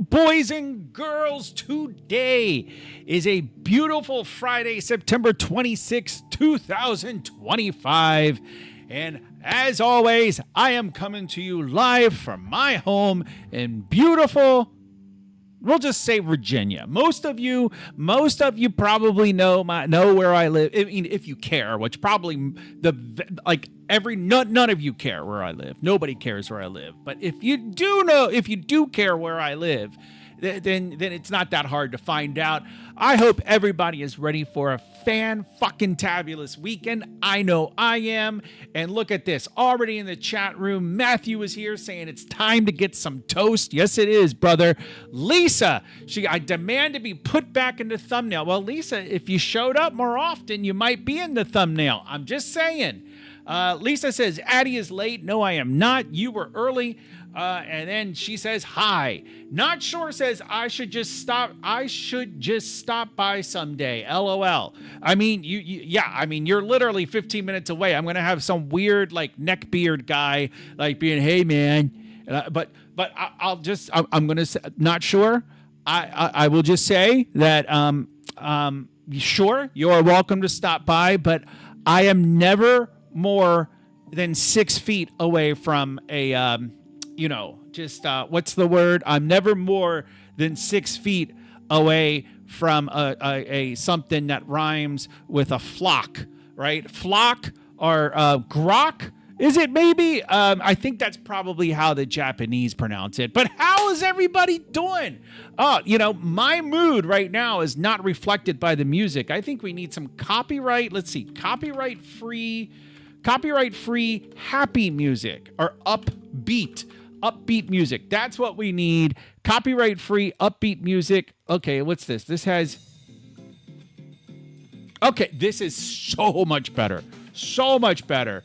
boys and girls. Today is a beautiful Friday, September 26, 2025. And as always, I am coming to you live from my home in beautiful, we'll just say Virginia. Most of you probably know where I live. I mean, if you care, which probably none of you care where I live. Nobody cares where I live. But if you do care where I live, then it's not that hard to find out. I hope everybody is ready for a fan-fucking-tabulous weekend. I know I am. And look at this. Already in the chat room, Matthew is here saying it's time to get some toast. Yes, it is, brother. Lisa, I demand to be put back in the thumbnail. Well, Lisa, if you showed up more often, you might be in the thumbnail. I'm just saying. Lisa says, Addie is late. No, I am not. You were early. And then she says, hi. Not sure says, I should just stop by someday. LOL. I mean, you're literally 15 minutes away. I'm going to have some weird, neckbeard guy, being, hey, man. But I'm going to say, not sure. I will just say that, sure, you're welcome to stop by, but I am never more than 6 feet away from a, what's the word? I'm never more than 6 feet away from a something that rhymes with a flock, right? Flock or grok. Is it maybe? I think that's probably how the Japanese pronounce it. But how is everybody doing? My mood right now is not reflected by the music. I think we need some copyright. Let's see, copyright-free happy music or upbeat music. That's what we need. Copyright-free upbeat music. Okay, what's this? This is so much better. So much better.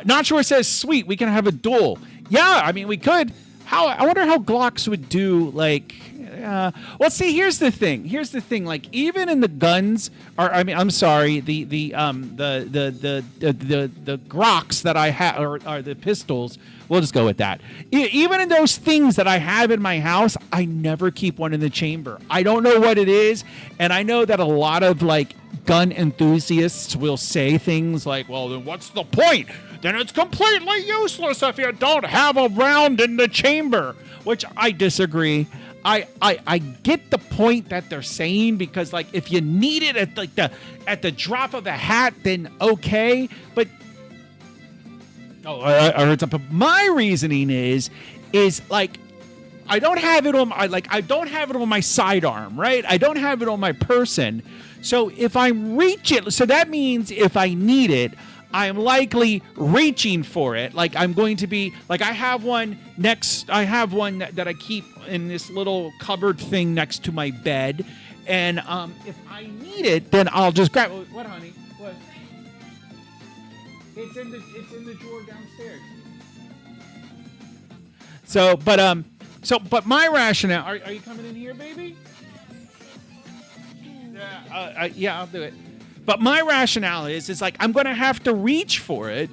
Not sure it says sweet. We can have a duel. Yeah, I mean, we could. I wonder how Glocks would do, well, see, here's the thing. Even in the guns, the Groks that I have, or the pistols, we'll just go with that. Even in those things that I have in my house, I never keep one in the chamber. I don't know what it is, and I know that a lot of, gun enthusiasts will say things like, well, then what's the point? Then it's completely useless if you don't have a round in the chamber, which I disagree. I get the point that they're saying, because if you need it at the drop of a hat, then okay. But I heard something. My reasoning is I don't have it on I don't have it on my sidearm, right? I don't have it on my person. So if I reach it, so that means if I need it, I'm likely reaching for it. I'm going to be I have one that I keep in this little cupboard thing next to my bed, and if I need it, then I'll just grab it. What, honey? What? It's in the drawer downstairs. But my rationale. Are you coming in here, baby? Yeah, I'll do it. But my rationale is I'm going to have to reach for it.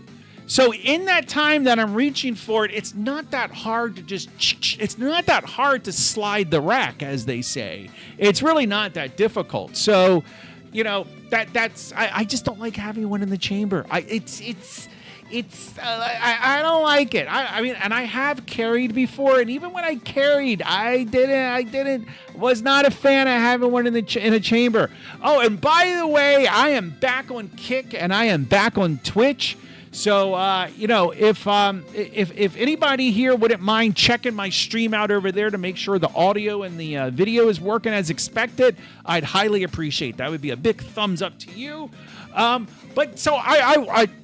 So in that time that I'm reaching for it, it's not that hard to slide the rack, as they say. It's really not that difficult. So, I just don't like having one in the chamber. I don't like it. I mean, and I have carried before, and even when I carried, I was not a fan of having one in a chamber. Oh, and by the way, I am back on Kick and I am back on Twitch. So, if anybody here wouldn't mind checking my stream out over there to make sure the audio and the video is working as expected, I'd highly appreciate that. Would be a big thumbs up to you. But so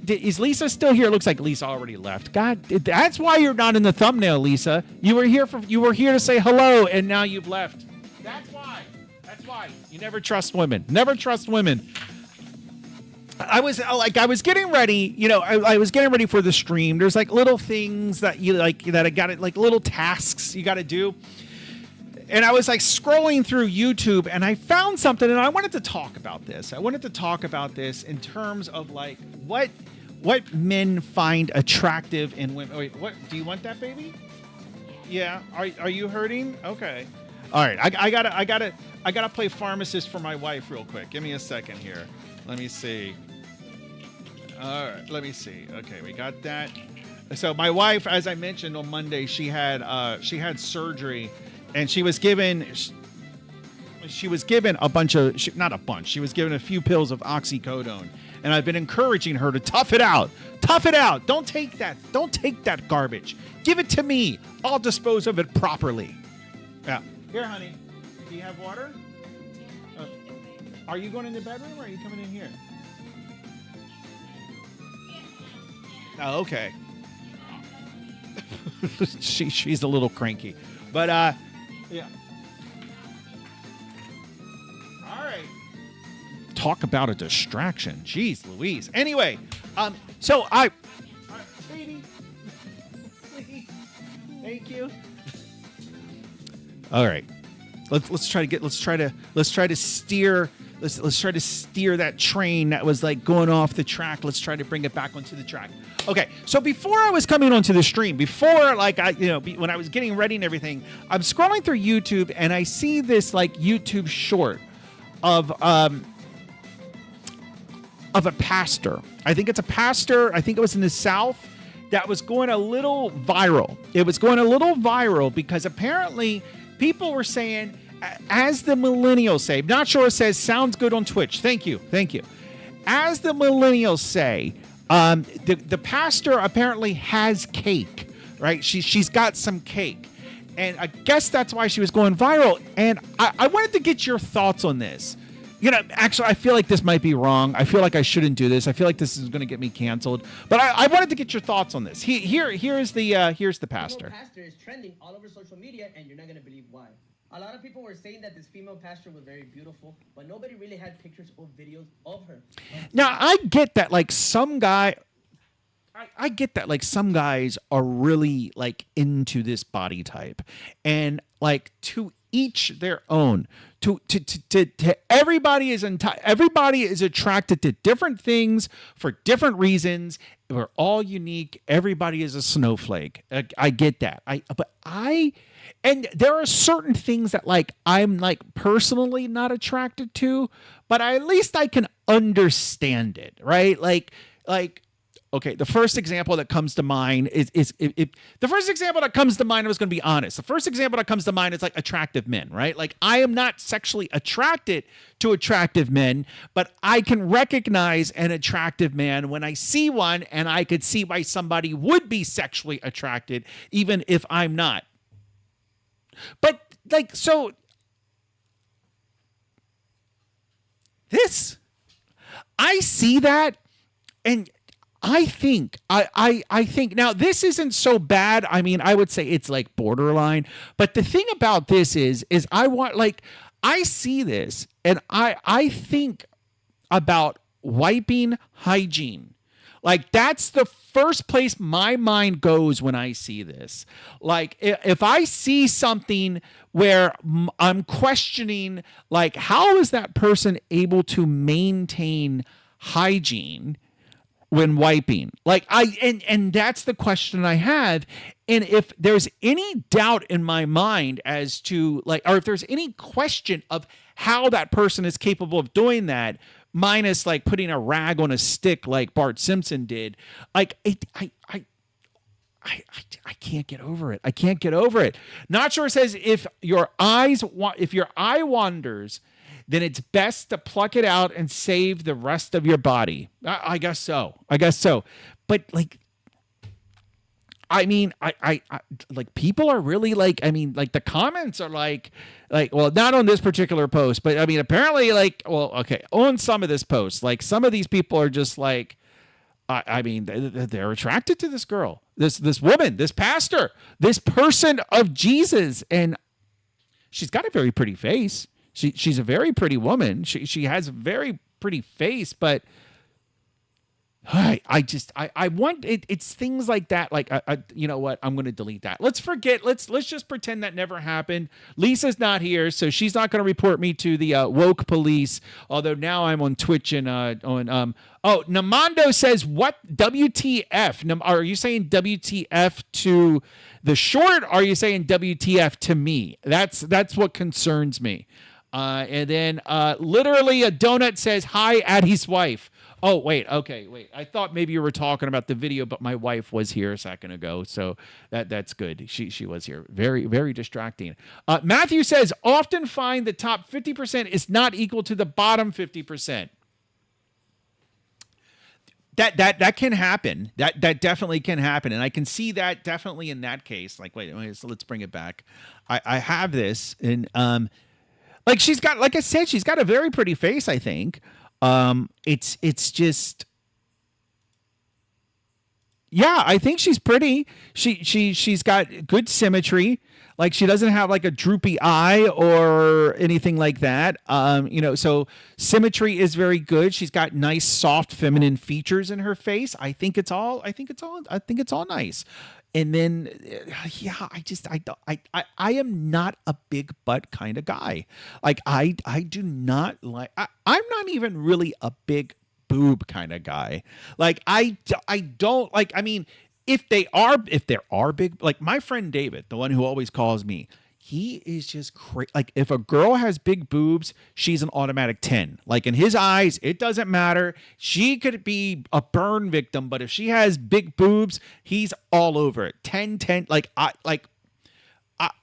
is Lisa still here? It looks like Lisa already left. God, that's why you're not in the thumbnail, Lisa. You were here to say hello, and now you've left. That's why. You never trust women. Never trust women. I was getting ready, I was getting ready for the stream. There's little things that that I got it, little tasks you got to do. And I was scrolling through YouTube, and I found something, and I wanted to talk about this. In terms of what men find attractive in women. Wait, what? Do you want that, baby? Yeah. Are you hurting? Okay. All right, I gotta play pharmacist for my wife real quick. Give me a second here. Let me see. All right, let me see. Okay, we got that. So my wife, as I mentioned on Monday, she had surgery, and she was given a bunch of not a bunch. She was given a few pills of oxycodone, and I've been encouraging her to tough it out. Tough it out. Don't take that. Don't take that garbage. Give it to me. I'll dispose of it properly. Yeah. Here, honey. Do you have water? Are you going in the bedroom, or are you coming in here? Oh, okay. She's a little cranky, but yeah. All right. Talk about a distraction. Jeez Louise. Anyway, so baby, please, thank you. All right. Let's try to steer that train that was like going off the track. Let's try to bring it back onto the track. Okay, so before I was coming onto the stream, before like when I was getting ready and everything, I'm scrolling through YouTube and I see this like YouTube short of a pastor. I think it's a pastor. I think it was in the South that was going a little viral. It was going a little viral because apparently people were saying, as the millennials say, not sure it says, sounds good on Twitch. Thank you. As the millennials say, the pastor apparently has cake, right? She's got some cake. And I guess that's why she was going viral. And I wanted to get your thoughts on this. Actually, I feel like this might be wrong. I feel like I shouldn't do this. I feel like this is going to get me canceled. But I wanted to get your thoughts on this. Here's the pastor. The pastor is trending all over social media, and you're not going to believe why. A lot of people were saying that this female pastor was very beautiful, but nobody really had pictures or videos of her. Now, I get that, like, some guys are really, like, into this body type. And, like, to each their own. To everybody is attracted to different things for different reasons. We're all unique. Everybody is a snowflake. I get that. And there are certain things that like I'm like personally not attracted to, but at least I can understand it, right? Like okay, the first example that comes to mind is the first example that comes to mind, I was going to be honest. The first example that comes to mind is like attractive men, right? Like I am not sexually attracted to attractive men, but I can recognize an attractive man when I see one, and I could see why somebody would be sexually attracted, even if I'm not. But like, so this, I see that, and I think now this isn't so bad. I mean, I would say it's like borderline, but the thing about this is I see this and I think about wiping hygiene. Like that's the first place my mind goes when I see this. Like if I see something where I'm questioning, like, how is that person able to maintain hygiene when wiping? Like and that's the question I have. And if there's any doubt in my mind as to like, or if there's any question of how that person is capable of doing that, minus like putting a rag on a stick like Bart Simpson did, like I can't get over it. I can't get over it. Not sure says if your eye wanders, then it's best to pluck it out and save the rest of your body. I guess so. But like, I mean, I like people are really like, I mean, like the comments are like, well, not on this particular post, but I mean, apparently like, well, okay, on some of this post, like some of these people are just like, I mean, they're attracted to this girl, this woman, this pastor, this person of Jesus. And she's got a very pretty face. She's a very pretty woman. She has a very pretty face, but I want it. It's things like that. Like, you know what? I'm going to delete that. Let's forget. Let's just pretend that never happened. Lisa's not here, so she's not going to report me to the woke police. Although now I'm on Twitch and on. Oh, Namando says, "What WTF? Are you saying WTF to the short? Or are you saying WTF to me? That's what concerns me." And then literally a donut says, "Hi, Addie's wife." Oh, wait. Okay, wait. I thought maybe you were talking about the video, but my wife was here a second ago, so that's good. She was here. Very, very distracting. Matthew says, often find the top 50% is not equal to the bottom 50%. That can happen. That definitely can happen, and I can see that definitely in that case. Like, wait, so let's bring it back. I have this, and like she's got, like I said, she's got a very pretty face, I think. It's just, yeah, I think she's pretty. She's got good symmetry. Like she doesn't have like a droopy eye or anything like that. So symmetry is very good. She's got nice, soft, feminine features in her face. I think it's all nice. And then, yeah, I am not a big butt kind of guy. Like I do not like. I'm not even really a big boob kind of guy. Like I don't like. I mean, if there are big, like my friend David, the one who always calls me. He is just crazy. Like if a girl has big boobs, she's an automatic 10. Like in his eyes, it doesn't matter. She could be a burn victim, but if she has big boobs, he's all over it. 10, 10.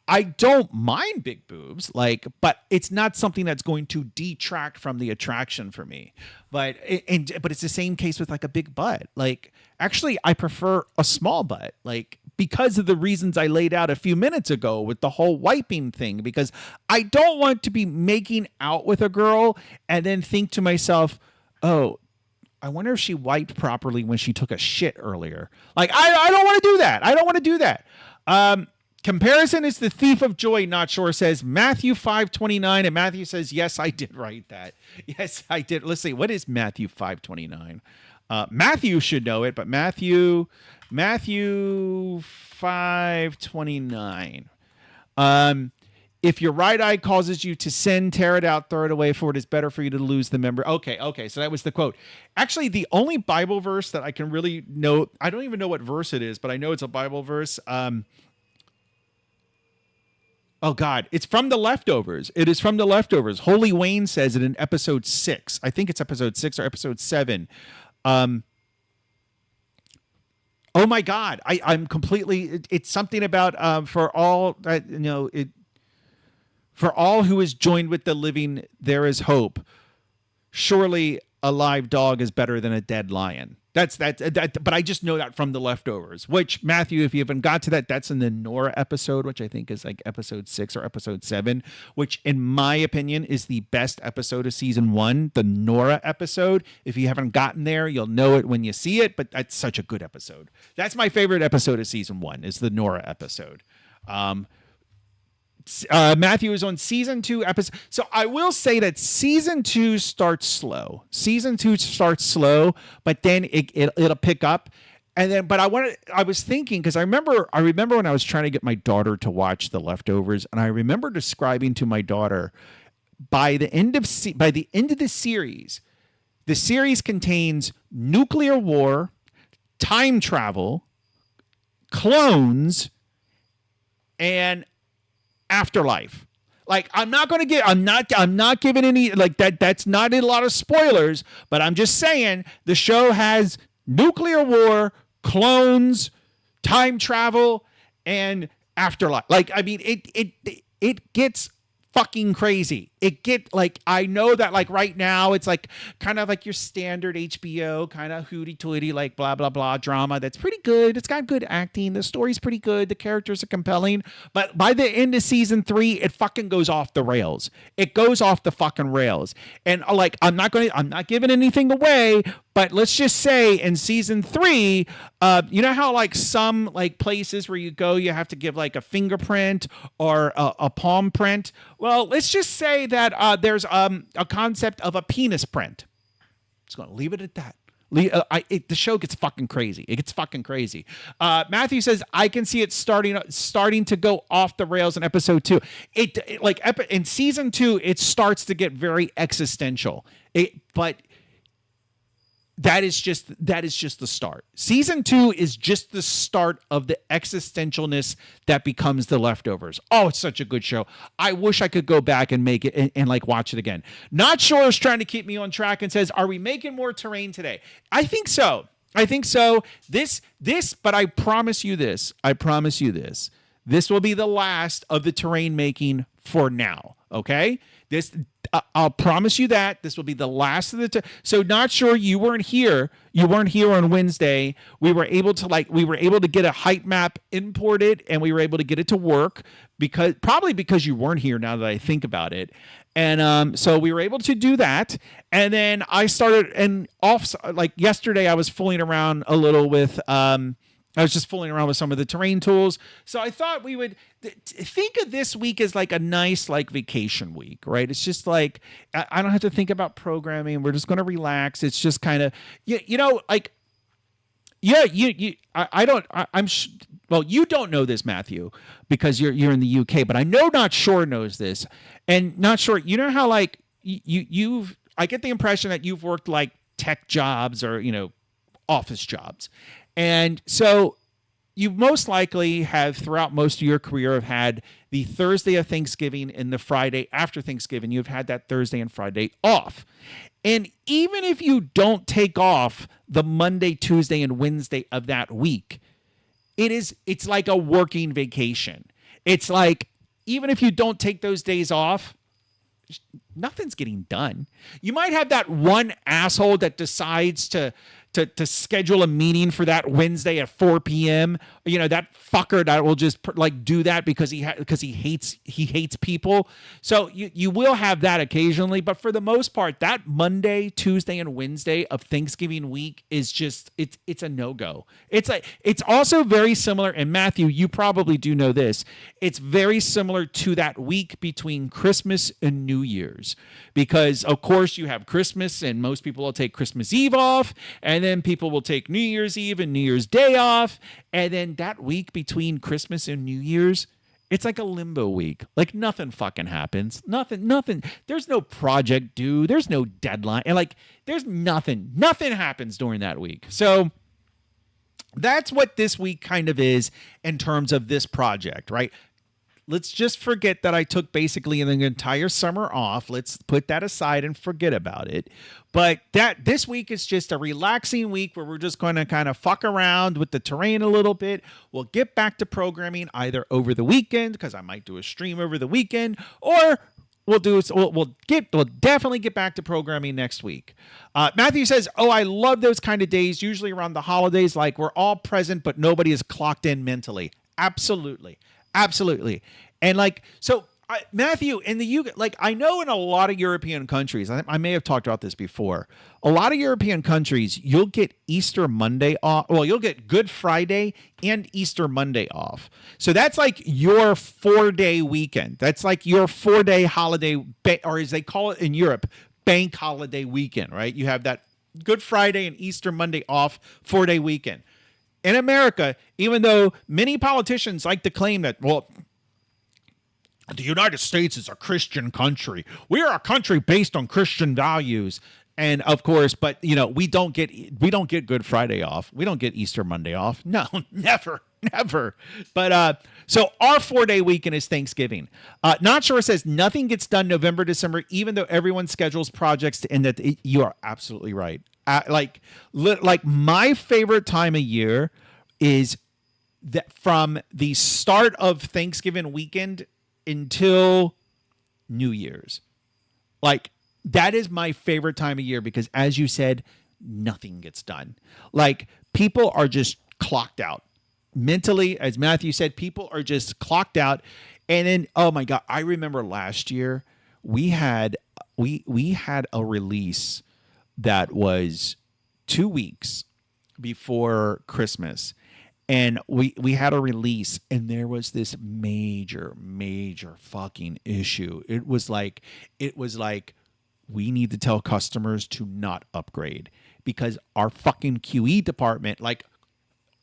I don't mind big boobs, but it's not something that's going to detract from the attraction for me. But it's the same case with like a big butt. Like actually, I prefer a small butt, like because of the reasons I laid out a few minutes ago with the whole wiping thing. Because I don't want to be making out with a girl and then think to myself, oh, I wonder if she wiped properly when she took a shit earlier. Like I don't want to do that. I don't want to do that. Comparison is the thief of joy, not sure, says Matthew 5:29, and Matthew says, yes, I did write that. Yes, I did. Let's see, what is Matthew 5:29? Matthew should know it, but Matthew 5:29. If your right eye causes you to sin, tear it out, throw it away, for it is better for you to lose the member. Okay, so that was the quote. Actually, the only Bible verse that I can really know, I don't even know what verse it is, but I know it's a Bible verse. Oh, God. It's from The Leftovers. It is from The Leftovers. Holy Wayne says it in episode 6. I think it's episode 6 or episode 7. Oh, my God. I'm completely... It's something about for all... for all who is joined with the living, there is hope. Surely a live dog is better than a dead lion. That's that. But I just know that from The Leftovers, which, Matthew, if you haven't got to that, that's in the Nora episode, which I think is like episode 6 or episode 7, which in my opinion is the best episode of season 1, the Nora episode. If you haven't gotten there, you'll know it when you see it, but that's such a good episode. That's my favorite episode of season 1 is the Nora episode. Matthew is on season 2 episode. So I will say that season 2 starts slow. But then it'll pick up. And then, but I was thinking, because I remember when I was trying to get my daughter to watch The Leftovers, and I remember describing to my daughter by the end of the series, the series contains nuclear war, time travel, clones, and afterlife. Like I'm not giving any like that. That's not a lot of spoilers, but I'm just saying the show has nuclear war, clones, time travel, and afterlife. Like I mean, it gets fucking crazy. I know that like right now it's like kind of like your standard HBO kind of hooty-toity like blah blah blah drama that's pretty good. It's got good acting, the story's pretty good, the characters are compelling, but by the end of season 3 it fucking goes off the rails. It goes off the fucking rails. And like I'm not giving anything away, but let's just say in season 3, you know how like some like places where you go you have to give like a fingerprint or a palm print? Well, let's just say that there's a concept of a penis print. Just going to leave it at that. The show gets fucking crazy. It gets fucking crazy. Matthew says, I can see it starting to go off the rails in episode 2. In season 2, it starts to get very existential. But that is just the start. Season 2 is just the start of the existentialness that becomes The Leftovers. Oh, it's such a good show. I wish I could go back and make it and like watch it again. Not Sure is trying to keep me on track and says, are we making more terrain today? I think so. But I promise you this. This will be the last of the terrain making for now. Okay? I'll promise you that this will be the last of the so Not Sure, you weren't here on Wednesday. We were able to get a height map imported, and we were able to get it to work because you weren't here, now that I think about it. And so we were able to do that. And then I started, and off, like yesterday I was fooling around a little with I was just fooling around with some of the terrain tools. So I thought we would think of this week as like a nice like vacation week, right? It's just like, I don't have to think about programming. We're just going to relax. It's just kind of, well, you don't know this, Matthew, because you're in the UK, but I know Not Sure knows this. And Not Sure, you know how like I get the impression that you've worked like tech jobs or, office jobs. And so you most likely have, throughout most of your career, have had the Thursday of Thanksgiving and the Friday after Thanksgiving. You've had that Thursday and Friday off. And even if you don't take off the Monday, Tuesday, and Wednesday of that week, it's like a working vacation. It's like, even if you don't take those days off, nothing's getting done. You might have that one asshole that decides to schedule a meeting for that Wednesday at 4 p.m. That fucker that will just like do that because he hates people. So you will have that occasionally, but for the most part, that Monday, Tuesday, and Wednesday of Thanksgiving week is just it's a no-go. It's also very similar, and Matthew, you probably do know this. It's very similar to that week between Christmas and New Year's, because of course you have Christmas, and most people will take Christmas Eve off, and then people will take New Year's Eve and New Year's Day off. And then that week between Christmas and New Year's, it's like a limbo week. Like nothing fucking happens. Nothing. There's no project due. There's no deadline. And like there's nothing. Nothing happens during that week. So that's what this week kind of is in terms of this project, right? Let's just forget that I took basically the entire summer off. Let's put that aside and forget about it. But this week is just a relaxing week where we're just going to kind of fuck around with the terrain a little bit. We'll get back to programming either over the weekend, because I might do a stream over the weekend, or we'll definitely get back to programming next week. Matthew says, "Oh, I love those kind of days, usually around the holidays, like we're all present, but nobody is clocked in mentally." Absolutely. And like, so Matthew, in the UK, like I know in a lot of European countries, I may have talked about this before, a lot of European countries, you'll get Easter Monday off. Well, you'll get Good Friday and Easter Monday off. So that's like your 4-day weekend. That's like your 4-day holiday, or as they call it in Europe, bank holiday weekend, right? You have that Good Friday and Easter Monday off, 4-day weekend. In America, even though many politicians like to claim that, well, the United States is a Christian country. We are a country based on Christian values. And of course, but we don't get Good Friday off. We don't get Easter Monday off. No, never. But so our 4-day weekend is Thanksgiving. Not Sure says nothing gets done November, December, even though everyone schedules projects to end that. You are absolutely right. Like my favorite time of year is that from the start of Thanksgiving weekend until New Year's. Like that is my favorite time of year because, as you said, nothing gets done. Like people are just clocked out mentally. As Matthew said, people are just clocked out. And then, oh my God, I remember last year we had a release that was 2 weeks before Christmas. And we had a release, and there was this major fucking issue. It was like we need to tell customers to not upgrade because our fucking QE department, like,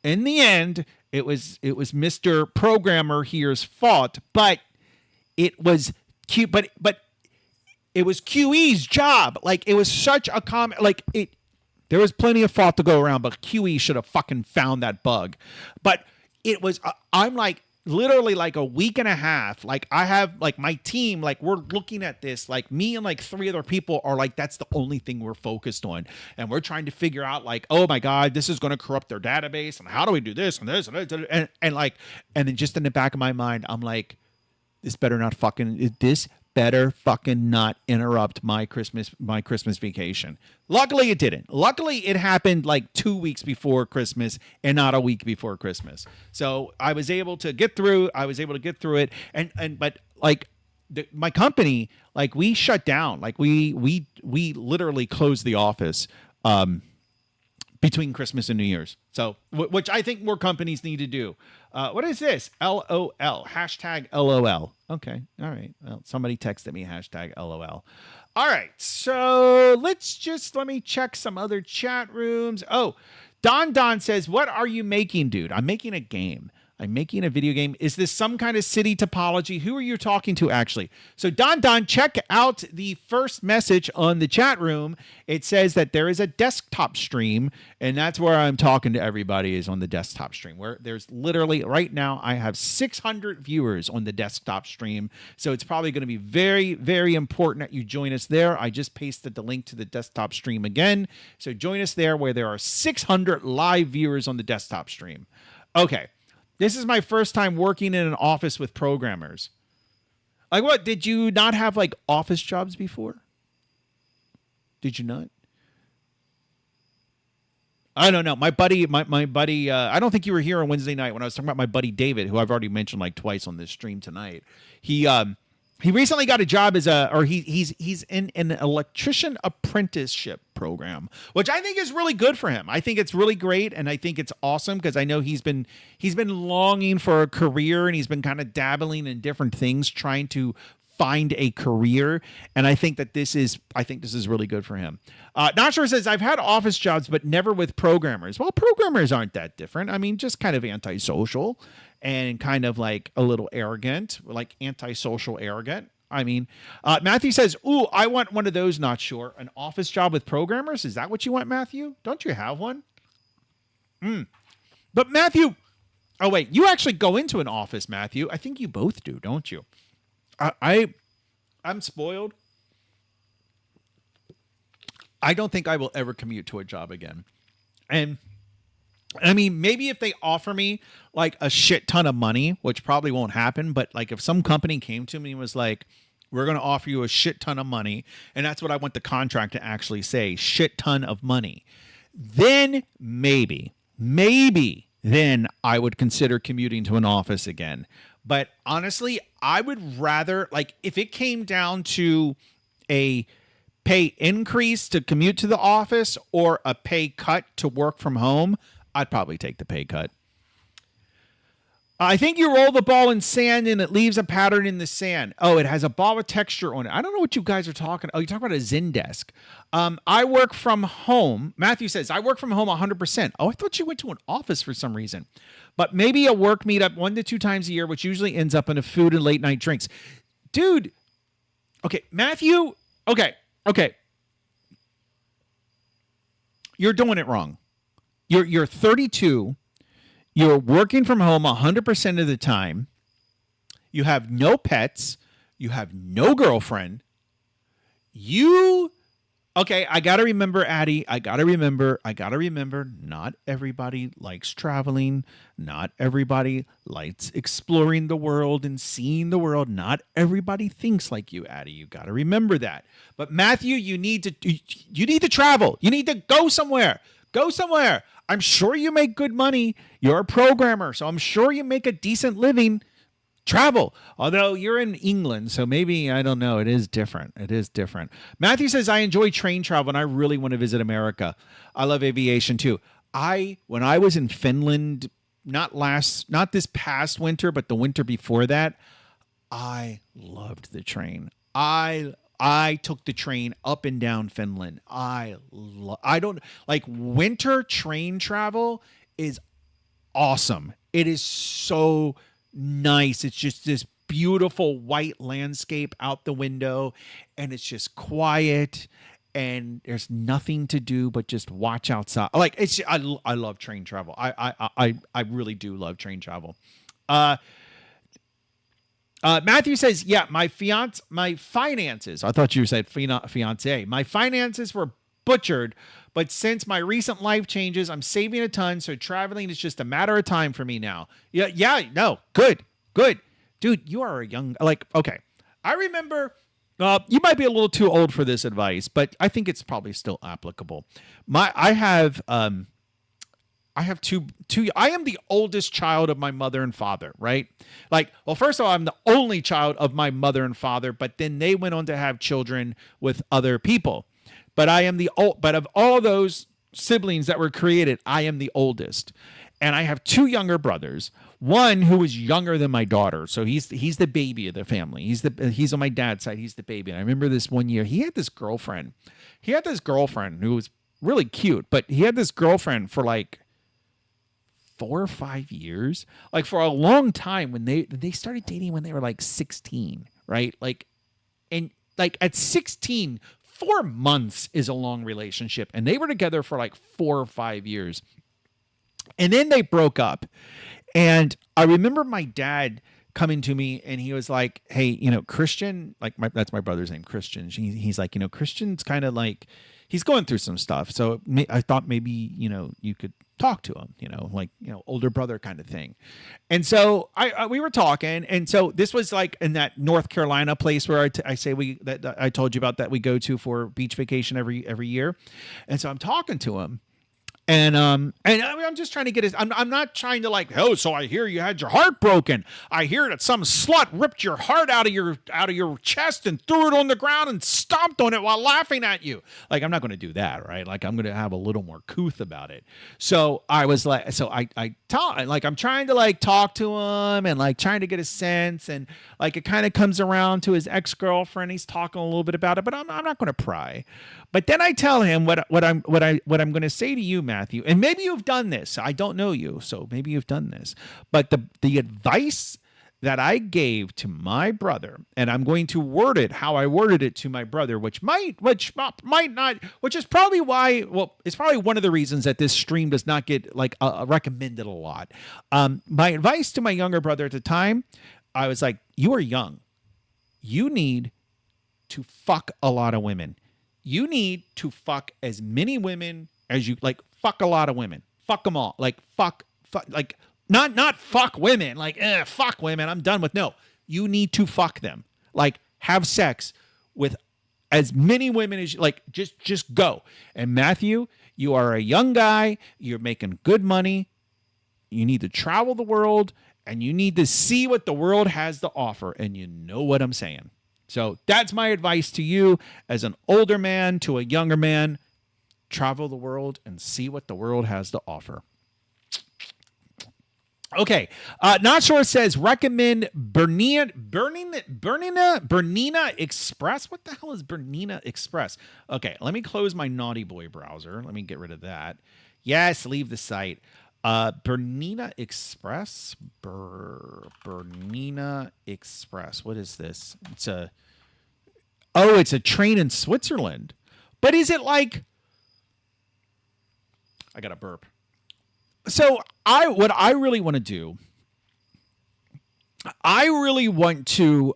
in the end, it was Mr. Programmer here's fault, but it was but it was QE's job. Like, it was such a there was plenty of fault to go around, but QE should have fucking found that bug. But it was I'm like literally like a week and a half. Like, I have like my team, like, we're looking at this, like, me and like 3 other people are like, that's the only thing we're focused on. And we're trying to figure out, like, oh my God, this is going to corrupt their database. And how do we do this and this and then just in the back of my mind, I'm like, this better not interrupt my Christmas vacation. Luckily it didn't. Luckily it happened like 2 weeks before Christmas and not a week before Christmas. So I was able to get through it. But like my company, like, we shut down. Like, we literally closed the office between Christmas and New Year's. So, which I think more companies need to do. What is this? LOL. Hashtag LOL. Okay. All right. Well, somebody texted me hashtag LOL. All right. So let me check some other chat rooms. Oh, Don says, what are you making, dude? I'm making a game. I'm making a video game. Is this some kind of city topology? Who are you talking to, actually? So, Don, check out the first message on the chat room. It says that there is a desktop stream, and that's where I'm talking to everybody, is on the desktop stream, where there's literally, right now, I have 600 viewers on the desktop stream. So it's probably going to be very, very important that you join us there. I just pasted the link to the desktop stream again. So join us there, where there are 600 live viewers on the desktop stream. Okay. This is my first time working in an office with programmers. Like, what? Did you not have like office jobs before? Did you not? I don't know. My buddy, I don't think you were here on Wednesday night when I was talking about my buddy David, who I've already mentioned like twice on this stream tonight. He recently got a job as he's in an electrician apprenticeship program, which I think is really good for him. I think it's really great, and I think it's awesome because I know he's been longing for a career, and he's been kind of dabbling in different things, trying to find a career. And I think this is really good for him. Not sure says, I've had office jobs, but never with programmers. Well, programmers aren't that different. I mean, just kind of antisocial and kind of like a little arrogant, like antisocial arrogant. I mean, Matthew says, ooh, I want one of those. Not sure. An office job with programmers. Is that what you want, Matthew? Don't you have one? But Matthew, oh wait, you actually go into an office, Matthew. I think you both do, don't you? I'm spoiled. I don't think I will ever commute to a job again. And I mean, maybe if they offer me like a shit ton of money, which probably won't happen, but like if some company came to me and was like, we're going to offer you a shit ton of money, and that's what I want the contract to actually say, shit ton of money, then maybe then I would consider commuting to an office again. But honestly, I would rather, like, if it came down to a pay increase to commute to the office or a pay cut to work from home, I'd probably take the pay cut. I think you roll the ball in sand and it leaves a pattern in the sand. Oh, it has a ball with texture on it. I don't know what you guys are talking. Oh, you're talking about a Zendesk. I work from home. Matthew says, I work from home 100%. Oh, I thought you went to an office for some reason. But maybe a work meetup 1 to 2 times a year, which usually ends up in a food and late night drinks. Dude. Okay, Matthew. Okay. You're doing it wrong. You're 32. You're working from home 100% of the time. You have no pets. You have no girlfriend. Okay, I got to remember, Addie. I got to remember, not everybody likes traveling. Not everybody likes exploring the world and seeing the world. Not everybody thinks like you, Addie. You got to remember that. But Matthew, you need to travel. You need to go somewhere. Go somewhere. I'm sure you make good money. You're a programmer, so I'm sure you make a decent living. Travel. Although you're in England, so maybe, I don't know. It is different. Matthew says, I enjoy train travel and I really want to visit America. I love aviation too. When I was in Finland, not this past winter, but the winter before that, I loved the train. I I took the train up and down Finland. I don't like winter train travel is awesome. It is so nice. It's just this beautiful white landscape out the window, and it's just quiet, and there's nothing to do but just watch outside. Like I love train travel. I really do love train travel. Matthew says, yeah, my finances. I thought you said fiance. My finances were butchered, but since my recent life changes, I'm saving a ton. So traveling is just a matter of time for me now. Yeah, no, good. Dude, you are a young, okay. I remember, you might be a little too old for this advice, but I think it's probably still applicable. I have two. I am the oldest child of my mother and father, right? Well, first of all, I'm the only child of my mother and father, but then they went on to have children with other people. But I am but of all those siblings that were created, I am the oldest. And I have two younger brothers, one who is younger than my daughter. So he's the baby of the family. He's on my dad's side. He's the baby. And I remember this one year, he had this girlfriend who was really cute, but he had this girlfriend for 4 or 5 years, for a long time. When they started dating when they were 16, right? At 16, 4 months is a long relationship, and they were together for 4 or 5 years, and then they broke up. And I remember my dad coming to me, and he was like, "Hey, Christian, that's my brother's name, Christian. He's like, Christian's kind of he's going through some stuff. So I thought maybe you could talk to him, older brother kind of thing." And so we were talking, and so this was in that North Carolina place where I told you about that we go to for beach vacation every year. And so I'm talking to him. And I'm just trying to get his. I'm not trying to oh, so I hear you had your heart broken. I hear that some slut ripped your heart out of your chest and threw it on the ground and stomped on it while laughing at you. I'm not going to do that, right? I'm going to have a little more couth about it. So I was I tell I'm trying to talk to him and trying to get a sense, and it kind of comes around to his ex-girlfriend. He's talking a little bit about it, but I'm not going to pry. But then I tell him what I'm going to say to you, Matthew, and maybe you've done this. I don't know you, so maybe you've done this. But the advice that I gave to my brother, and I'm going to word it how I worded it to my brother, which is probably why. Well, it's probably one of the reasons that this stream does not get recommended a lot. My advice to my younger brother at the time, I was like, "You are young. You need to fuck a lot of women. You need to fuck as many women as you fuck a lot of women. Fuck them all. Fuck not fuck women. Fuck women. I'm done with. No, you need to fuck them. Have sex with as many women as you just go." And Matthew, you are a young guy. You're making good money. You need to travel the world, and you need to see what the world has to offer. And you know what I'm saying. So that's my advice to you as an older man to a younger man. Travel the world and see what the world has to offer. Okay. Not Sure says, recommend Bernina Express. What the hell is Bernina Express? Okay, let me close my Naughty Boy browser. Let me get rid of that. Yes, leave the site. Bernina Express. Bernina Express. What is this? It's a train in Switzerland. But is it I got a burp. So what I really want to do, I really want to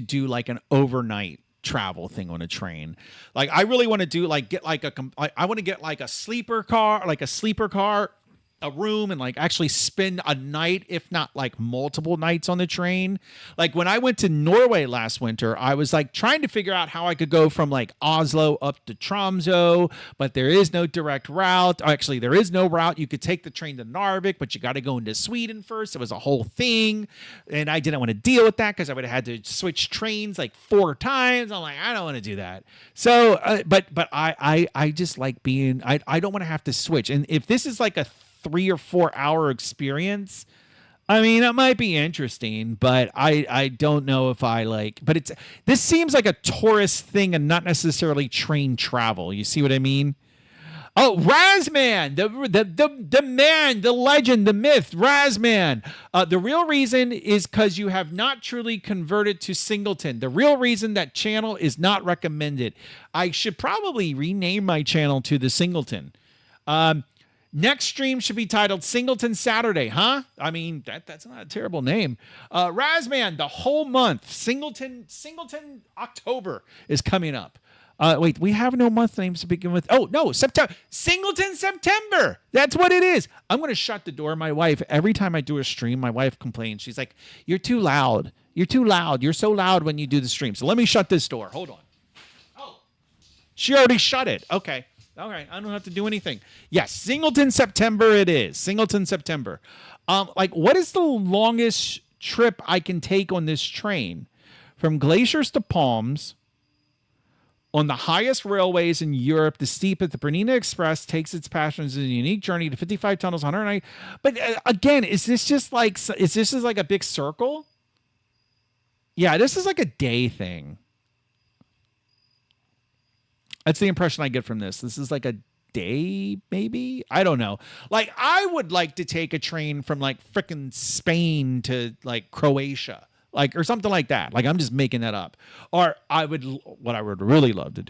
do an overnight travel thing on a train. I really want to do get I want to get a sleeper car, a room, and actually spend a night, if not multiple nights on the train. When I went to Norway last winter, I was trying to figure out how I could go from Oslo up to Tromsø, but there is no direct route. Actually, there is no route. You could take the train to Narvik, but you got to go into Sweden first. It was a whole thing, and I didn't want to deal with that because I would have had to switch trains 4 times. I'm I don't want to do that. So, but I just being. I don't want to have to switch. And if this is a 3 or 4 hour experience, I mean, it might be interesting, but I don't know if I like. But this seems like a tourist thing and not necessarily train travel. You see what I mean? Oh, Razman, the man, the legend, the myth, Razman. The real reason is because you have not truly converted to Singleton. The real reason that channel is not recommended. I should probably rename my channel to the Singleton. Next stream should be titled Singleton Saturday, huh? I mean, that's not a terrible name. Razman, the whole month. Singleton October is coming up. Wait, we have no month names to begin with. Oh, no, September. Singleton September. That's what it is. I'm going to shut the door. My wife, every time I do a stream, my wife complains. She's like, you're too loud. You're too loud. You're so loud when you do the stream. So let me shut this door. Hold on. Oh, she already shut it. Okay. All right. I don't have to do anything. Yes, Singleton September it is. Singleton September. What is the longest trip I can take on this train? From Glaciers to Palms. On the highest railways in Europe, the steepest, the Bernina Express takes its passengers on a unique journey to 55 tunnels, 190. But again, is this just like a big circle? Yeah, this is like a day thing. That's the impression I get from this. This is like a day, maybe? I don't know. Like, I would like to take a train from like frickin' Spain to like Croatia. Like, or something like that. Like, I'm just making that up. Or what I would really love to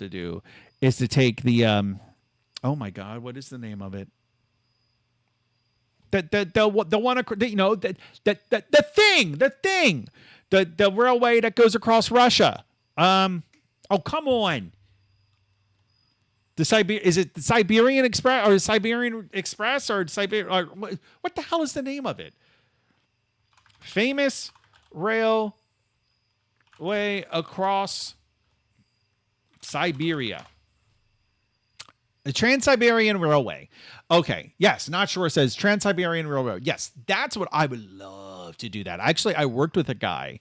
do is to take the, oh my God, what is the name of it? The one, the railway that goes across Russia. Oh, come on. Is it the Siberian Express or the Siberian Express or what the hell is the name of it? Famous railway across Siberia. The Trans-Siberian Railway. Okay. Yes. Not sure. It says Trans-Siberian Railroad. Yes. That's what I would love to do that. Actually, I worked with a guy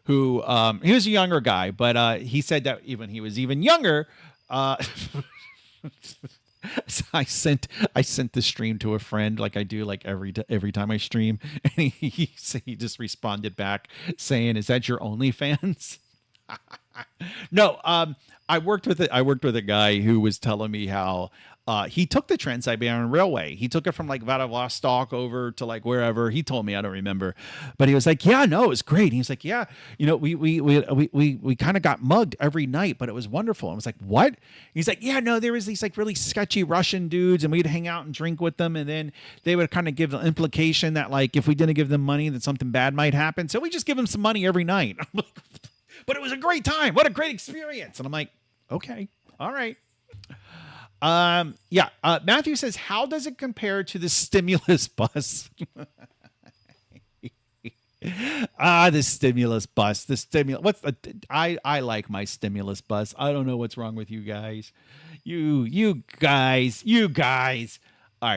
who, he was a younger guy, but he said that he was even younger, so I sent the stream to a friend like I do like every time I stream, and he just responded back saying, "Is that your OnlyFans?" No, I worked with a guy who was telling me how he took the Trans-Siberian Railway. He took it from like Vladivostok over to like wherever. He told me, I don't remember, but he was like, "Yeah, no, it was great." He was like, "Yeah, we kind of got mugged every night, but it was wonderful." I was like, "What?" He's like, "Yeah, no, there was these like really sketchy Russian dudes, and we'd hang out and drink with them, and then they would kind of give the implication that like if we didn't give them money, that something bad might happen. So we just give them some money every night." I'm like, "But it was a great time. What a great experience." And I'm like, "Okay, all right." Matthew says, how does it compare to the stimulus bus? The stimulus bus. I like my stimulus bus. I don't know what's wrong with you guys. You guys. All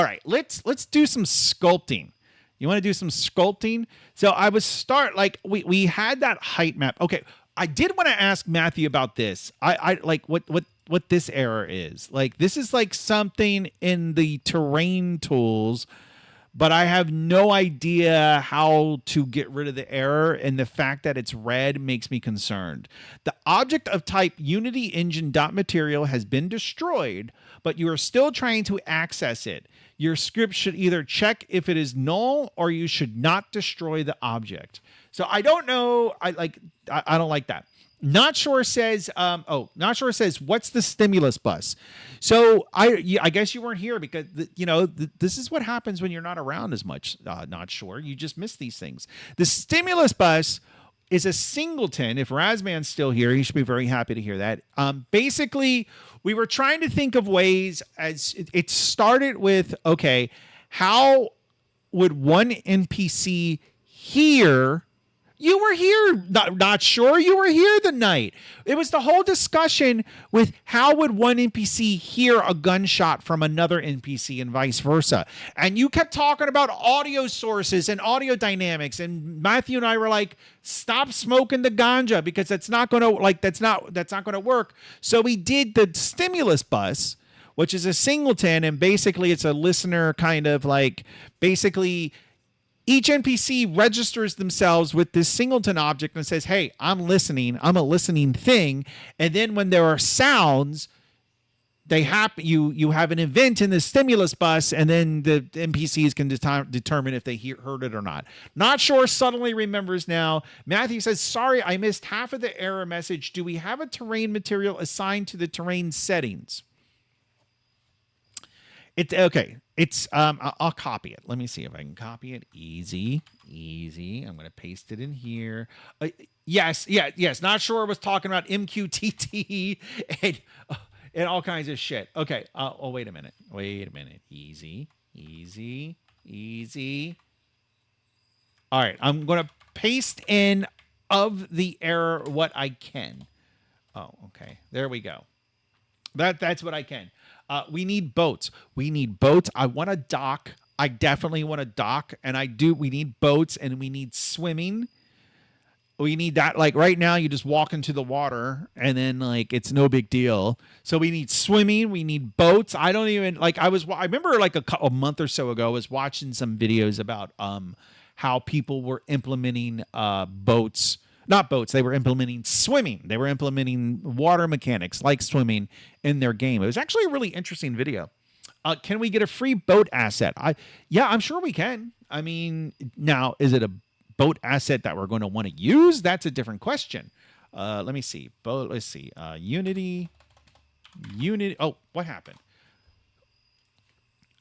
right, let's do some sculpting. You want to do some sculpting? So I would start like we had that height map. Okay. I did want to ask Matthew about this. I like what this error is. Like, this is like something in the terrain tools, but I have no idea how to get rid of the error, and the fact that it's red makes me concerned. The object of type Unity Engine .material has been destroyed, but you are still trying to access it. Your script should either check if it is null, or you should not destroy the object. So I don't know. I don't like that. Not sure says, what's the stimulus bus? So I guess you weren't here because, this is what happens when you're not around as much. Not sure. You just miss these things. The stimulus bus is a singleton. If Razman's still here, he should be very happy to hear that. Basically, we were trying to think of ways, as it started with, okay, how would one NPC hear? You were here. Not sure you were here the night. It was the whole discussion with how would one NPC hear a gunshot from another NPC and vice versa. And you kept talking about audio sources and audio dynamics. And Matthew and I were like, stop smoking the ganja because that's not going to work. So we did the stimulus bus. which is a singleton, and basically it's a listener kind of like basically each NPC registers themselves with this singleton object and says, hey, I'm listening. I'm a listening thing. And then when there are sounds, they happen. You have an event in the stimulus bus, and then the NPCs can determine if they heard it or not. Not sure. Suddenly remembers now. Matthew says, "Sorry, I missed half of the error message. Do we have a terrain material assigned to the terrain settings?" It's okay. It's I'll copy it. Let me see if I can copy it. Easy. I'm gonna paste it in here. Yes. Not sure. I was talking about MQTT and all kinds of shit. Okay. Oh, wait a minute. Easy. All right. I'm going to paste in of the error what I can. Oh, okay. There we go. That's what I can. We need boats. I want a dock. I definitely want a dock. And we need boats, and we need swimming. We need that. Like right now, you just walk into the water and then like it's no big deal. So we need swimming. We need boats. I don't even like. I remember like a month or so ago, I was watching some videos about how people were implementing boats. Not boats. They were implementing swimming. They were implementing water mechanics like swimming in their game. It was actually a really interesting video. Can we get a free boat asset? Yeah, I'm sure we can. I mean, now is it a boat asset that we're going to want to use? That's a different question. Let me see. Let's see. Unity. Oh, what happened?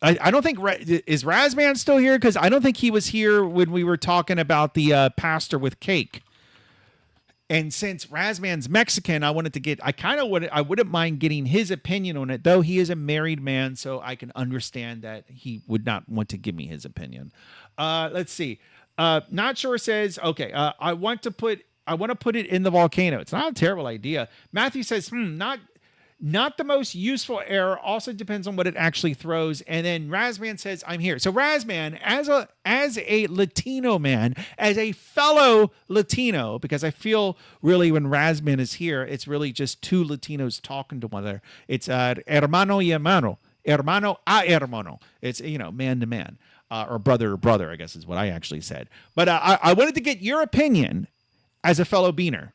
I don't think is Razman still here, because I don't think he was here when we were talking about the pastor with cake. And since Razman's Mexican, I wouldn't mind getting his opinion on it, though he is a married man, so I can understand that he would not want to give me his opinion. Let's see. Not sure says, okay, I want to put it in the volcano. It's not a terrible idea. Matthew says, not the most useful error. Also depends on what it actually throws. And then Razman says, I'm here. So Razman, as a Latino man, as a fellow Latino, because I feel really when Razman is here, it's really just two Latinos talking to one another. It's hermano y hermano a hermano. It's, man to man. Or brother to brother, I guess is what I actually said. But I wanted to get your opinion as a fellow beaner.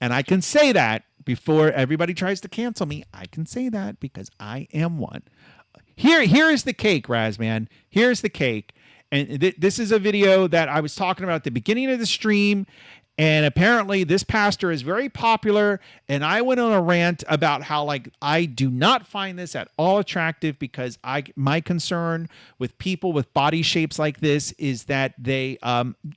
And I can say that before everybody tries to cancel me. I can say that because I am one. Here is the cake, Razman. Here's the cake. And this is a video that I was talking about at the beginning of the stream. And apparently this pastor is very popular. And I went on a rant about how like I do not find this at all attractive, because my concern with people with body shapes like this is that they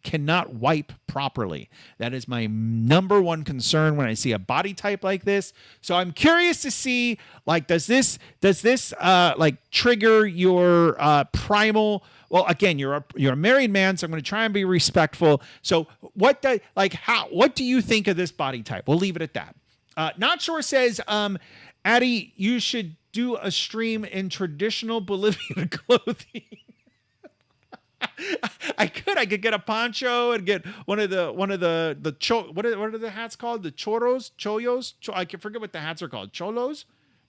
cannot wipe properly. That is my number one concern when I see a body type like this. So I'm curious to see, like, does this like trigger your primal? Well, again, you're a married man, so I'm going to try and be respectful. So what do you think of this body type? We'll leave it at that. Not Sure says, Addie, you should do a stream in traditional Bolivian clothing. I could get a poncho and get one of the what are the hats called? The chollos? I can forget what the hats are called. Cholos?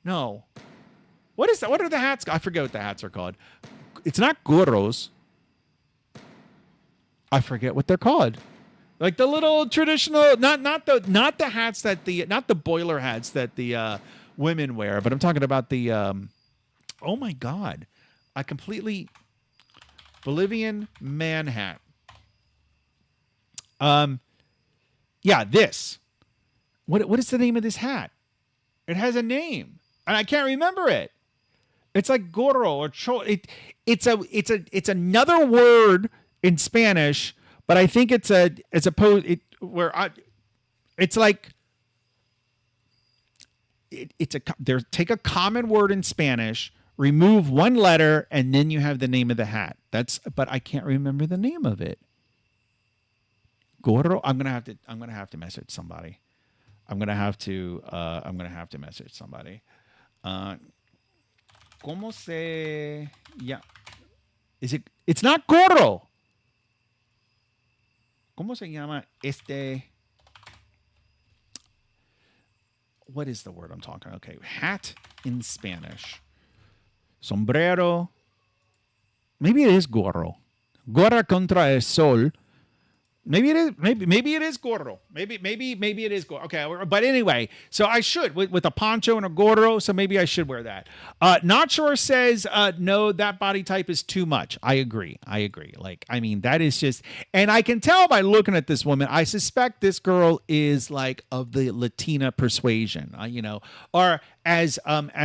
No. What is that? What are the hats? I forget what the hats are called. It's not gorros. I forget what they're called. Like the little traditional, not the hats that not the boiler hats that the women wear, but I'm talking about the oh my God. I completely Bolivian man hat. Yeah, this. What is the name of this hat? It has a name, and I can't remember it. It's like gorro or it's another word in Spanish, but I think it's take a common word in Spanish, remove one letter, and then you have the name of the hat. But I can't remember the name of it. Gorro. I'm gonna have to message somebody. I'm gonna have to message somebody. ¿Cómo se llama? It's not gorro. ¿Cómo se llama este? what is the word I'm talking? Okay, hat in Spanish. Sombrero. Maybe it is gorro. Gorra contra el sol. Maybe it is. Maybe it is gorro. Maybe it is gorro. Okay, but anyway, so I should with a poncho and a gorro. So maybe I should wear that. Not sure says no. That body type is too much. I agree. Like I mean, that is just, and I can tell by looking at this woman. I suspect this girl is like of the Latina persuasion. Or as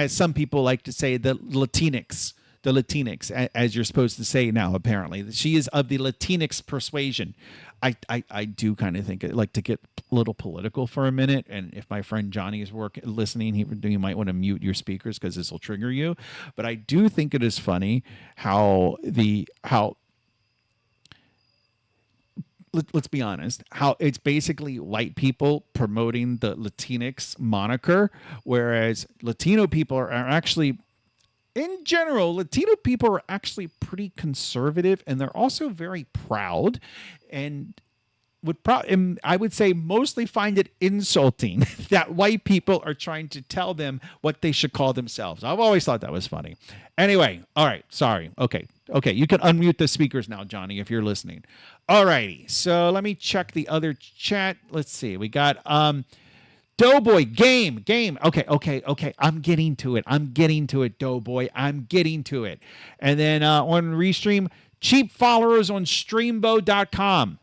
some people like to say, the Latinx. The Latinx, as you're supposed to say now, apparently. She is of the Latinx persuasion. I do kind of think like to get a little political for a minute. And if my friend Johnny is listening, he might want to mute your speakers because this will trigger you. But I do think it is funny how let's be honest, how it's basically white people promoting the Latinx moniker, whereas Latino people are actually, in general, Latino people are actually pretty conservative, and they're also very proud, and I would say mostly find it insulting that white people are trying to tell them what they should call themselves. I've always thought that was funny. Anyway, all right, sorry. Okay, you can unmute the speakers now, Johnny, if you're listening. All righty, so let me check the other chat. Let's see. We got Doughboy, game. Okay. I'm getting to it, Doughboy. I'm getting to it. And then on Restream, cheap followers on streambo.com.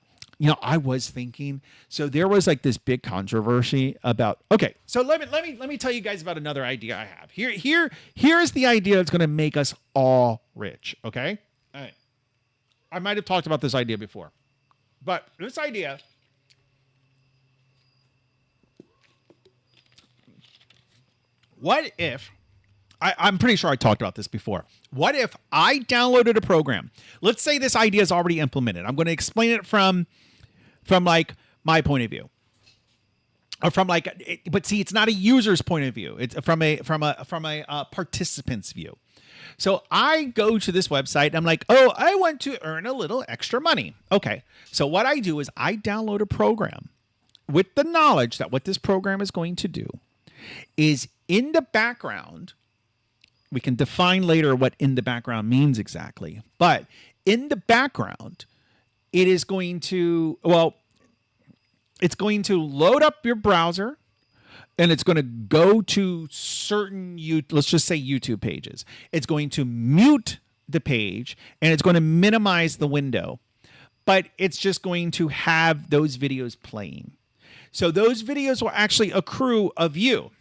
I was thinking, so there was like this big controversy about, okay, so let me tell you guys about another idea I have. Here's the idea that's going to make us all rich, okay? All right. I might have talked about this idea before, but this idea, what if, I'm pretty sure I talked about this before. What if I downloaded a program? Let's say this idea is already implemented. I'm going to explain it from like my point of view. Or from like, but see, it's not a user's point of view. It's from a participant's view. So I go to this website and I'm like, oh, I want to earn a little extra money. Okay. So what I do is I download a program with the knowledge that what this program is going to do is in the background. We can define later what in the background means exactly. But in the background, it is going to, it's going to load up your browser, and it's going to go to certain, let's just say YouTube pages. It's going to mute the page, and it's going to minimize the window. But it's just going to have those videos playing. So those videos will actually accrue a view.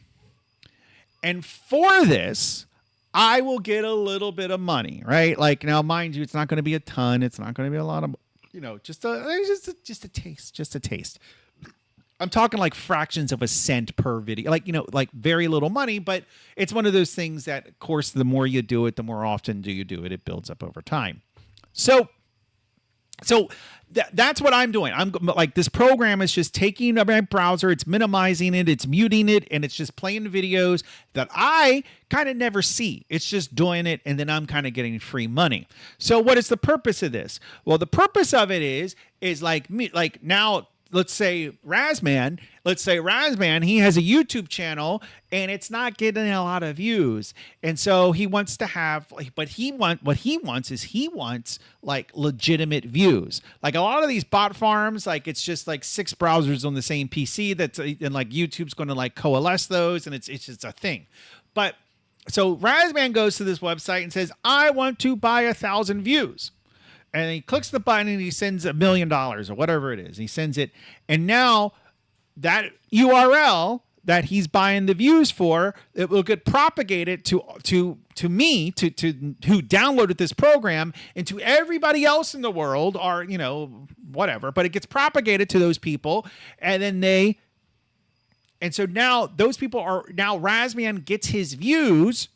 And for this, I will get a little bit of money, right? Like now, mind you, it's not going to be a ton. It's not going to be a lot of, just a taste. I'm talking like fractions of a cent per video, like very little money, but it's one of those things that, of course, the more you do it, the more often you do it, it builds up over time. So that's what I'm doing. I'm like, this program is just taking my browser, it's minimizing it, it's muting it, and it's just playing videos that I kind of never see. It's just doing it, and then I'm kind of getting free money. So what is the purpose of this? Well, the purpose of it is like me, like now, let's say Razman, he has a YouTube channel and it's not getting a lot of views. And so he wants to have, what he wants like legitimate views. Like a lot of these bot farms, like it's just like 6 browsers on the same PC and like YouTube's going to like coalesce those, and it's just a thing. But so Razman goes to this website and says, I want to buy 1,000 views. And he clicks the button and he sends $1 million or whatever it is. He sends it. And now that URL that he's buying the views for, it will get propagated to me, to who downloaded this program, and to everybody else in the world, or, whatever. But it gets propagated to those people. And so now those people now Razman gets his views.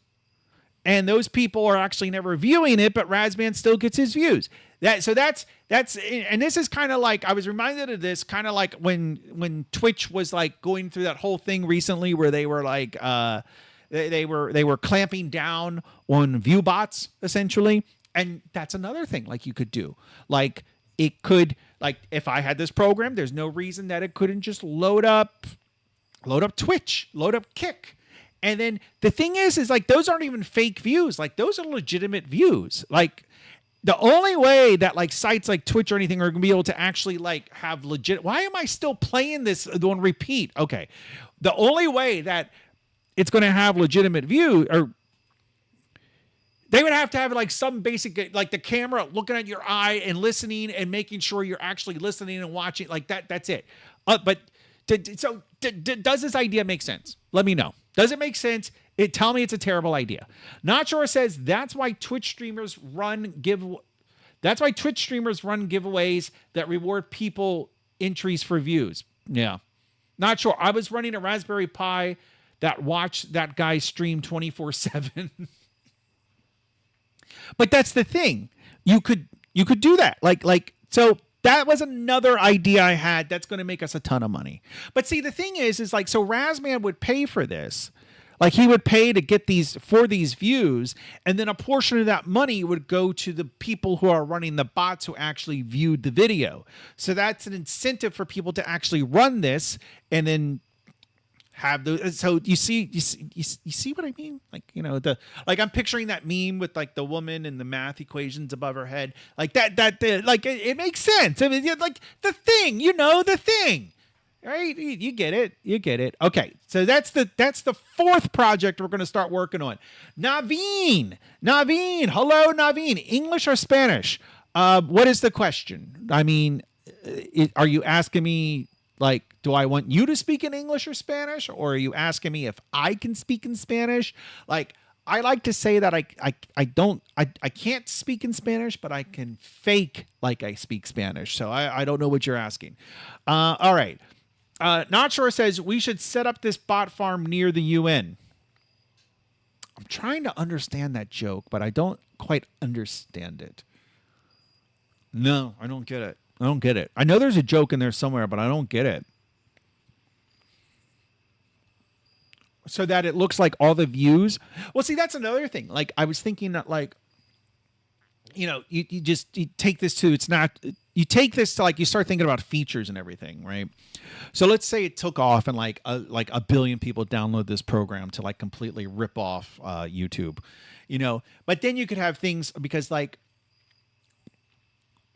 And those people are actually never viewing it, but Razman still gets his views. That's and this is kind of like, I was reminded of this kind of like when Twitch was like going through that whole thing recently where they were like they were clamping down on view bots essentially. And that's another thing like you could do. Like it could, like if I had this program, there's no reason that it couldn't just load up load up Twitch, load up Kick. And then the thing is like those aren't even fake views. Like those are legitimate views. Like the only way that like sites like Twitch or anything are going to be able to actually like have legit. Why am I still playing this on repeat? Okay. The only way that it's going to have legitimate view, or they would have to have like some basic, like the camera looking at your eye and listening and making sure you're actually listening and watching like that. That's it. But does this idea make sense? Let me know. Does it make sense? Tell me it's a terrible idea. Not Sure says that's why Twitch streamers run giveaways that reward people entries for views. Yeah. Not Sure. I was running a Raspberry Pi that watched that guy stream 24/7. But that's the thing. You could do that. So that was another idea I had that's going to make us a ton of money. But see, the thing is like, so Razman would pay for this. Like he would pay to get these views, and then a portion of that money would go to the people who are running the bots who actually viewed the video. So that's an incentive for people to actually run this and then have the. So you see what I mean? Like, you know, I'm picturing that meme with like the woman and the math equations above her head, like that like it makes sense. I mean, like the thing, the thing. Right? You get it. Okay. So that's the fourth project we're going to start working on. Naveen. Hello, Naveen. English or Spanish? What is the question? I mean, are you asking me, like, do I want you to speak in English or Spanish? Or are you asking me if I can speak in Spanish? Like, I like to say that I can't speak in Spanish, but I can fake like I speak Spanish. So I don't know what you're asking. All right. Not Sure says we should set up this bot farm near the UN. I'm trying to understand that joke, but I don't quite understand it. No, I don't get it. I know there's a joke in there somewhere, but I don't get it. So that it looks like all the views. Well, see, that's another thing. Like I was thinking that, like, you take this to, you start thinking about features and everything, right? So let's say it took off and like a billion people download this program to like completely rip off YouTube, but then you could have things, because like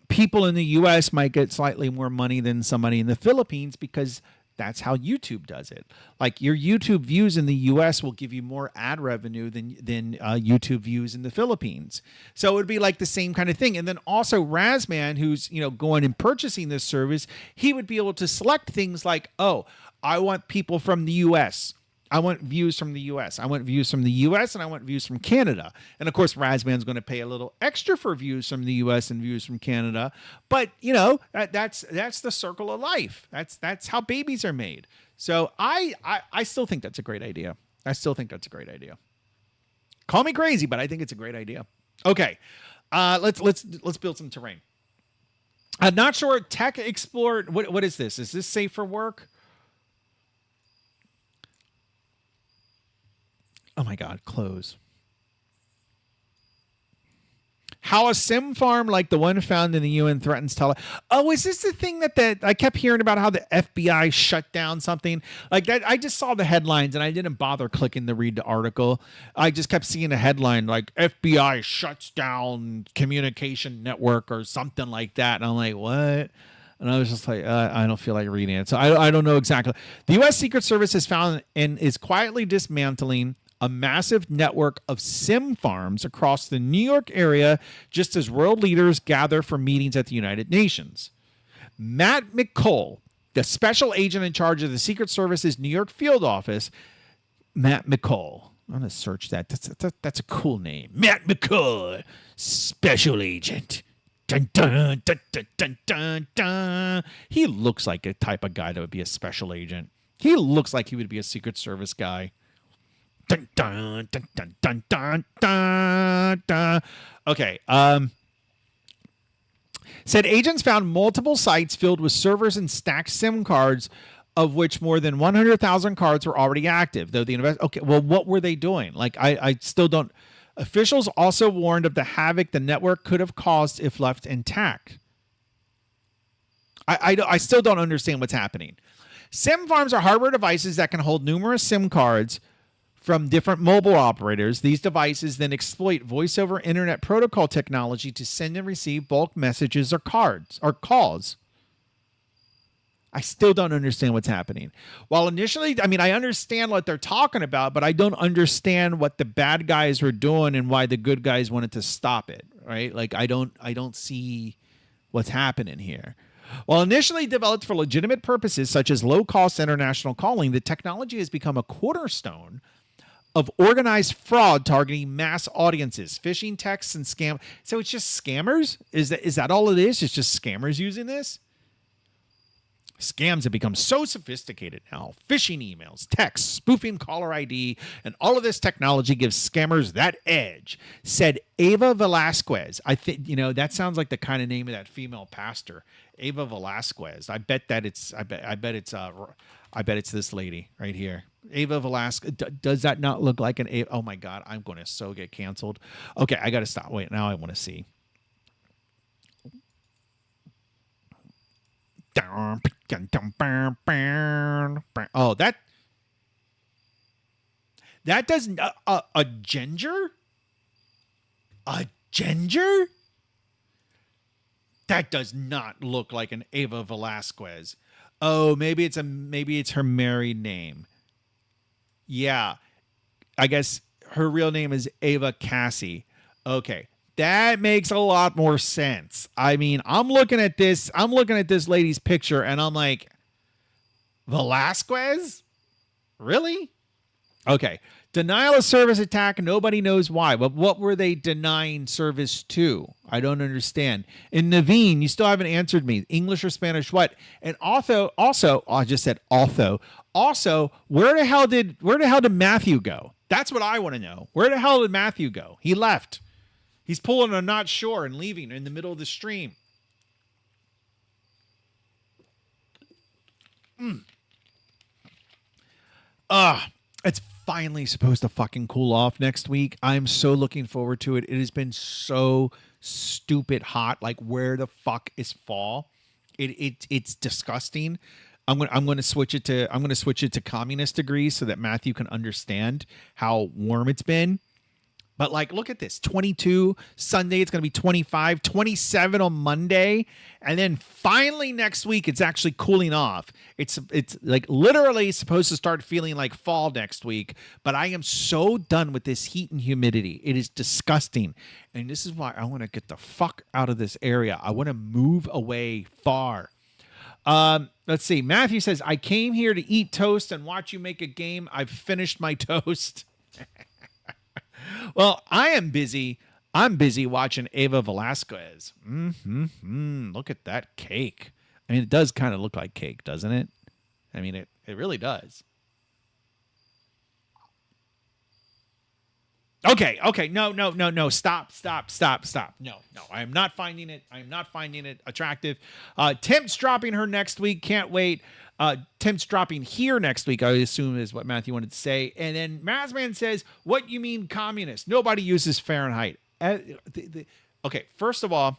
people in the US might get slightly more money than somebody in the Philippines, because that's how YouTube does it. Like your YouTube views in the US will give you more ad revenue than YouTube views in the Philippines. So it would be like the same kind of thing. And then also Razman, who's, going and purchasing this service, he would be able to select things like, oh, I want people from the US. I want views from the US. I want views from the US, and I want views from Canada. And of course, Razman's going to pay a little extra for views from the US and views from Canada. But that's the circle of life. That's how babies are made. So I still think that's a great idea. Call me crazy, but I think it's a great idea. Okay, let's build some terrain. I'm not sure. Tech Explorer. What is this? Is this safe for work? Oh my God, close. How a sim farm like the one found in the UN threatens Oh, is this the thing that I kept hearing about, how the FBI shut down something like that? I just saw the headlines and I didn't bother clicking to read the article. I just kept seeing a headline like FBI shuts down communication network or something like that. And I'm like, what? And I was just like, I don't feel like reading it. So I don't know exactly. The U.S. Secret Service has found and is quietly dismantling a massive network of sim farms across the New York area, just as world leaders gather for meetings at the United Nations. Matt McCall, the special agent in charge of the Secret Service's New York field office, Matt McCall. I'm going to search that. That's a cool name. Matt McCall, special agent. Dun, dun, dun, dun, dun, dun, dun. He looks like a type of guy that would be a special agent. He looks like he would be a Secret Service guy. Dun, dun, dun, dun, dun, dun, dun, dun. Okay. Said agents found multiple sites filled with servers and stacked SIM cards, of which more than 100,000 cards were already active. Though okay, well, what were they doing? Like, I still don't. Officials also warned of the havoc the network could have caused if left intact. I still don't understand what's happening. SIM farms are hardware devices that can hold numerous SIM cards from different mobile operators. These devices then exploit voice over internet protocol technology to send and receive bulk messages or calls. I still don't understand what's happening. While initially, I mean, I understand what they're talking about, but I don't understand what the bad guys were doing and why the good guys wanted to stop it, right? Like I don't see what's happening here. While initially developed for legitimate purposes such as low-cost international calling, the technology has become a cornerstone of organized fraud targeting mass audiences, phishing texts and scam. So it's just scammers? Is that all it is? It's just scammers using this? Scams have become so sophisticated now. Phishing emails, texts, spoofing caller ID, and all of this technology gives scammers that edge, said Ava Velasquez. I think, that sounds like the kind of name of that female pastor, Ava Velasquez. I bet it's this lady right here. Ava Velasquez. Does that not look like an Ava? Oh my God, I'm going to so get canceled. Okay, I got to stop. Wait, now I want to see. Oh, that doesn't a ginger? A ginger? That does not look like an Ava Velasquez. Oh, maybe it's her married name. Yeah. I guess her real name is Ava Cassie. Okay. That makes a lot more sense. I mean, I'm looking at this lady's picture and I'm like, Velasquez? Really? Okay. Denial of service attack. Nobody knows why. But what were they denying service to? I don't understand. And Naveen, you still haven't answered me. English or Spanish? What? And also, I just said also. Also, where the hell did Matthew go? That's what I want to know. Where the hell did Matthew go? He left. He's pulling a not sure and leaving in the middle of the stream. It's finally supposed to fucking cool off next week. I'm so looking forward to it. It has been so stupid hot. Like, where the fuck is fall? It's disgusting. I'm going to switch it to communist degrees so that Matthew can understand how warm it's been. But like, look at this, 22 Sunday. It's going to be 25, 27 on Monday. And then finally next week, it's actually cooling off. It's like literally supposed to start feeling like fall next week. But I am so done with this heat and humidity. It is disgusting. And this is why I want to get the fuck out of this area. I want to move away far. Let's see. Matthew says, I came here to eat toast and watch you make a game. I've finished my toast. Well, I'm busy watching Ava Velasquez. Look at that cake. I mean, it does kind of look like cake, doesn't it? I mean, it really does. Okay. No. Stop. No. I am not finding it attractive. Temp's dropping her next week. Can't wait. Temp's dropping here next week, I assume is what Matthew wanted to say. And then Mazman says, what you mean communist? Nobody uses Fahrenheit. Okay, first of all,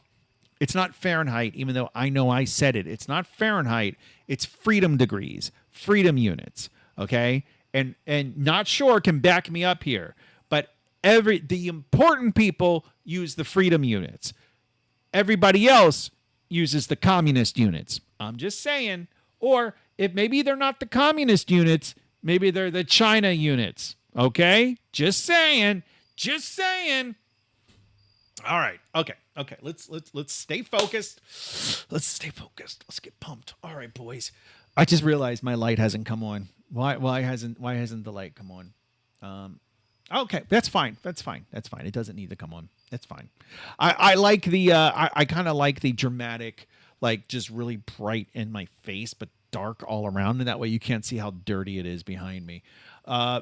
it's not Fahrenheit, even though I know I said it. It's not Fahrenheit. It's freedom degrees, freedom units. Okay? And not sure can back me up here. But the important people use the freedom units. Everybody else uses the communist units. I'm just saying. Or if maybe they're not the communist units, maybe they're the China units. Okay? Just saying. All right. Okay. Let's stay focused. Let's get pumped. All right, boys. I just realized my light hasn't come on. Why hasn't the light come on? Okay, that's fine. It doesn't need to come on. That's fine. I like the I kind of like the dramatic, like just really bright in my face, but dark all around, and that way you can't see how dirty it is behind me.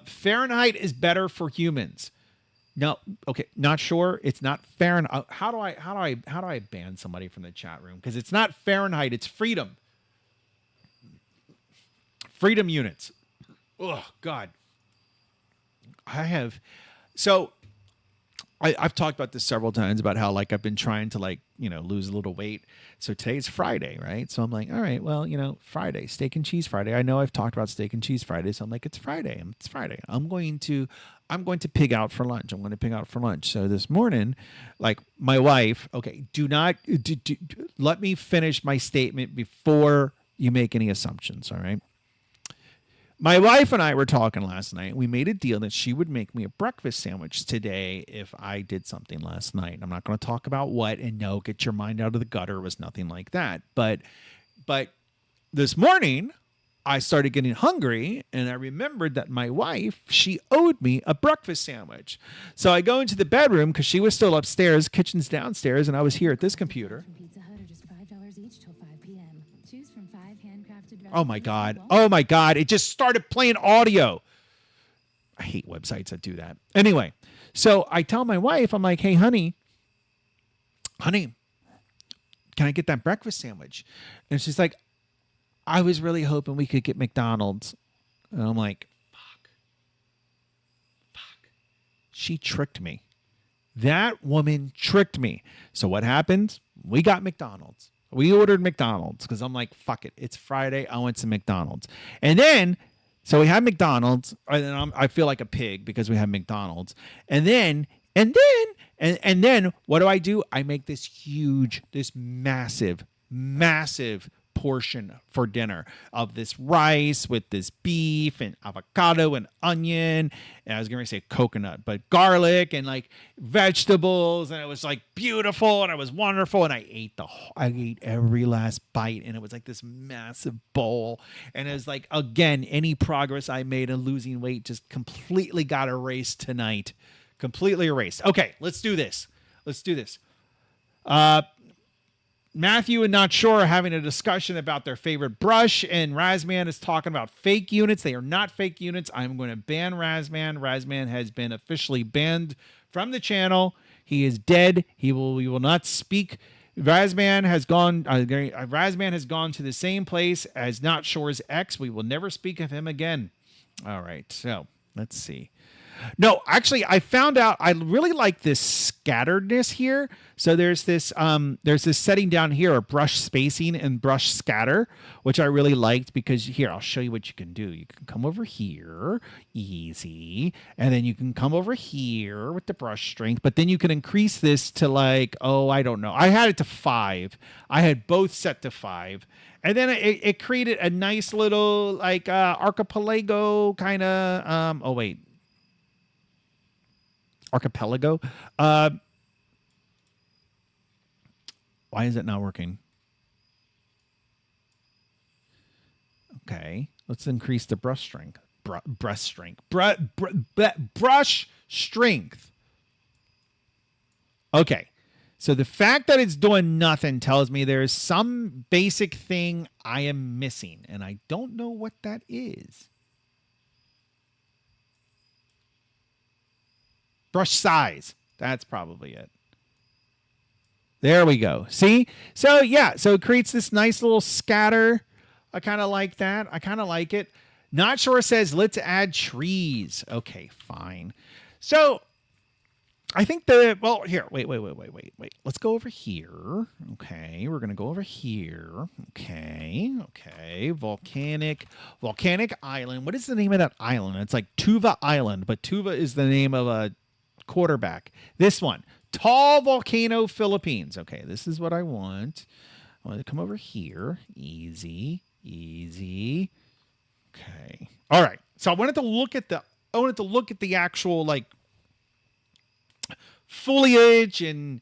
Fahrenheit is better for humans. No, okay, not sure. It's not Fahrenheit. How do I ban somebody from the chat room? Because it's not Fahrenheit. It's freedom. Freedom units. Oh God. I've talked about this several times about how like I've been trying to like, lose a little weight. So today's Friday, right? So I'm like, all right, well, Friday, steak and cheese Friday. I know I've talked about steak and cheese Friday. So I'm like, it's Friday. It's Friday. I'm going to pig out for lunch. I'm going to pig out for lunch. So this morning, like my wife, okay, let me finish my statement before you make any assumptions. All right. My wife and I were talking last night. We made a deal that she would make me a breakfast sandwich today if I did something last night. I'm not going to talk about what, and no, get your mind out of the gutter. It was nothing like that. But this morning, I started getting hungry, and I remembered that my wife, she owed me a breakfast sandwich. So I go into the bedroom because she was still upstairs, kitchen's downstairs, and I was here at this computer. Pizza Hut are just $5 each till 5 p.m. Choose from 5 handcrafted. Oh my God. Oh my God. It just started playing audio. I hate websites that do that. Anyway, so I tell my wife, I'm like, hey, honey, can I get that breakfast sandwich? And she's like, I was really hoping we could get McDonald's. And I'm like, fuck. She tricked me. That woman tricked me. So what happened? We got McDonald's. We ordered McDonald's because I'm like, fuck it. It's Friday. I want some McDonald's. And then, so we had McDonald's. And I feel like a pig because we have McDonald's. And then what do? I make this massive portion for dinner of this rice with this beef and avocado and onion, and I was going to say coconut, but garlic and like vegetables, and it was like beautiful, and it was wonderful, and I ate every last bite, and it was like this massive bowl, and it was like, again, any progress I made in losing weight just completely got erased tonight. Completely erased. Okay, let's do this. Matthew and Not Sure are having a discussion about their favorite brush, and Razman is talking about fake units. They are not fake units. I'm going to ban Razman. Razman has been officially banned from the channel. He is dead. We will not speak. Razman has gone to the same place as Not Sure's ex. We will never speak of him again. All right, so let's see. No, actually, I found out I really like this scatteredness here. So there's this setting down here, a brush spacing and brush scatter, which I really liked because here, I'll show you what you can do. You can come over here, easy, and then you can come over here with the brush strength, but then you can increase this to like, I don't know. I had it to 5. I had both set to 5. And then it created a nice little like archipelago kind of, archipelago. Why is it not working? Okay, let's increase the brush strength. Brush strength. Okay, so the fact that it's doing nothing tells me there's some basic thing I am missing, and I don't know what that is. Brush size. That's probably it. There we go. See? So, yeah. So it creates this nice little scatter. I kind of like that. I kind of like it. Not Sure says, let's add trees. Okay, fine. So, I think here. Wait. Let's go over here. Okay. We're going to go over here. Okay. Volcanic Island. What is the name of that island? It's like Tuva Island, but Tuva is the name of a quarterback. This one, Tall Volcano, Philippines. Okay, this is what I want. I want to come over here. Easy. Okay. All right. So I wanted to look at the actual like foliage and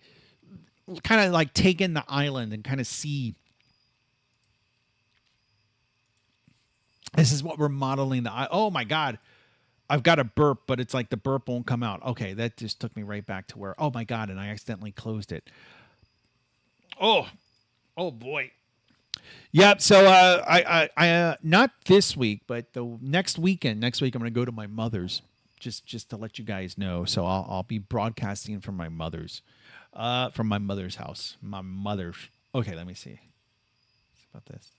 kind of like take in the island and kind of see. This is what we're modeling oh my God. I've got a burp, but it's like the burp won't come out. Okay, that just took me right back to where, oh my God, and I accidentally closed it. Oh boy. Yep. So I not this week, but the next weekend. Next week I'm going to go to my mother's, just to let you guys know. So I'll be broadcasting from my mother's house. My mother's. Okay, let me see. What's about this?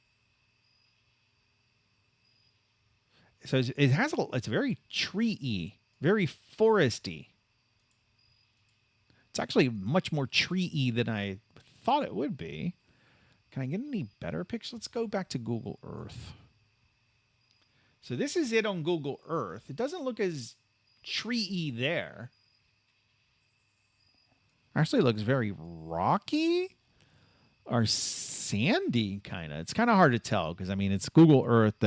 So it's very tree-y, very foresty. It's actually much more tree-y than I thought it would be. Can I get any better pictures? Let's go back to Google Earth. So this is it on Google Earth. It doesn't look as tree-y there. Actually, it looks very rocky or sandy, kind of. It's kind of hard to tell because, I mean, it's Google Earth.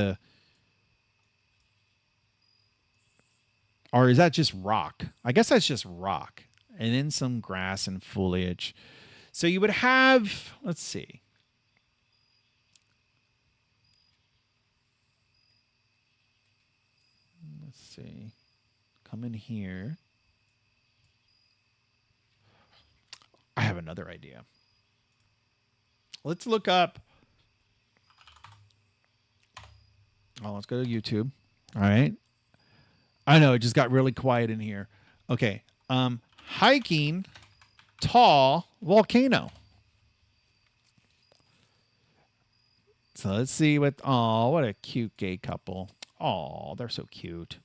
Or is that just rock? I guess that's just rock. And then some grass and foliage. So you would have, let's see. Let's see. Come in here. I have another idea. Let's look up. Oh, let's go to YouTube. All right. I know it just got really quiet in here. Okay. Hiking tall volcano. So let's see what. Oh, what a cute gay couple. Oh, they're so cute.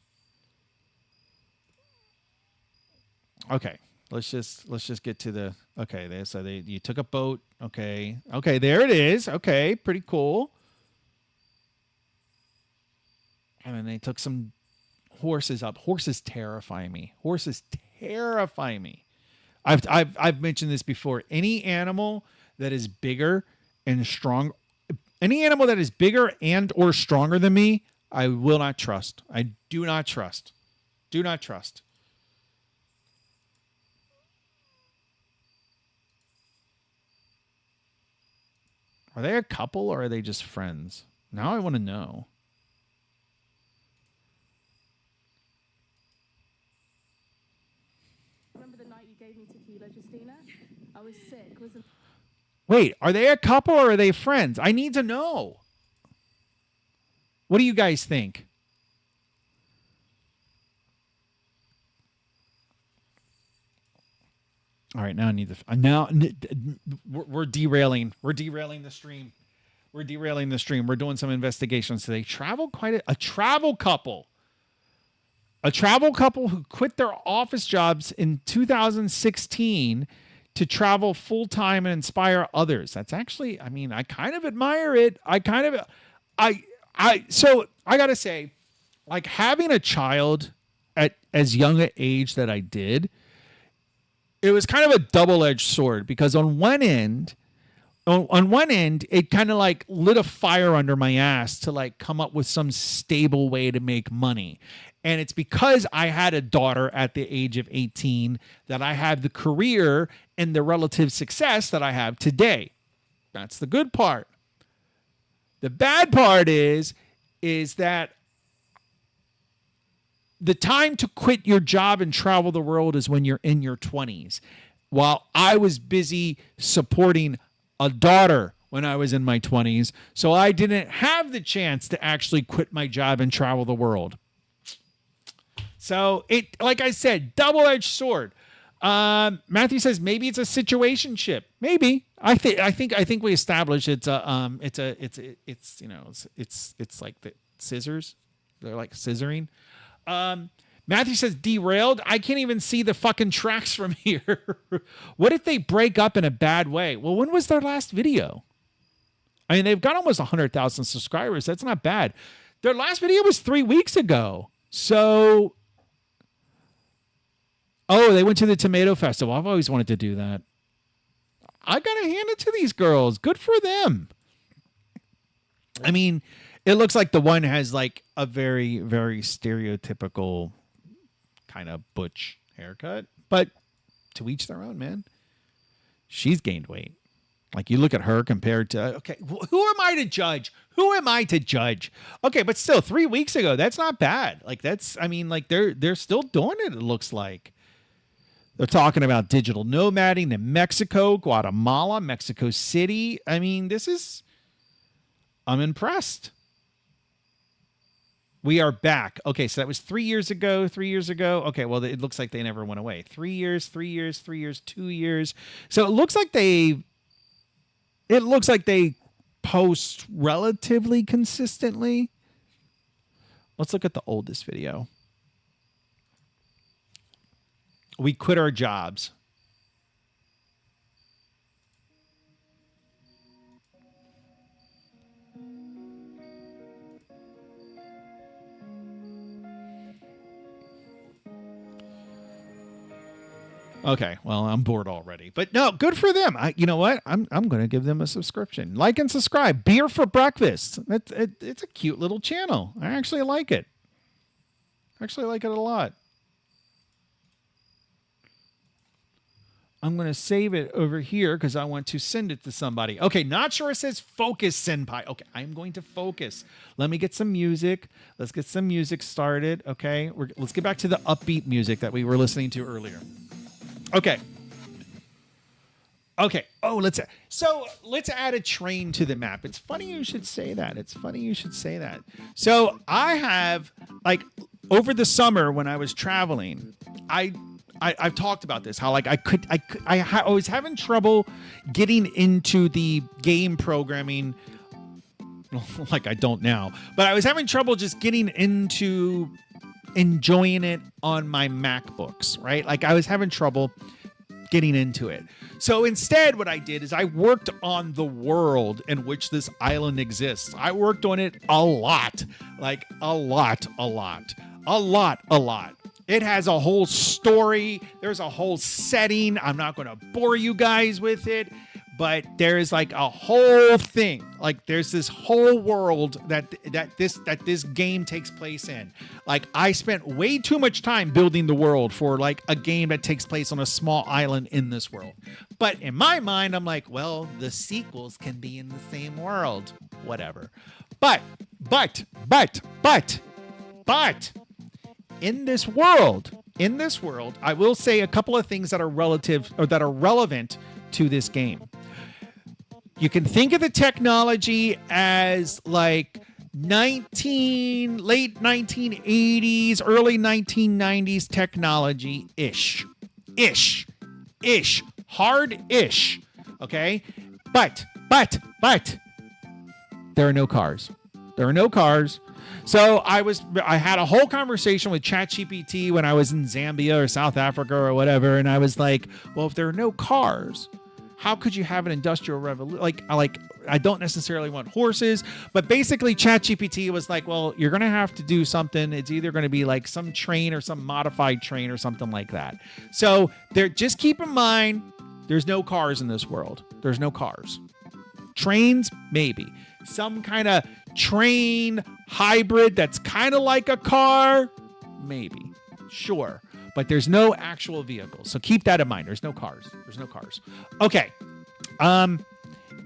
Okay. Let's just get to the. Okay. You took a boat. Okay. Okay. There it is. Okay. Pretty cool. And then they took some horses up. Horses terrify me. Horses terrify me. I've mentioned this before. Any animal that is bigger and strong, any animal that is bigger and or stronger than me, I will not trust. I do not trust. Do not trust. Are they a couple or are they just friends? Now I want to know. Remember the night you gave me tequila, Justina? I was sick, wasn't Wait, are they a couple or are they friends? I need to know. What do you guys think? All right, now I need the. Now we're derailing. We're derailing the stream. We're derailing the stream. We're doing some investigations. So they traveled quite a travel couple. A travel couple who quit their office jobs in 2016 to travel full time and inspire others. That's actually, I mean, I kind of admire it. So I gotta say, like having a child at as young an age that I did, it was kind of a double-edged sword because on one end, it kind of like lit a fire under my ass to like come up with some stable way to make money. And it's because I had a daughter at the age of 18 that I have the career and the relative success that I have today. That's the good part. The bad part is that the time to quit your job and travel the world is when you're in your 20s. While I was busy supporting a daughter when I was in my 20s, so I didn't have the chance to actually quit my job and travel the world. So it, like I said, double-edged sword. Matthew says maybe it's a situationship. Maybe I think we established it's like the scissors. They're like scissoring. Matthew says derailed. I can't even see the fucking tracks from here. What if they break up in a bad way? Well, when was their last video? I mean, they've got almost 100,000 subscribers. That's not bad. Their last video was 3 weeks ago. So, oh, they went to the Tomato Festival. I've always wanted to do that. I got to hand it to these girls. Good for them. I mean, it looks like the one has like a very, very stereotypical kind of butch haircut, but to each their own, man. She's gained weight. Like you look at her compared to, okay, who am I to judge? Who am I to judge? Okay, but still 3 weeks ago, that's not bad. Like that's, I mean, like they're still doing it. It looks like they're talking about digital nomading in Mexico, Guatemala, Mexico City. I mean, I'm impressed. We are back. Okay, so that was 3 years ago. 3 years ago. Okay, well, it looks like they never went away. 3 years, 3 years, 3 years, 2 years. So it looks like they post relatively consistently. Let's look at the oldest video. We quit our jobs. Okay, well, I'm bored already. But no, good for them. You know what? I'm going to give them a subscription. Like and subscribe. Beer for breakfast. It's a cute little channel. I actually like it. Actually like it a lot. I'm going to save it over here because I want to send it to somebody. Okay, not sure it says focus, Senpai. Okay, I'm going to focus. Let me get some music. Let's get some music started. Okay, let's get back to the upbeat music that we were listening to earlier. Okay. Okay. Oh, let's add a train to the map. It's funny you should say that. So I have, like, over the summer when I was traveling, I've talked about this, how like I was having trouble getting into the game programming, like I don't now, but I was having trouble just getting into enjoying it on my MacBooks, right? Like I was having trouble getting into it. So instead, what I did is I worked on the world in which this island exists. I worked on it a lot, like a lot. It has a whole story. There's a whole setting. I'm not going to bore you guys with it, but there's like a whole thing. Like there's this whole world that this game takes place in. Like I spent way too much time building the world for like a game that takes place on a small island in this world. But in my mind, I'm like, well, the sequels can be in the same world. Whatever. But in this world, I will say a couple of things that are relative or that are relevant to this game. You can think of the technology as like late 1980s, early 1990s technology-ish. Hard-ish. Okay? But there are no cars. So I had a whole conversation with ChatGPT when I was in Zambia or South Africa or whatever, and I was like, well, if there are no cars, how could you have an industrial revolution? Like I don't necessarily want horses, but basically ChatGPT was like, well, you're going to have to do something. It's either going to be like some train or some modified train or something like that. So just keep in mind, there's no cars in this world. There's no cars. Trains, maybe. Some kind of train hybrid that's kind of like a car, maybe. Sure. But there's no actual vehicles. So keep that in mind. There's no cars. Okay. And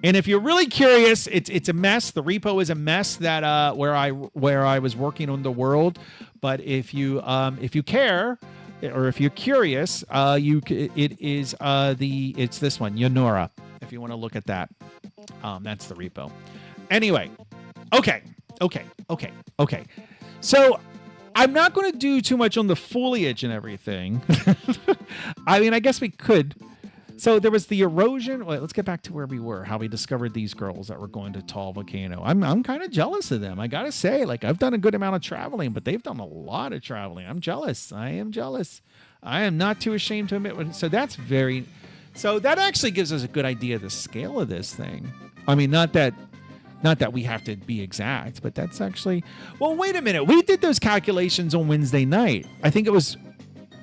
if you're really curious, it's a mess. The repo is a mess that where I was working on the world. But if you care, or if you're curious, it's this one, Yonora. If you want to look at that, that's the repo. Anyway, okay. So I'm not going to do too much on the foliage and everything. I mean, I guess we could. So there was the erosion. Wait, let's get back to where we were, how we discovered these girls that were going to Tall Volcano. I'm kind of jealous of them. I got to say, like, I've done a good amount of traveling, but they've done a lot of traveling. I'm jealous. I am jealous. I am not too ashamed to admit. So that actually gives us a good idea of the scale of this thing. I mean, not that we have to be exact, but that's actually... Well, wait a minute. We did those calculations on Wednesday night. I think it was...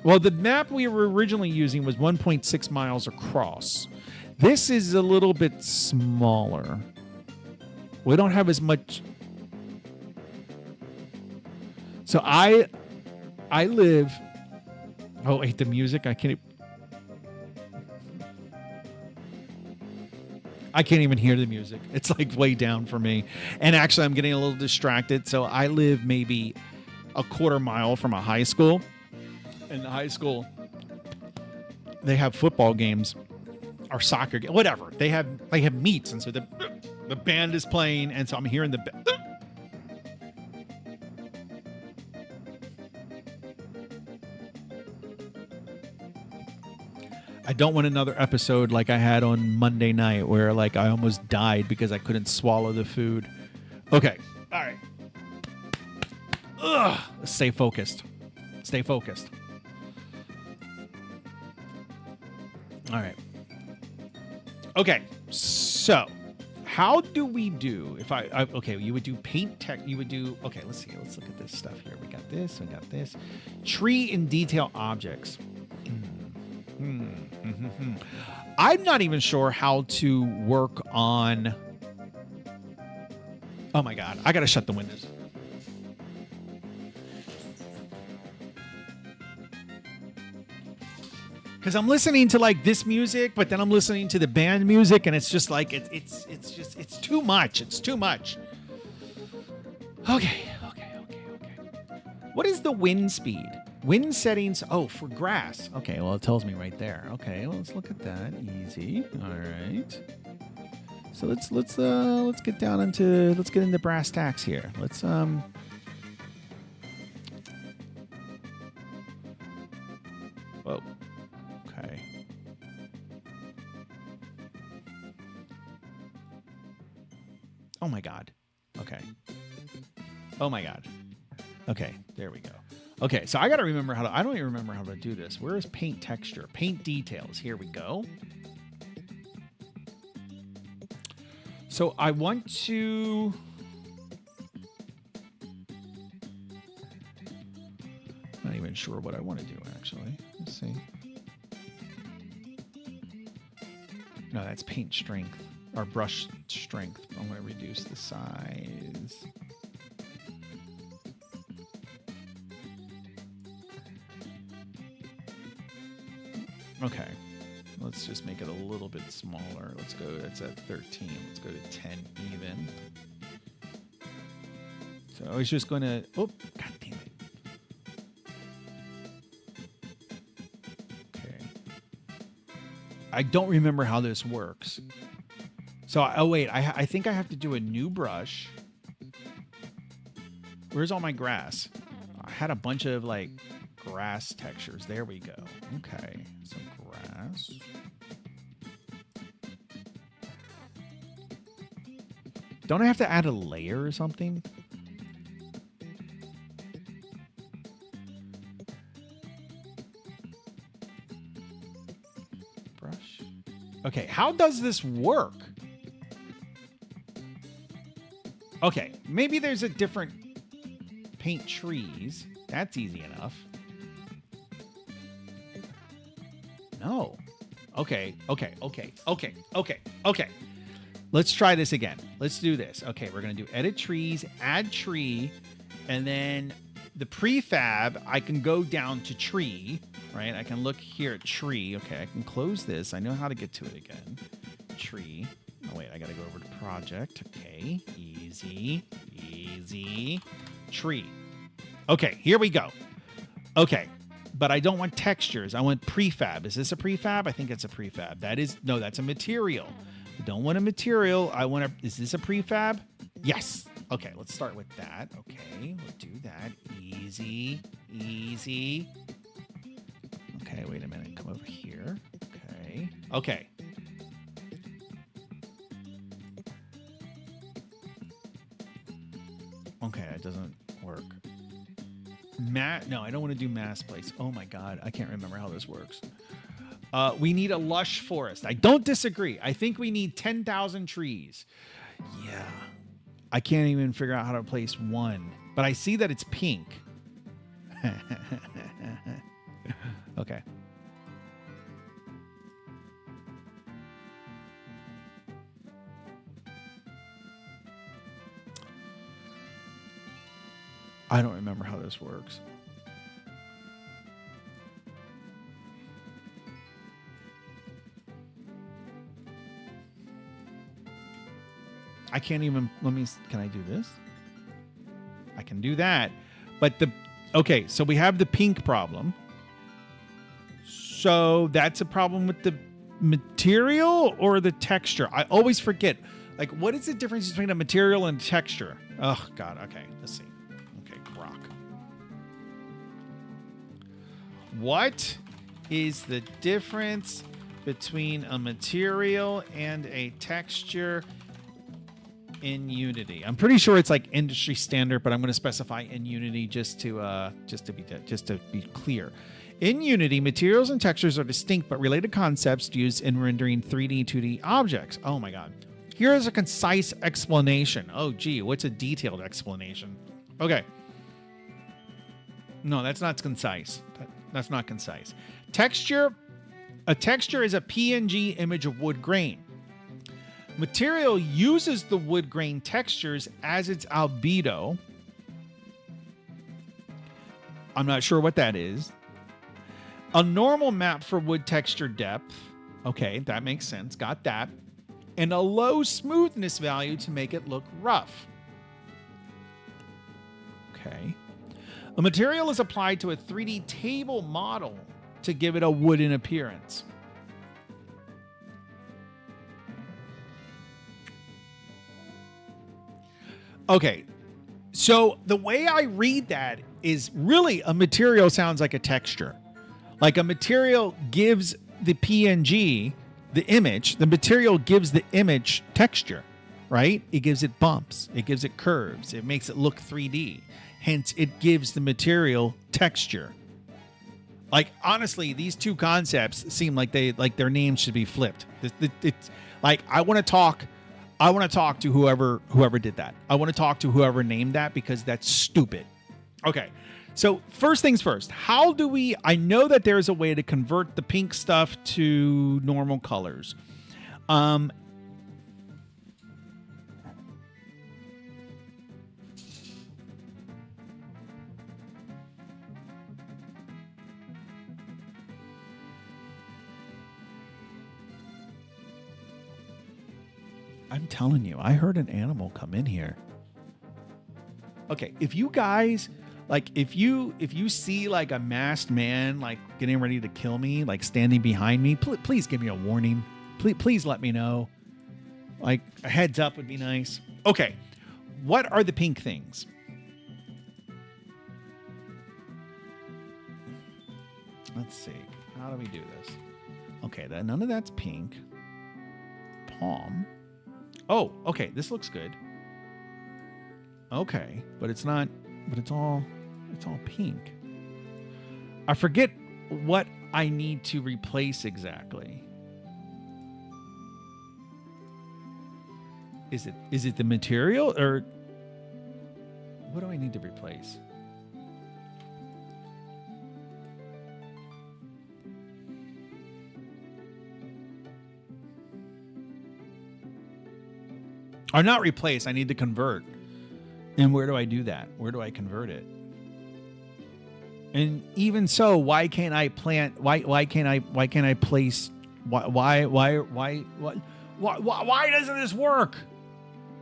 Well, the map we were originally using was 1.6 miles across. This is a little bit smaller. We don't have as much... So I live... Oh, wait, the music? I can't even hear the music. It's like way down for me. And actually, I'm getting a little distracted. So I live maybe a quarter mile from a high school. In the high school, they have football games or soccer games, whatever. They have meets. And so the band is playing. And so I'm hearing the... I don't want another episode like I had on Monday night where like I almost died because I couldn't swallow the food. Okay. All right. Ugh. Stay focused. All right. Okay. So how do we do if okay, you would do paint tech. You would do, okay, let's see. Let's look at this stuff here. We got this. Tree and detail objects. I'm not even sure how to work on... Oh my God, I gotta shut the windows. Because I'm listening to like this music, but then I'm listening to the band music, and it's just like it's too much. It's too much. Okay. What is the wind speed? Wind settings. Oh, for grass. Okay, well it tells me right there. Okay, well, let's look at that. Easy. All right. So let's get down into let's get into brass tacks here. Let's Whoa. Okay. Oh my God. Okay. Oh my God. Okay, there we go. Okay, so I got to remember how to... I don't even remember how to do this. Where is paint texture? Paint details. Here we go. So I want to... Not even sure what I want to do, actually. Let's see. No, that's paint strength. Or brush strength. I'm going to reduce the size. Okay, let's just make it a little bit smaller. Let's go, that's at 13. Let's go to 10 even. So I was just going to, oh, God damn it. Okay. I don't remember how this works. So, oh wait, I think I have to do a new brush. Where's all my grass? I had a bunch of like grass textures. There we go. Okay, some grass. Don't I have to add a layer or something? Brush. Okay, how does this work? Okay, maybe there's a different paint trees. That's easy enough. No. Okay. Let's try this again. Let's do this. Okay, we're going to do edit trees, add tree, and then the prefab, I can go down to tree, right? I can look here at tree. Okay, I can close this. I know how to get to it again. Tree. Oh, wait, I got to go over to project. Okay, easy. Tree. Okay, here we go. Okay, but I don't want textures. I want prefab. Is this a prefab? I think it's a prefab. No, that's a material. I don't want a material. Is this a prefab? Yes. Okay, let's start with that. Okay, we'll do that. Easy. Okay, wait a minute. Come over here. Okay. Okay, that doesn't work. No, I don't want to do mass place. Oh my God, I can't remember how this works. We need a lush forest. I don't disagree. I think we need 10,000 trees. Yeah. I can't even figure out how to place one. But I see that it's pink. Okay. I don't remember how this works. I can't even, can I do this? I can do that. But okay, so we have the pink problem. So that's a problem with the material or the texture? I always forget. Like, what is the difference between a material and texture? Oh, God. Okay, let's see. Okay, rock. What is the difference between a material and a texture in Unity? I'm pretty sure it's like industry standard, but I'm going to specify in Unity just to be clear. In Unity, materials and textures are distinct but related concepts used in rendering 3D, 2D objects. Oh my God. Here is a concise explanation. Oh, gee, what's a detailed explanation? Okay. No, that's not concise. That's not concise. Texture A texture is a PNG image of wood grain. Material uses the wood grain textures as its albedo. I'm not sure what that is. A normal map for wood texture depth. Okay, that makes sense. Got that. And a low smoothness value to make it look rough. Okay. A material is applied to a 3D table model to give it a wooden appearance. Okay, so the way I read that is really a material sounds like a texture. Like a material gives the PNG, the image, the material gives the image texture, right? It gives it bumps, it gives it curves, it makes it look 3D. Hence, it gives the material texture. Like, honestly, these two concepts seem like their names should be flipped. It's like I want to talk to whoever did that. I want to talk to whoever named that because that's stupid. Okay. So first things first, how do we, I know that there's a way to convert the pink stuff to normal colors. I'm telling you, I heard an animal come in here. Okay, if you guys, like, if you see like a masked man like getting ready to kill me, like standing behind me, please give me a warning. Please let me know. Like a heads up would be nice. Okay, what are the pink things? Let's see. How do we do this? Okay, none of that's pink. Palm. Oh, okay. This looks good. Okay, but it's not. But it's all pink. I forget what I need to replace exactly. Is it the material or what do I need to replace? Or not replace, I need to convert. And where do I do that? Where do I convert it? And even so, why can't I place why doesn't this work?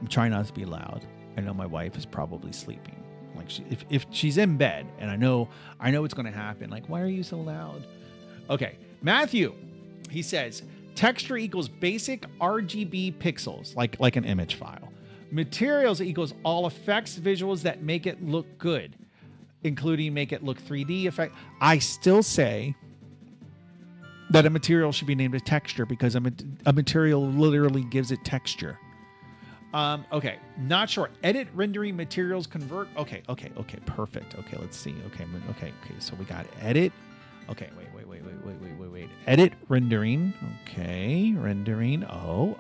I'm trying not to be loud. I know my wife is probably sleeping. Like if she's in bed and I know what's going to happen. Like, why are you so loud? Okay. Matthew, he says, texture equals basic RGB pixels, like an image file. Materials equals all effects, visuals that make it look good, including make it look 3D effect. I still say that a material should be named a texture because a material literally gives it texture. Okay, not sure. Edit rendering materials convert. Okay, perfect. Okay, let's see. Okay, so we got edit. Okay, wait. Edit rendering. Okay, rendering. Oh.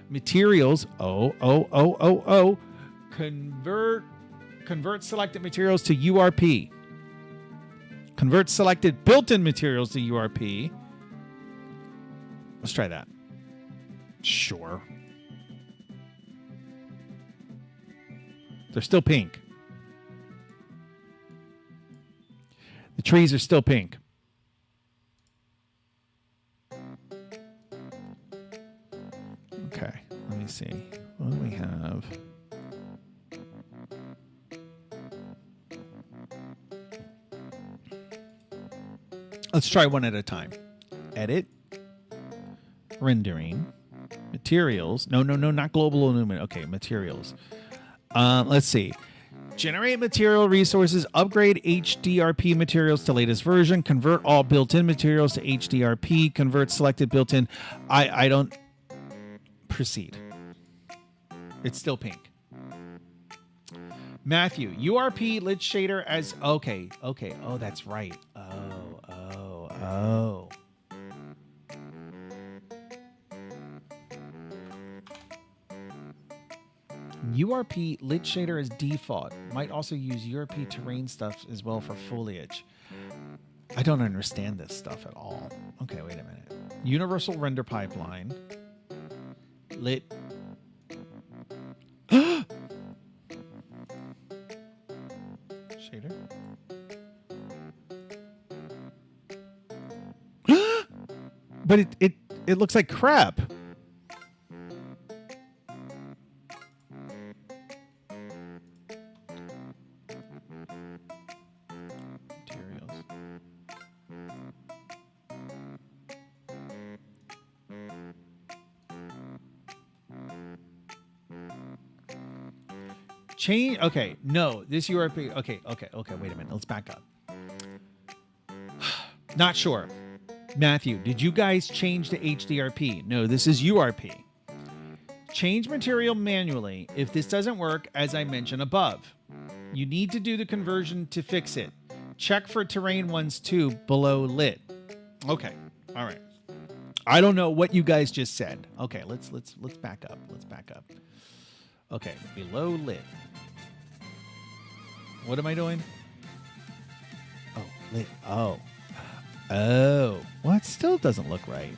Materials. Oh. Convert selected materials to URP. Convert selected built-in materials to URP. Let's try that. Sure. They're still pink. The trees are still pink. Okay, let me see. What do we have? Let's try one at a time. Edit. Rendering. Materials. No, not global illumination. Okay, materials. Let's see. Generate material resources. Upgrade HDRP materials to latest version. Convert all built-in materials to HDRP. Convert selected built-in. I don't proceed. It's still pink. Matthew, URP lit shader as okay. Oh, that's right. Oh. URP lit shader as default. Might also use URP terrain stuff as well for foliage. I don't understand this stuff at all. Okay, wait a minute. Universal render pipeline. Lit. Shader. But it looks like crap. Materials. Change. Okay, no, this URP. Okay. Wait a minute. Let's back up. Not sure. Matthew, did you guys change to HDRP? No, this is URP. Change material manually if this doesn't work, as I mentioned above. You need to do the conversion to fix it. Check for terrain ones too below lit. Okay. All right. I don't know what you guys just said. Okay, let's back up. Let's back up. Okay, below lit. What am I doing? Oh, lit. Oh. Oh. Well, it still doesn't look right.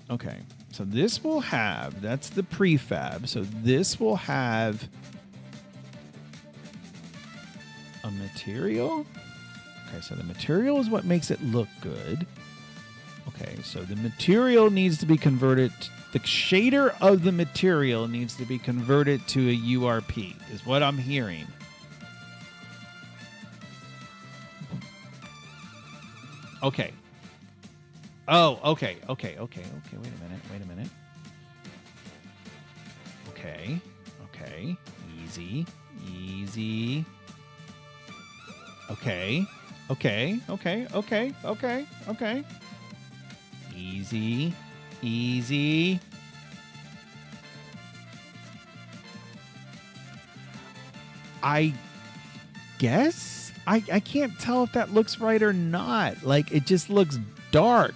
Okay, so this will have, that's the prefab. So this will have a material. Okay, so the material is what makes it look good. Okay, so the material needs to be converted. The shader of the material needs to be converted to a URP, is what I'm hearing. Okay. Oh, okay. Wait a minute. Okay. Easy. Okay. Easy. I guess I can't tell if that looks right or not. Like, it just looks dark.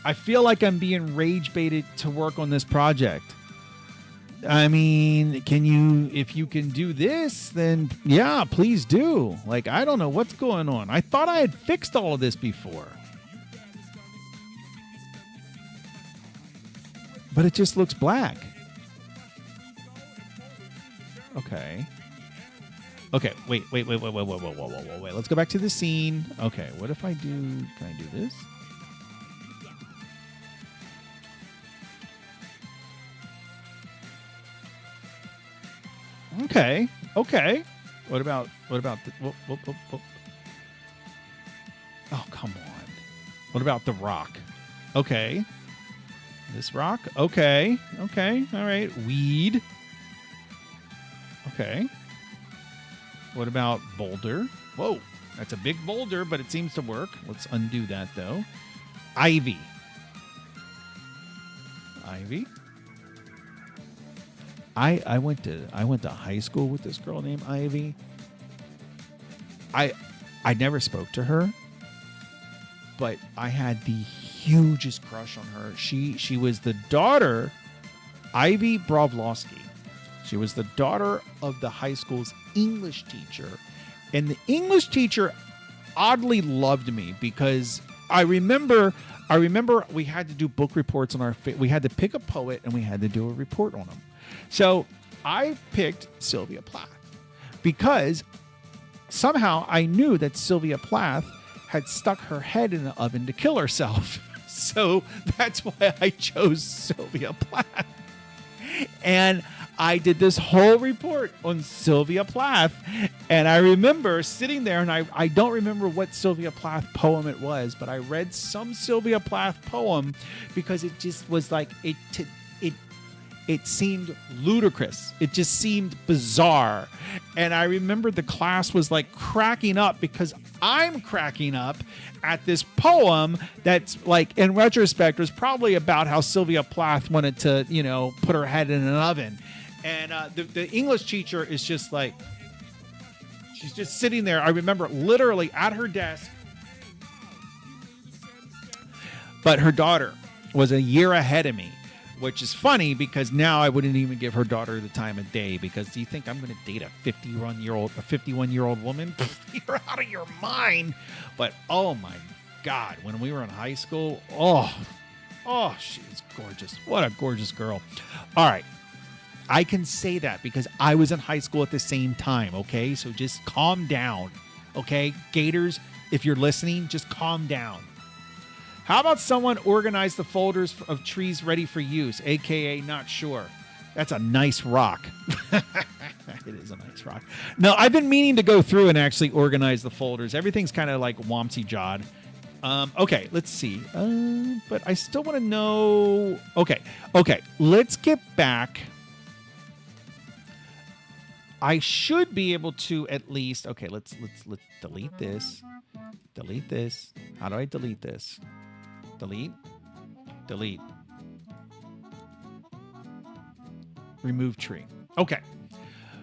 I feel like I'm being rage baited to work on this project. I mean, if you can do this, then yeah, please do. Like, I don't know what's going on. I thought I had fixed all of this before. But it just looks black. Okay. Wait. Let's go back to the scene. Okay, what if I do, can I do this? Okay. What about the, whoop. Oh, come on. What about the rock? Okay. This rock? Okay. All right. Weed. Okay. What about boulder? Whoa, that's a big boulder, but it seems to work. Let's undo that though. Ivy. I went to high school with this girl named Ivy. I never spoke to her, but I had the hugest crush on her. She was the daughter, Ivy Brovlowski. She was the daughter of the high school's English teacher. And the English teacher oddly loved me because I remember we had to do book reports on we had to pick a poet and we had to do a report on them. So I picked Sylvia Plath because somehow I knew that Sylvia Plath had stuck her head in the oven to kill herself. So that's why I chose Sylvia Plath. And I did this whole report on Sylvia Plath, and I remember sitting there, and I don't remember what Sylvia Plath poem it was, but I read some Sylvia Plath poem because it just was like, it seemed ludicrous. It just seemed bizarre. And I remember the class was like cracking up because I'm cracking up at this poem that's like, in retrospect, was probably about how Sylvia Plath wanted to, put her head in an oven. And the English teacher is just like, She's just sitting there. I remember literally at her desk. But her daughter was a year ahead of me, which is funny because now I wouldn't even give her daughter the time of day, because do you think I'm going to date a 51-year-old woman? You're out of your mind. But oh my God, when we were in high school, she was gorgeous. What a gorgeous girl. All right. I can say that because I was in high school at the same time, okay? So just calm down, okay? Gators, if you're listening, just calm down. How about someone organize the folders of trees ready for use, a.k.a. not sure? That's a nice rock. It is a nice rock. No, I've been meaning to go through and actually organize the folders. Everything's kind of like wompsy-jawed. Okay, let's see. But I still want to know... Okay, let's get back... I should be able to at least... Okay, let's delete this. Delete this. How do I delete this? Delete. Remove tree. Okay.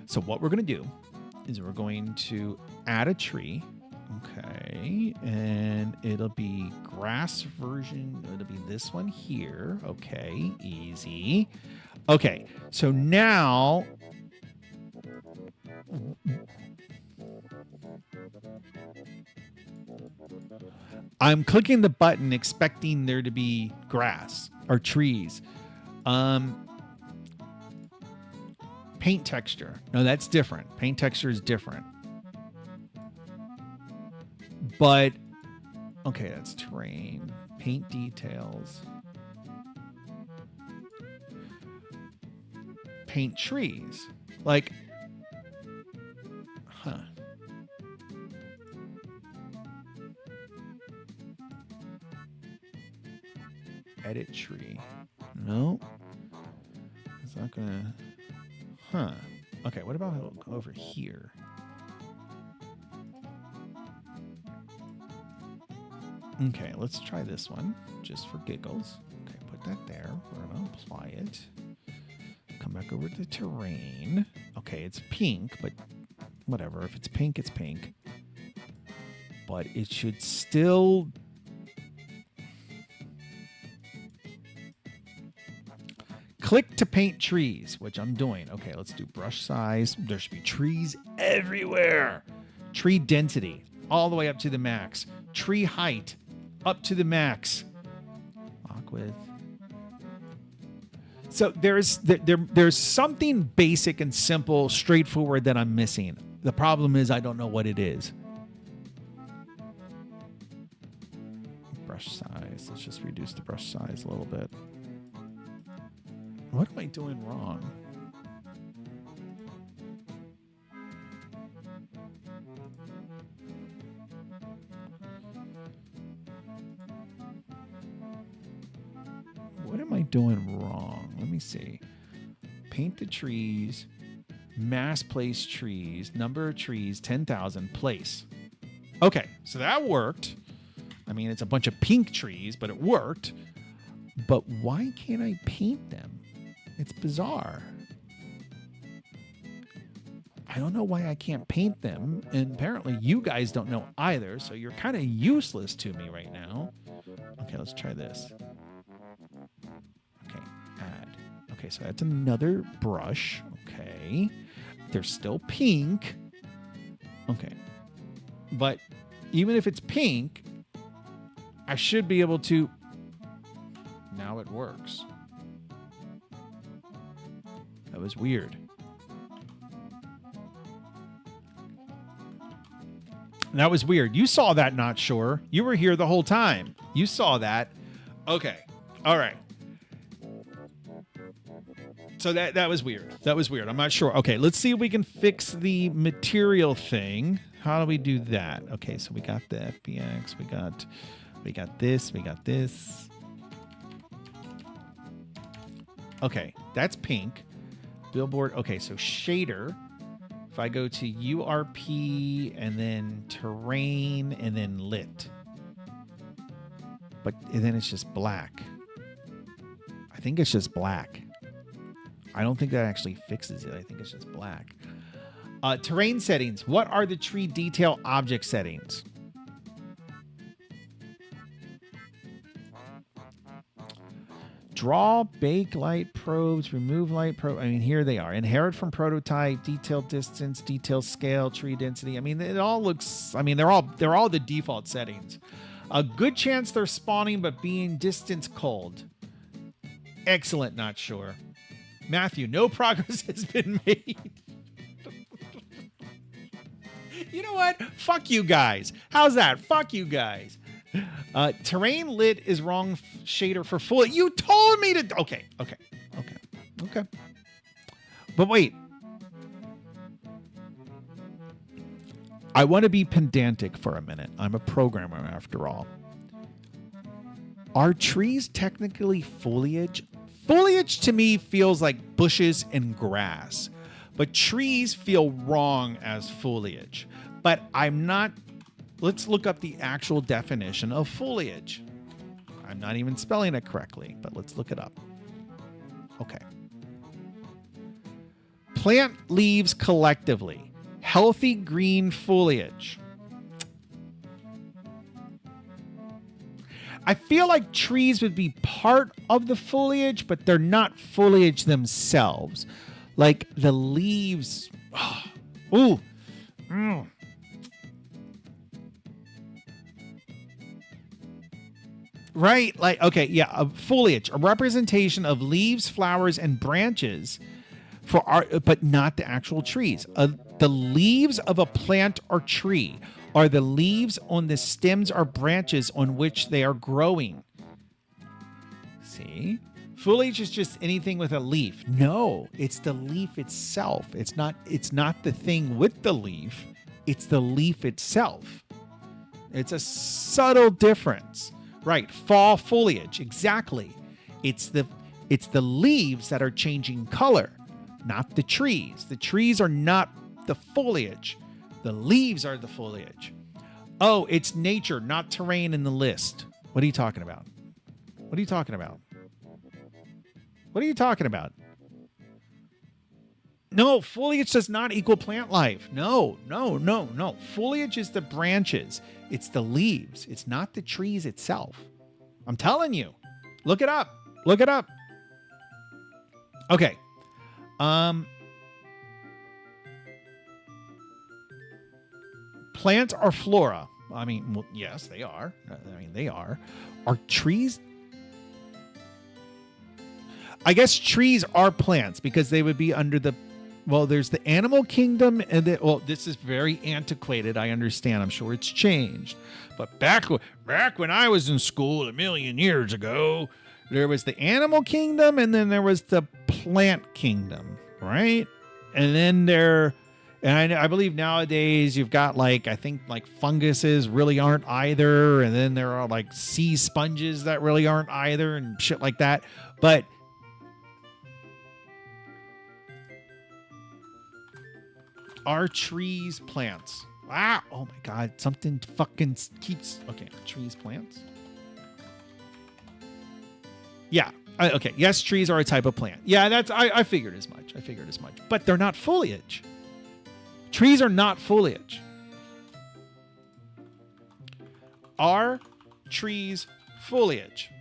So what we're going to do is we're going to add a tree. Okay. And it'll be grass version. It'll be this one here. Okay. Easy. Okay. So now... I'm clicking the button expecting there to be grass or trees. Paint texture. No, that's different. Paint texture is different. But, okay, that's terrain. Paint details. Paint trees. Like, edit tree. No. It's not gonna... Okay, what about over here? Okay, let's try this one, just for giggles. Okay, put that there. We're gonna apply it. Come back over to terrain. Okay, it's pink, but whatever. If it's pink, it's pink. But it should still... Click to paint trees, which I'm doing. Okay, let's do brush size. There should be trees everywhere. Tree density, all the way up to the max. Tree height, up to the max. Lock width. So there's something basic and simple, straightforward that I'm missing. The problem is I don't know what it is. Brush size. Let's just reduce the brush size a little bit. What am I doing wrong? What am I doing wrong? Let me see. Paint the trees. Mass place trees. Number of trees, 10,000. Place. Okay, so that worked. I mean, it's a bunch of pink trees, but it worked. But why can't I paint them? It's bizarre. I don't know why I can't paint them, and apparently you guys don't know either, so you're kind of useless to me right now. Okay, let's try this. Okay, add. Okay, so that's another brush. Okay. They're still pink. Okay. But even if it's pink, I should be able to... Now it works. That was weird. That was weird. You saw that, not sure. You were here the whole time. You saw that. Okay. All right. So that was weird. That was weird. I'm not sure. Okay, let's see if we can fix the material thing. How do we do that? Okay, so we got the FPX. We got this. We got this. Okay, that's pink. Billboard. Okay, so shader. If I go to URP and then terrain and then lit. But and then it's just black. I think it's just black. I don't think that actually fixes it. I think it's just black. Terrain settings. What are the tree detail object settings? Draw, bake light probes, remove light probe. I mean, here they are. Inherit from prototype, detail distance, detail scale, tree density. I mean, it all looks, I mean, they're all the default settings. A good chance they're spawning, but being distance cold. Excellent, not sure. Matthew, no progress has been made. You know what? Fuck you guys. How's that? Fuck you guys. Terrain lit is wrong shader for full. You told me to. Okay. But wait. I want to be pedantic for a minute. I'm a programmer after all. Are trees technically foliage? Foliage to me feels like bushes and grass, but trees feel wrong as foliage. But I'm not. Let's look up the actual definition of foliage. I'm not even spelling it correctly, but let's look it up. Okay. Plant leaves collectively. Healthy green foliage. I feel like trees would be part of the foliage, but they're not foliage themselves. Like the leaves. Ooh. Mm. Right, like, okay, yeah, a foliage, a representation of leaves, flowers, and branches for art, but not the actual trees. The leaves of a plant or tree are the leaves on the stems or branches on which they are growing. See? Foliage is just anything with a leaf. No, it's the leaf itself. It's not the thing with the leaf. It's the leaf itself. It's a subtle difference. Right, fall foliage, exactly. It's the leaves that are changing color, not the trees. The trees are not the foliage. The leaves are the foliage. Oh, it's nature, not terrain in the list. What are you talking about? What are you talking about? What are you talking about? No, foliage does not equal plant life. No. Foliage is the branches. It's the leaves. It's not the trees itself. I'm telling you. Look it up. Okay. Plants are flora. I mean, well, yes, they are. They are. Are trees? I guess trees are plants because they would be under the. Well, there's the animal kingdom, and this is very antiquated. I understand. I'm sure it's changed, but back when I was in school a million years ago, there was the animal kingdom, and then there was the plant kingdom, right? And then I believe nowadays you've got I think funguses really aren't either, and then there are sea sponges that really aren't either, and shit like that. But are trees plants? Ah, oh my God, something fucking keeps. Okay, trees plants? Yeah. Okay. Yes, trees are a type of plant. Yeah, I figured as much. But they're not foliage. Trees are not foliage. Are trees foliage?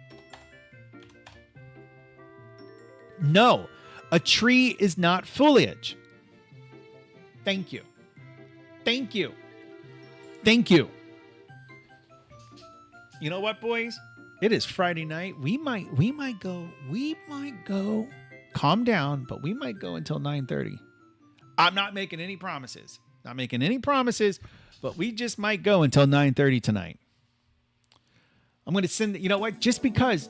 No, a tree is not foliage. Thank you. You know what, boys? It is Friday night. We might go. Calm down, but we might go until 9:30. I'm not making any promises. But we just might go until 9:30 tonight. I'm going to send, you know what? Just because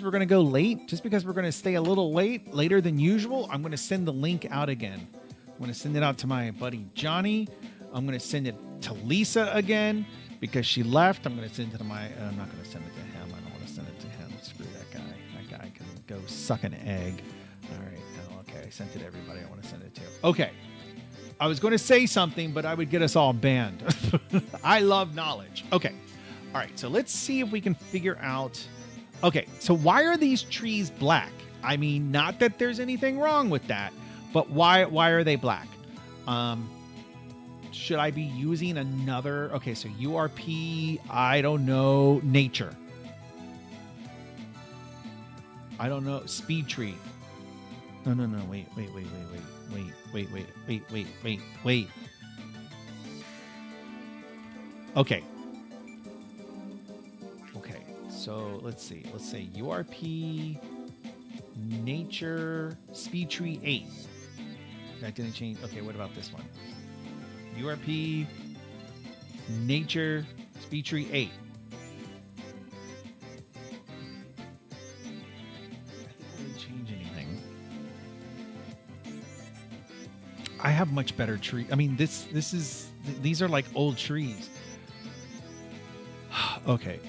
we're going to go late, just because we're going to stay a little later than usual, I'm going to send the link out again. I'm going to send it out to my buddy Johnny. I'm going to send it to Lisa again because she left. I'm going to send it to I'm not going to send it to him. I don't want to send it to him. Screw that guy. That guy can go suck an egg. All right. Oh, okay. I sent it to everybody I want to send it to. Okay. I was going to say something, but I would get us all banned. I love knowledge. Okay. All right. So let's see if we can figure out. Okay. So why are these trees black? I mean, not that there's anything wrong with that. But why are they black? should I be using another? Okay, so URP, I don't know. Nature. I don't know. Speed tree. No. Wait. Okay. So let's see. Let's say URP, nature, speed tree 8. That didn't change. Okay, what about this one? URP, nature, speed tree 8. I didn't change anything. I have much better tree. I mean, these are like old trees. Okay.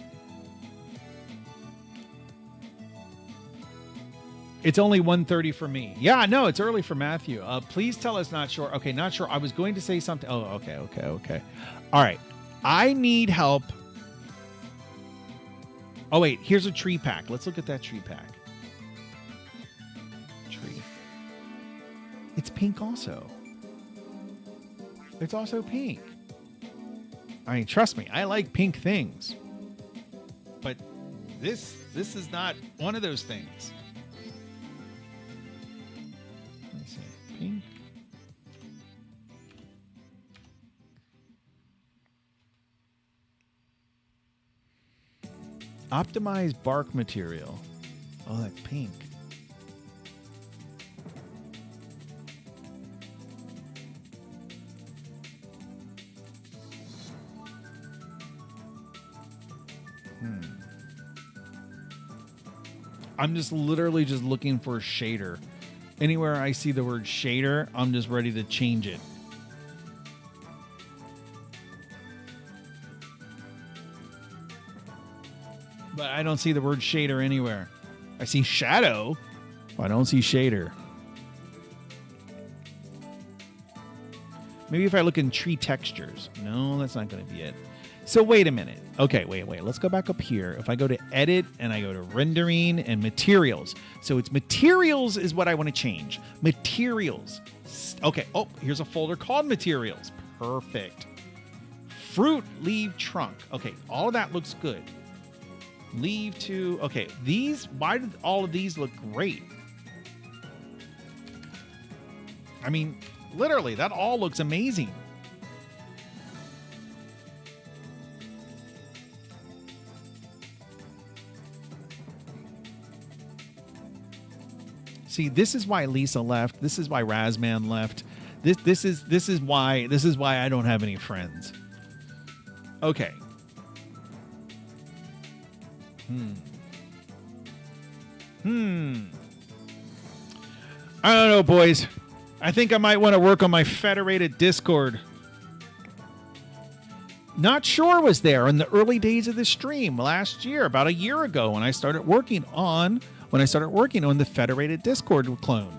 It's only 1:30 for me. Yeah, no, it's early for Matthew. Please tell us not sure. Okay, not sure. I was going to say something. Oh, okay. All right. I need help. Oh, wait. Here's a tree pack. Let's look at that tree pack. Tree. It's pink also. It's also pink. I mean, trust me. I like pink things. But this is not one of those things. Pink. Optimize bark material. Oh, that's pink. I'm just literally just looking for a shader. Anywhere I see the word shader, I'm just ready to change it. But I don't see the word shader anywhere. I see shadow, but I don't see shader. Maybe if I look in tree textures. No, that's not going to be it. So wait a minute. Okay, wait. Let's go back up here. If I go to edit and I go to rendering and materials. So it's materials is what I want to change. Materials. Okay. Oh, here's a folder called materials. Perfect. Fruit, leaf, trunk. Okay. All of that looks good. Leave to, okay. Why did all of these look great? I mean, literally, that all looks amazing. See, this is why Lisa left. This is why Razman left. This is why I don't have any friends. Okay. I don't know, boys. I think I might want to work on my federated Discord. Not Sure was there in the early days of the stream last year, about a year ago, when I started working on the federated Discord clone.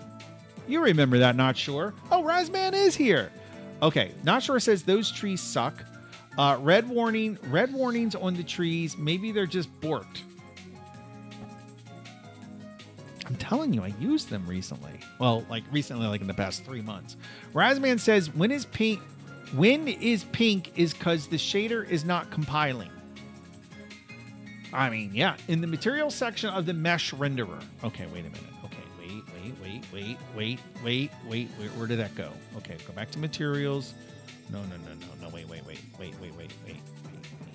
You remember that, Not Sure? Oh, Razman is here. Okay, Not Sure says those trees suck. Red warnings on the trees. Maybe they're just borked. I'm telling you, I used them recently. Well, like in the past 3 months. Razman says, when is pink is because the shader is not compiling. I mean, yeah, in the material section of the mesh renderer. Okay, wait a minute. Okay, wait. Where did that go? Okay, go back to materials. No, wait.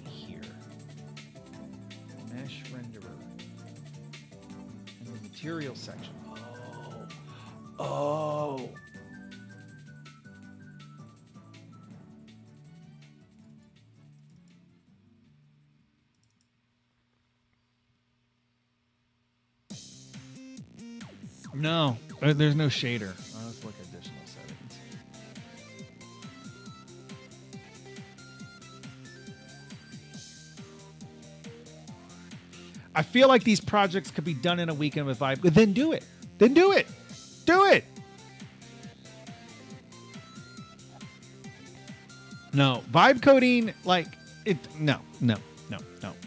Here. Mesh renderer. In the material section. Oh. No, there's no shader. Let's look at additional settings. I feel like these projects could be done in a weekend with Vibe. Then do it. Do it. No, vibe coding, like it. No.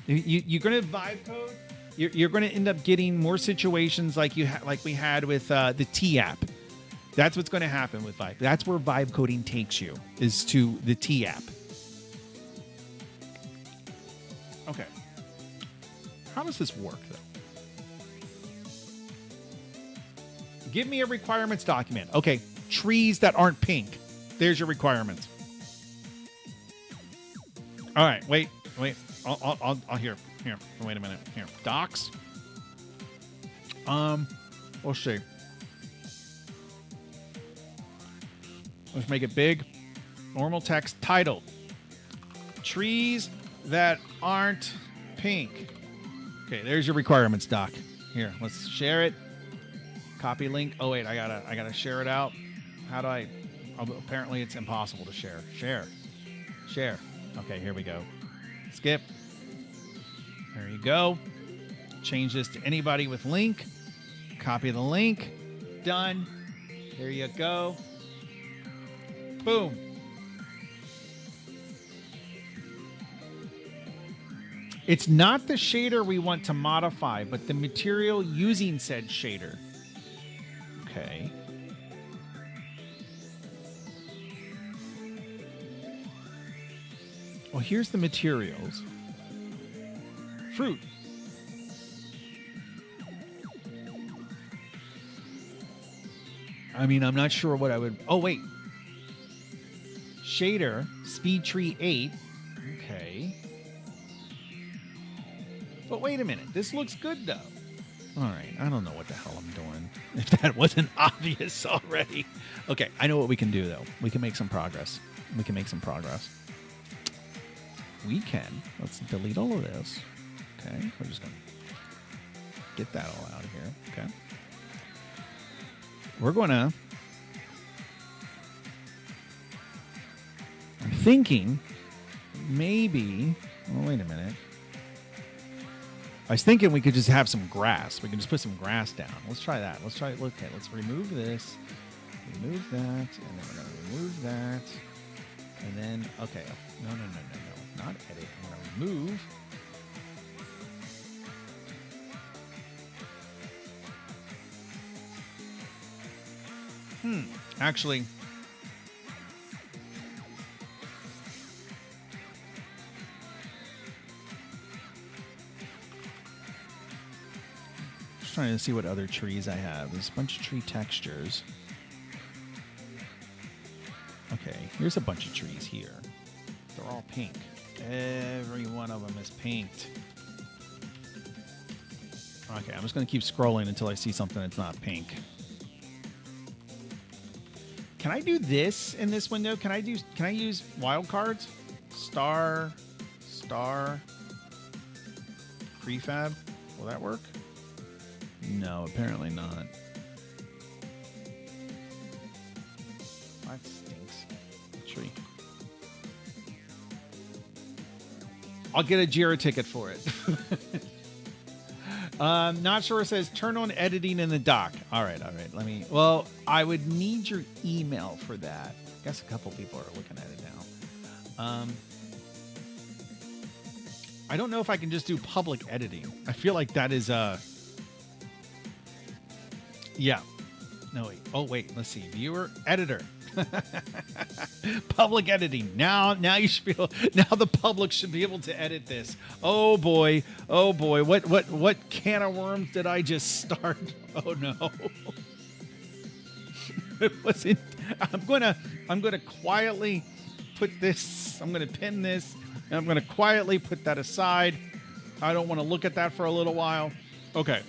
You're gonna vibe code. You're going to end up getting more situations like we had with the T app. That's what's going to happen with Vibe. That's where vibe coding takes you, is to the T app. Okay. How does this work, though? Give me a requirements document. Okay, trees that aren't pink. There's your requirements. All right, wait. I'll here. Wait a minute. Here, docs. Let's see. Let's make it big. Normal text title. Trees that aren't pink. Okay, there's your requirements doc. Here, let's share it. Copy link. Oh wait, I gotta share it out. How do I? Oh, apparently it's impossible to share. Share. Okay, here we go. Skip. There you go. Change this to anybody with link. Copy the link. Done. There you go. Boom. It's not the shader we want to modify, but the material using said shader. Okay. Well, here's the materials. Fruit. I mean, I'm not sure what I would... Oh, wait. Shader, speed tree 8. Okay. But wait a minute. This looks good, though. All right. I don't know what the hell I'm doing. If that wasn't obvious already. Okay. I know what we can do, though. We can make some progress. We can. Let's delete all of this. Okay. We're just going to get that all out of here. Okay. We're going to... I'm thinking maybe... Oh, wait a minute. I was thinking we could just have some grass. We can just put some grass down. Let's try that. Okay, let's remove this. Remove that. And then we're going to remove that. And then, okay. No. Not edit. I'm going to remove. Actually, just trying to see what other trees I have. There's a bunch of tree textures. Okay, here's a bunch of trees here. They're all pink. Every one of them is pinked. Okay, I'm just going to keep scrolling until I see something that's not pink. Can I do this in this window? Can I use wildcards? Star, prefab. Will that work? No, apparently not. That stinks. Tree. I'll get a Jira ticket for it. Not sure. It says turn on editing in the dock. All right. Well, I would need your email for that. I guess a couple people are looking at it now. I don't know if I can just do public editing. I feel like that is yeah. No, wait. Oh, wait. Let's see. Viewer, editor. Public editing. Now you should be able, now the public should be able to edit this. Oh boy. What can of worms did I just start? Oh no. It wasn't. I'm gonna quietly put this. I'm gonna pin this, and I'm gonna quietly put that aside. I don't want to look at that for a little while. Okay.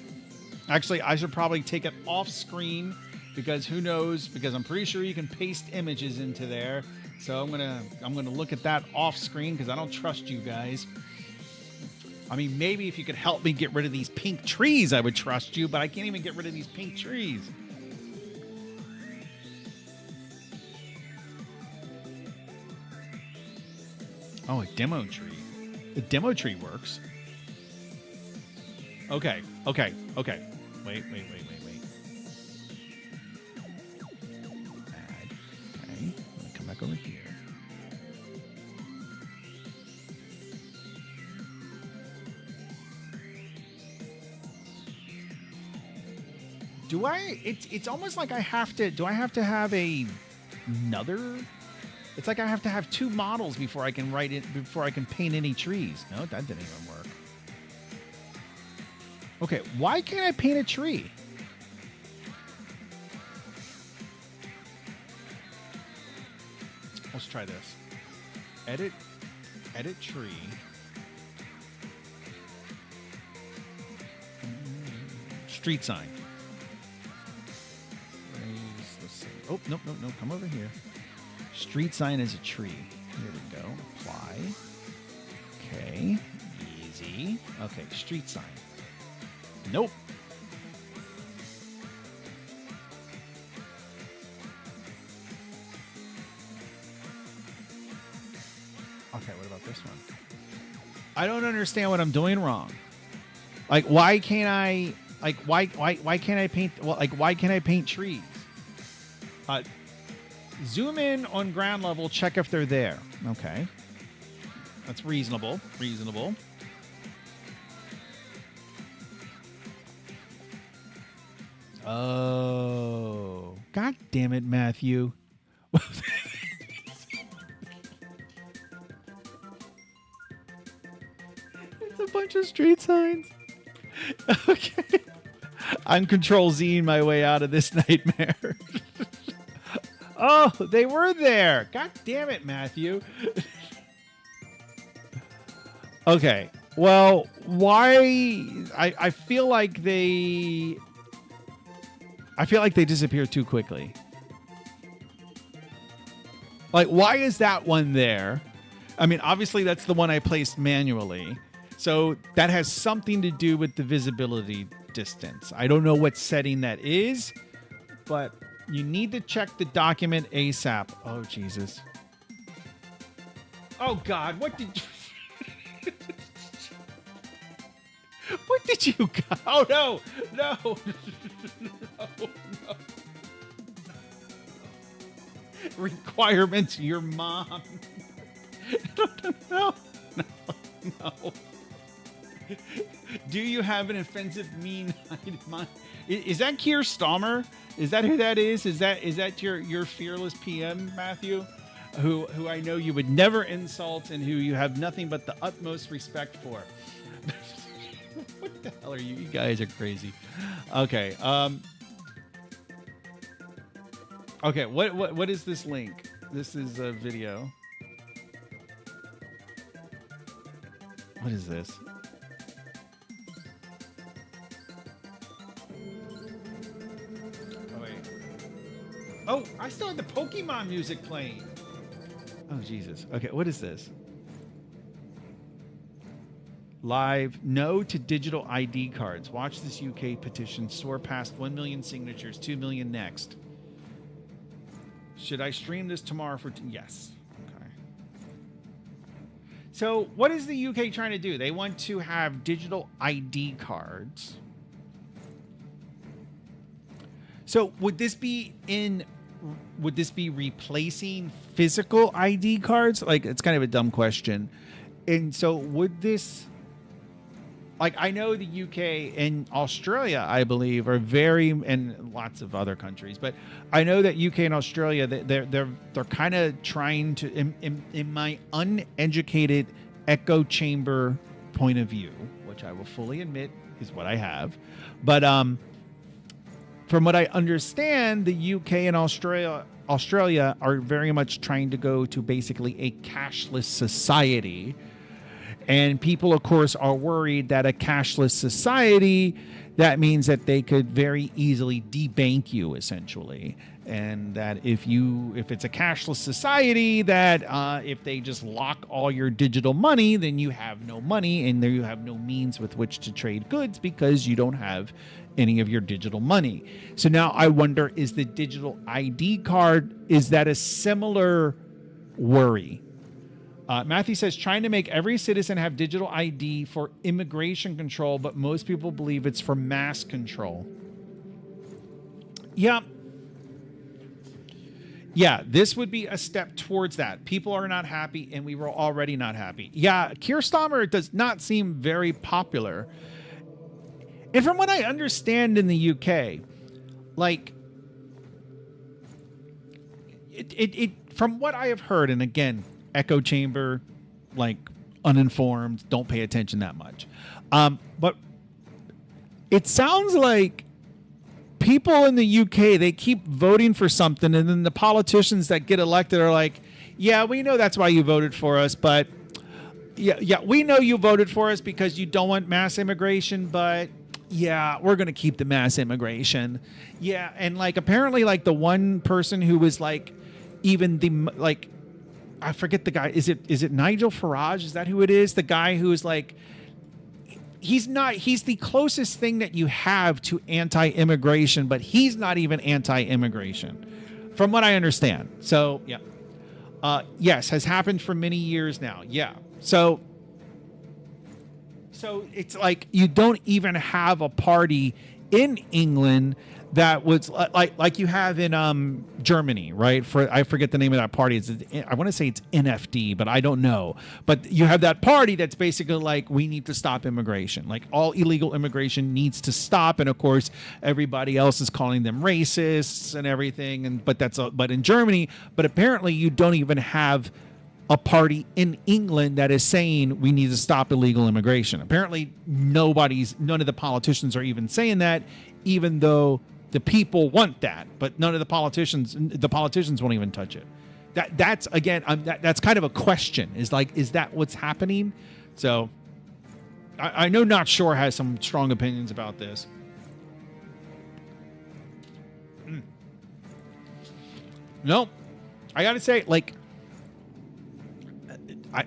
Actually, I should probably take it off screen. Because who knows? Because I'm pretty sure you can paste images into there. So I'm gonna look at that off screen because I don't trust you guys. I mean, maybe if you could help me get rid of these pink trees, I would trust you. But I can't even get rid of these pink trees. Oh, a demo tree. The demo tree works. Okay. Wait. Back over here. Do I? It's almost like I have to. Do I have to have another? It's like I have to have two models before I can write it. Before I can paint any trees. No, that didn't even work. Okay, why can't I paint a tree? Let's try this. Edit tree. Street sign. Let's see. Oh, nope. Come over here. Street sign is a tree. Here we go. Apply. Okay. Easy. Okay, street sign. Nope. Okay, what about this one? I don't understand what I'm doing wrong. Like, why can't I? Like, why can't I paint? Well, like, why can't I paint trees? Zoom in on ground level. Check if they're there. Okay, that's reasonable. Reasonable. Oh, God damn it, Matthew. It's a bunch of street signs. Okay. I'm Control Z my way out of this nightmare. Oh, they were there. God damn it, Matthew. Okay. Well, why? I feel like they disappear too quickly. Like, why is that one there? I mean, obviously that's the one I placed manually. So that has something to do with the visibility distance. I don't know what setting that is, but you need to check the document ASAP. Oh, Jesus. Oh, God. What did you... What did you... Oh, no. No. No. Requirements, your mom. No. No. Do you have an offensive mean mind? Is that Keir Starmer? Is that who that is? Is that your fearless PM, Matthew? Who I know you would never insult and who you have nothing but the utmost respect for. What the hell are you? You guys are crazy. Okay. Okay, what is this link? This is a video. What is this? Oh, wait. Oh, I still have the Pokemon music playing. Oh, Jesus. Okay, what is this? Live, no to digital ID cards. Watch this UK petition soar past 1 million signatures, 2 million next. Should I stream this tomorrow for... Yes. Okay. So what is the UK trying to do? They want to have digital ID cards. So would this be replacing physical ID cards? Like, it's kind of a dumb question. And so would this... Like, I know the UK and Australia, I believe, are very, and lots of other countries, but I know that UK and Australia, they're kind of trying to, in my uneducated echo chamber point of view, which I will fully admit is what I have, but from what I understand, the UK and Australia are very much trying to go to basically a cashless society. And people, of course, are worried that a cashless society, that means that they could very easily debank you, essentially. And that if it's a cashless society, that if they just lock all your digital money, then you have no money and there you have no means with which to trade goods because you don't have any of your digital money. So now I wonder, is the digital ID card, is that a similar worry? Matthew says, trying to make every citizen have digital ID for immigration control, but most people believe it's for mass control. Yeah. Yeah, this would be a step towards that. People are not happy, and we were already not happy. Yeah, Keir Starmer does not seem very popular. And from what I understand in the UK, like, it from what I have heard, and again, echo chamber, like uninformed, don't pay attention that much. But it sounds like people in the UK, they keep voting for something, and then the politicians that get elected are like, yeah, we know that's why you voted for us, but yeah, we know you voted for us because you don't want mass immigration, but yeah, we're going to keep the mass immigration. Yeah, and like apparently like the one person who was like even the like I forget the guy, is it Nigel Farage? Is that who it is? The guy who is like he's the closest thing that you have to anti-immigration, but he's not even anti-immigration from what I understand. So, yeah. Yes, has happened for many years now. Yeah. So it's like you don't even have a party in England that was like you have in Germany, right? I forget the name of that party. I want to say it's NFD, but I don't know. But you have that party that's basically like, we need to stop immigration. Like all illegal immigration needs to stop, and of course everybody else is calling them racists and everything. But in Germany, but apparently you don't even have a party in England that is saying we need to stop illegal immigration. Apparently none of the politicians are even saying that, even though the people want that, but none of the politicians won't even touch it. That's again, that's kind of a question. Is that what's happening? So I know Not Sure has some strong opinions about this. No, I got to say, like,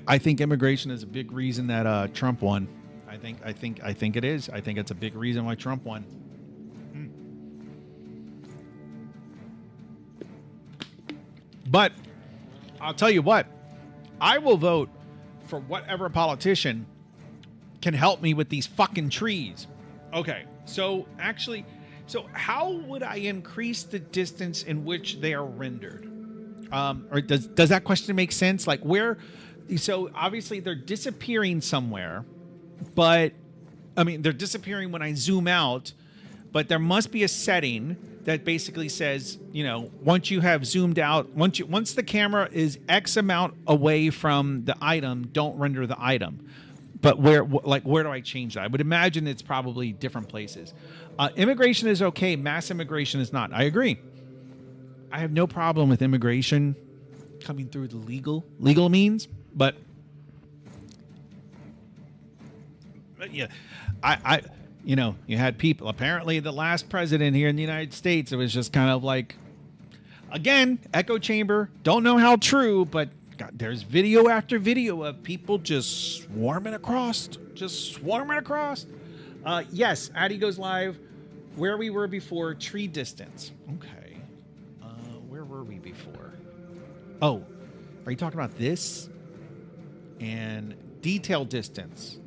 I think immigration is a big reason that Trump won. I think it is. I think it's a big reason why Trump won. But I'll tell you what, I will vote for whatever politician can help me with these fucking trees. Okay, so how would I increase the distance in which they are rendered? Or does that question make sense? Like where? So obviously they're disappearing somewhere, but I mean they're disappearing when I zoom out. But there must be a setting that basically says, once you have zoomed out, once the camera is X amount away from the item, don't render the item. But where do I change that? I would imagine it's probably different places. Immigration is okay. Mass immigration is not. I agree. I have no problem with immigration coming through the legal means, but yeah, you had people, apparently the last president here in the United States, it was just kind of like, again, echo chamber, don't know how true, but God, there's video after video of people just swarming across. Yes, Addy goes live. Where we were before, tree distance. Okay. Where were we before? Oh, are you talking about this? And detail distance.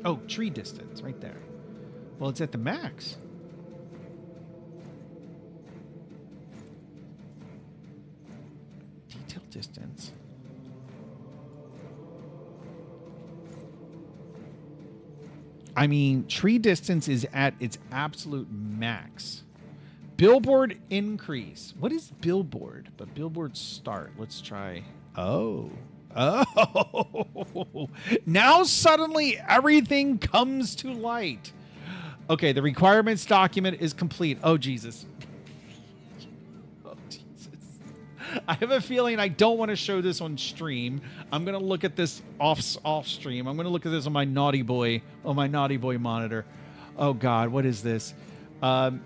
Oh, tree distance right there. Well, it's at the max. Detail distance. I mean, tree distance is at its absolute max. Billboard increase. What is billboard? But billboard start. Let's try. Oh, now suddenly everything comes to light. Okay, the requirements document is complete. Oh, Jesus. Oh, Jesus. I have a feeling I don't want to show this on stream. I'm going to look at this off stream. I'm going to look at this on my naughty boy monitor. Oh, God, what is this? How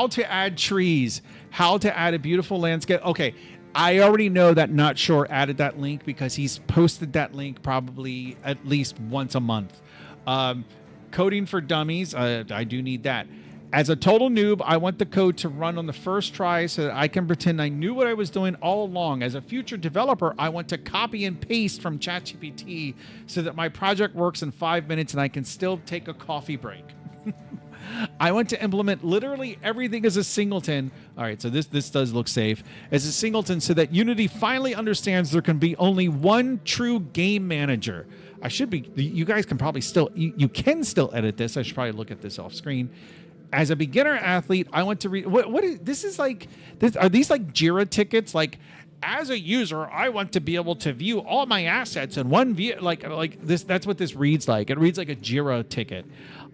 to add trees. How to add a beautiful landscape. Okay. I already know that Not Sure added that link because he's posted that link probably at least once a month. Coding for dummies. I do need that. As a total noob, I want the code to run on the first try so that I can pretend I knew what I was doing all along. As a future developer, I want to copy and paste from ChatGPT so that my project works in 5 minutes and I can still take a coffee break. I want to implement literally everything as a singleton. All right, so this does look safe as a singleton, so that Unity finally understands there can be only one true game manager. I should be. You guys can probably still. You can still edit this. I should probably look at this off screen. As a beginner athlete, I want to read. What is this? Is like this? Are these like Jira tickets? Like, as a user, I want to be able to view all my assets in one view. Like this. That's what this reads like. It reads like a Jira ticket.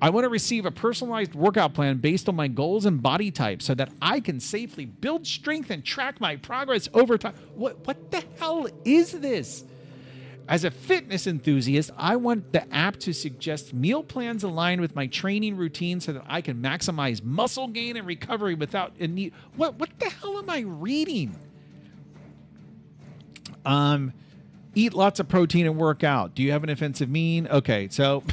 I want to receive a personalized workout plan based on my goals and body type, so that I can safely build strength and track my progress over time. What the hell is this? As a fitness enthusiast, I want the app to suggest meal plans aligned with my training routine, so that I can maximize muscle gain and recovery without a need. What the hell am I reading? Eat lots of protein and work out. Do you have an offensive mean? Okay, so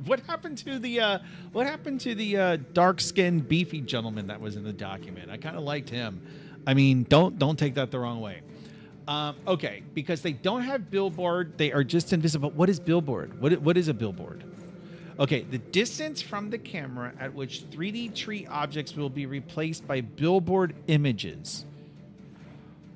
what happened to the dark-skinned beefy gentleman that was in the document? I kind of liked him. I mean, don't take that the wrong way. Okay, because they don't have billboard, they are just invisible. What is billboard? What is a billboard? Okay, the distance from the camera at which 3D tree objects will be replaced by billboard images.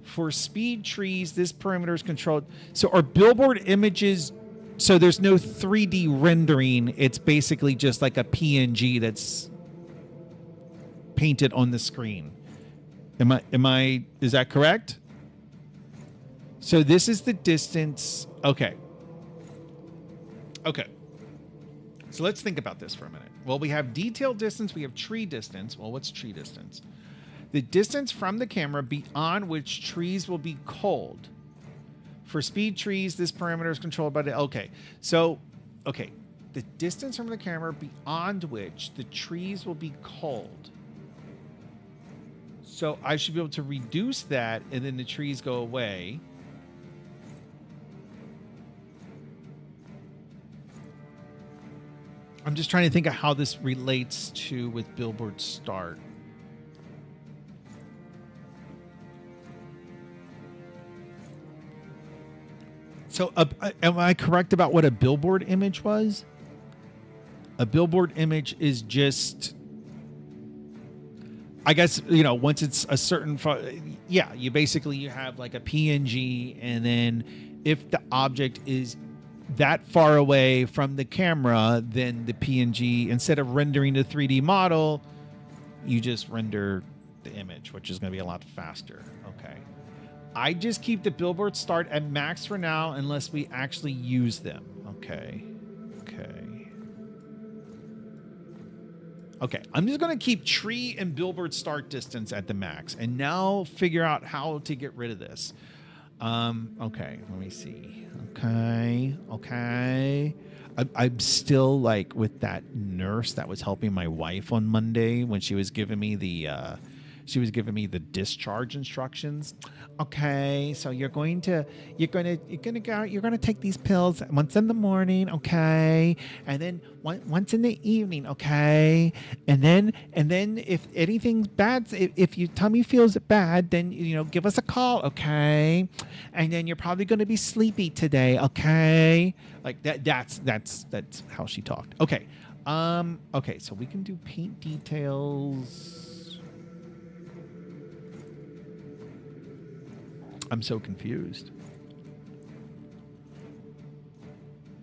For speed trees, this parameter is controlled. So are billboard images, so there's no 3D rendering, it's basically just like a PNG that's painted on the screen. Is that correct? So this is the distance. Okay. So let's think about this for a minute. Well, we have detail distance. We have tree distance. Well, what's tree distance? The distance from the camera beyond which trees will be culled. For speed trees, this parameter is controlled by the... Okay. So, the distance from the camera beyond which the trees will be culled. So I should be able to reduce that, and then the trees go away. I'm just trying to think of how this relates to with billboard start. So am I correct about what a billboard image was? A billboard image is just, I guess, once it's a certain, you have like a PNG, and then if the object is that far away from the camera, then the PNG, instead of rendering the 3D model, you just render the image, which is going to be a lot faster. Okay. I just keep the billboard start at max for now, unless we actually use them. Okay. I'm just going to keep tree and billboard start distance at the max, and now figure out how to get rid of this. Okay, let me see. Okay. I'm still like with that nurse that was helping my wife on Monday when she was giving me the discharge instructions. Okay, so you're going to take these pills once in the morning, okay, and then once in the evening, okay, and then if anything's bad, if your tummy feels bad, then give us a call, okay, and then you're probably going to be sleepy today, okay, like that. That's how she talked. Okay, okay, so we can do paint details. I'm so confused.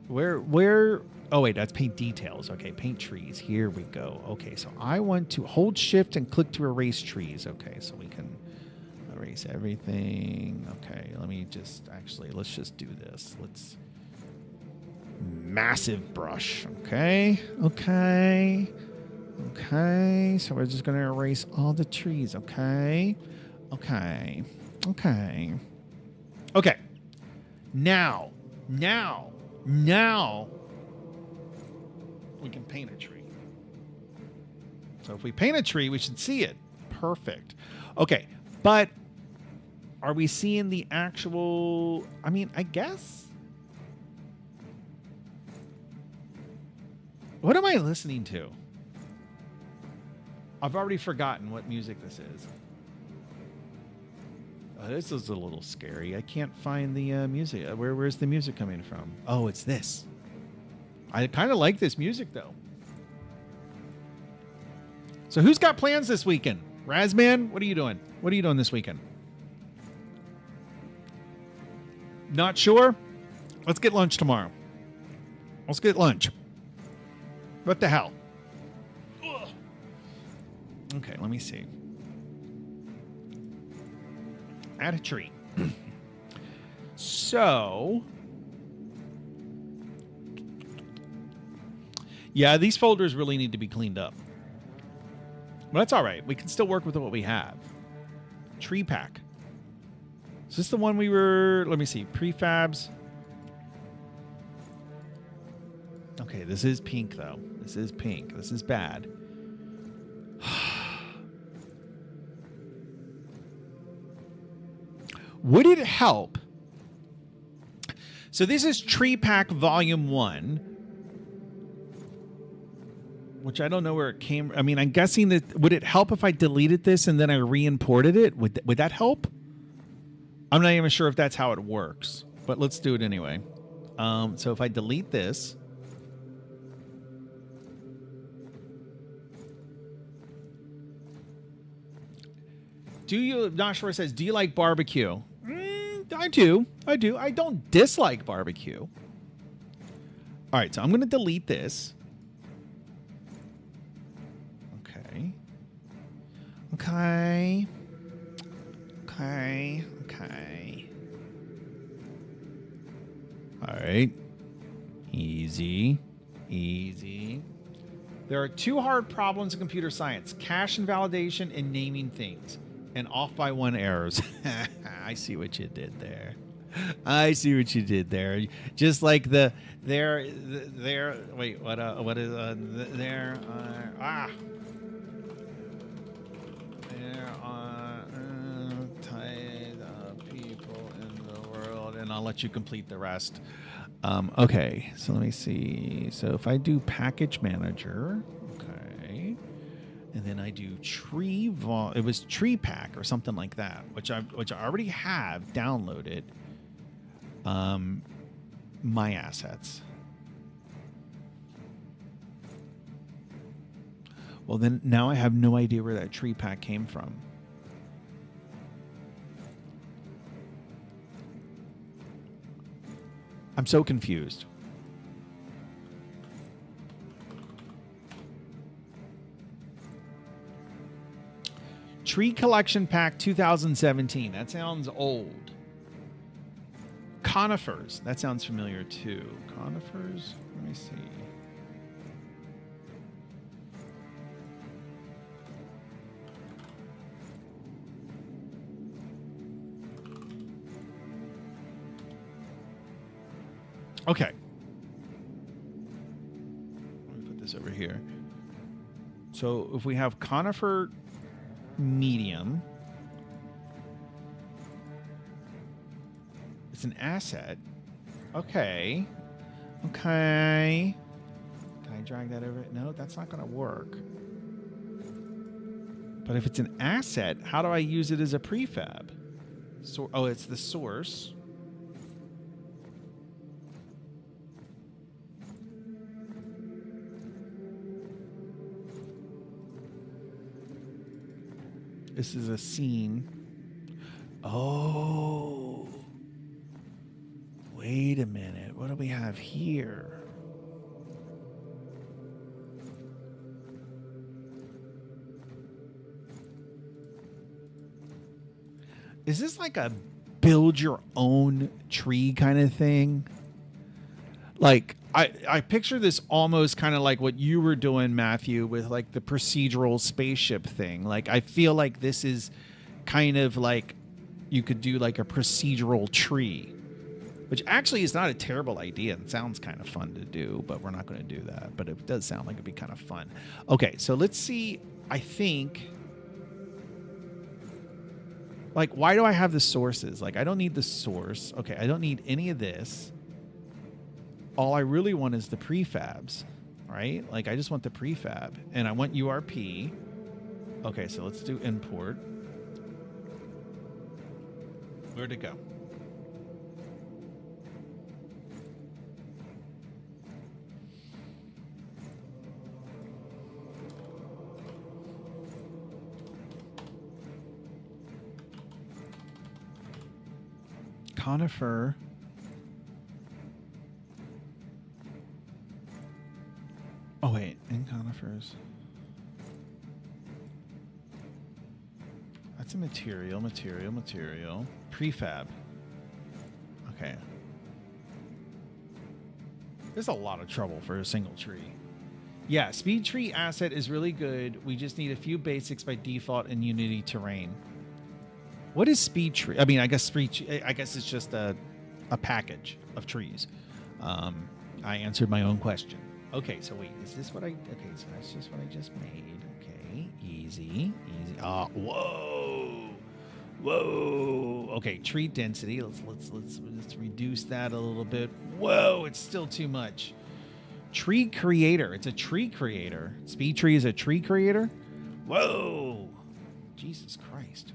Where? Oh, wait, that's paint details. Okay, paint trees. Here we go. Okay, so I want to hold shift and click to erase trees. Okay, so we can erase everything. Okay, let's just do this. Massive brush. Okay. So we're just going to erase all the trees. Okay. Now we can paint a tree. So if we paint a tree, we should see it. Perfect. Okay, but are we seeing the actual... I guess... What am I listening to? I've already forgotten what music this is. This is a little scary. I can't find the music. Where's the music coming from? Oh, it's this. I kind of like this music, though. So who's got plans this weekend? Razman, what are you doing? What are you doing this weekend? Not sure? Let's get lunch tomorrow. Let's get lunch. What the hell? Ugh. Okay, let me see. Add a tree. So... yeah, these folders really need to be cleaned up. But that's all right. We can still work with what we have. Tree pack. Is this the one we were... let me see. Prefabs. Okay, this is pink, though. This is pink. This is bad. Would it help? So this is Tree Pack Volume 1. Which I don't know where it came. I mean, I'm guessing that... would it help if I deleted this and then I re-imported it? Would that help? I'm not even sure if that's how it works. But let's do it anyway. So if I delete this... do you... not sure it says, do you like barbecue? I do. I do. I don't dislike barbecue. All right, so I'm going to delete this. Okay. All right. Easy. There are 2 hard problems in computer science: cache invalidation and naming things. And off by 1 errors. I see what you did there. Just like wait, what is there? There are people in the world, and I'll let you complete the rest. Okay, so let me see. So if I do package manager, okay, and then I do it was tree pack or something like that, which I already have downloaded. My assets. Well, then now I have no idea where that tree pack came from. I'm so confused. Tree Collection Pack 2017. That sounds old. Conifers. That sounds familiar too. Conifers? Let me see. Okay. Let me put this over here. So if we have conifer medium, it's an asset. Okay. Can I drag that over? No, that's not going to work. But if it's an asset, how do I use it as a prefab? So, it's the source. This is a scene. Oh. Wait a minute. What do we have here? Is this like a build your own tree kind of thing? Like, I picture this almost kind of like what you were doing, Matthew, with like the procedural spaceship thing. Like, I feel like this is kind of like you could do like a procedural tree, which actually is not a terrible idea. It sounds kind of fun to do, but we're not going to do that. But it does sound like it'd be kind of fun. Okay, so let's see. I think, like, why do I have the sources? Like, I don't need the source. Okay, I don't need any of this. All I really want is the prefabs, right? Like, I just want the prefab, and I want URP. Okay, so let's do import. Where'd it go? conifer. Oh wait, in conifers. That's a material. Prefab. Okay. There's a lot of trouble for a single tree. Yeah, speed tree asset is really good. We just need a few basics by default in Unity terrain. What is speed tree? I mean, I guess it's just a package of trees. I answered my own question. Okay, so wait, is this what I? Okay, so that's just what I just made. Okay, easy. Whoa. Okay, tree density. Let's reduce that a little bit. Whoa, it's still too much. Tree creator. It's a tree creator. Speed tree is a tree creator. Whoa, Jesus Christ.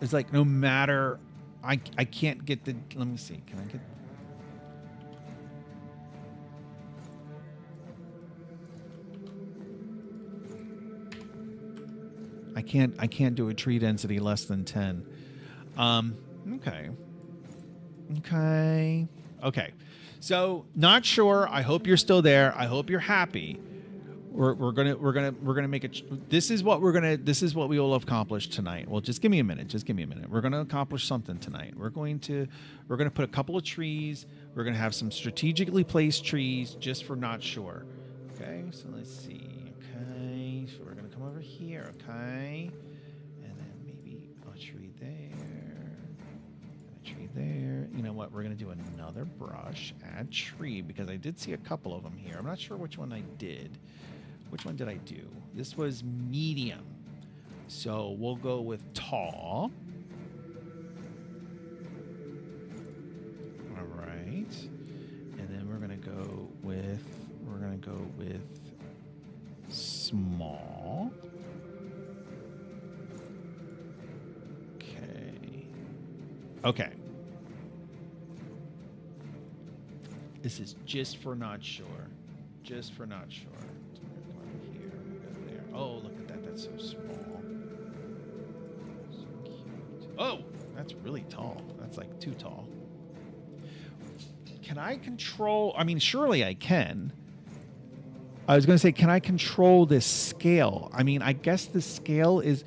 It's like no matter. I can't get the. Let me see. Can I get? I can't do a tree density less than 10. Okay. So not sure. I hope you're still there. I hope you're happy. We're gonna make it. This is what we will accomplish tonight. Well, just give me a minute. We're gonna accomplish something tonight. We're gonna put a couple of trees. We're gonna have some strategically placed trees just for not sure. Okay. So let's see. Okay. So we're gonna come over here. Okay. And then maybe a tree there. A tree there. You know what? We're gonna do another brush. Add tree because I did see a couple of them here. I'm not sure which one I did. Which one did I do? This was medium. So we'll go with tall. All right. And then we're going to go with small. Okay. This is just for not sure. Just for not sure. Oh, look at that. That's so small. So cute. Oh, that's really tall. That's like too tall. Can I control? I mean, surely I can. I was going to say, can I control this scale? I mean, I guess the scale is...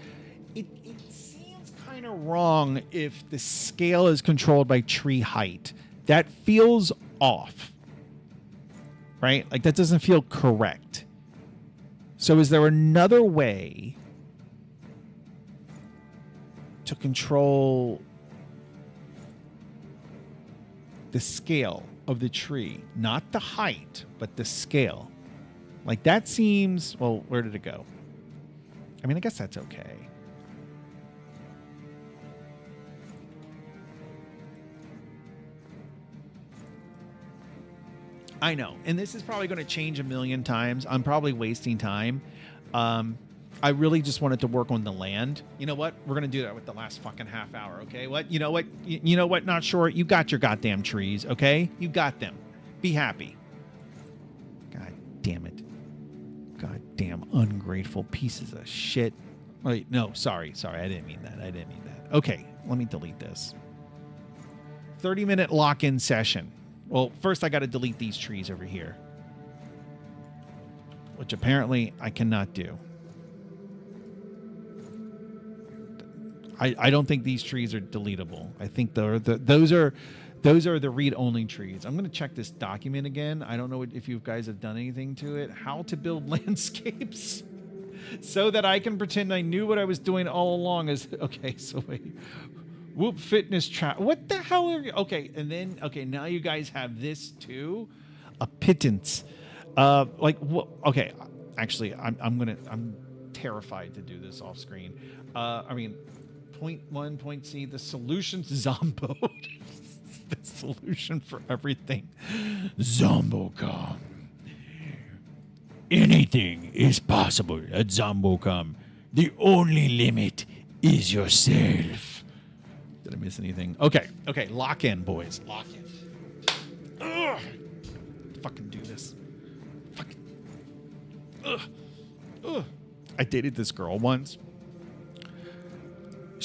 It seems kind of wrong if the scale is controlled by tree height. That feels off. Right? Like, that doesn't feel correct. So is there another way to control the scale of the tree? Not the height, but the scale. Like that seems, well, where did it go? I mean, I guess that's okay. I know, and this is probably going to change a million times. I'm probably wasting time. I really just wanted to work on the land. You know what? We're going to do that with the last fucking half hour, okay? What? You know what? You know what? Not sure. You got your goddamn trees, okay? You got them. Be happy. God damn it. Goddamn ungrateful pieces of shit. Wait, no, sorry. I didn't mean that. Okay, let me delete this. 30-minute lock-in session. Well, first I got to delete these trees over here, which apparently I cannot do. I don't think these trees are deletable. I think those are the read-only trees. I'm going to check this document again. I don't know if you guys have done anything to it. How to build landscapes so that I can pretend I knew what I was doing all along. Okay, so wait. Whoop fitness trap. What the hell are you? Okay, and then now you guys have this too, a pittance. Okay, actually, I'm terrified to do this off screen. Point 1, point C. The solution's Zombo. The solution for everything. Zombocom. Anything is possible at Zombocom. The only limit is yourself. Did I miss anything? Okay. Lock in, boys. Lock in. Ugh. Fucking do this. Fucking. Ugh. I dated this girl once.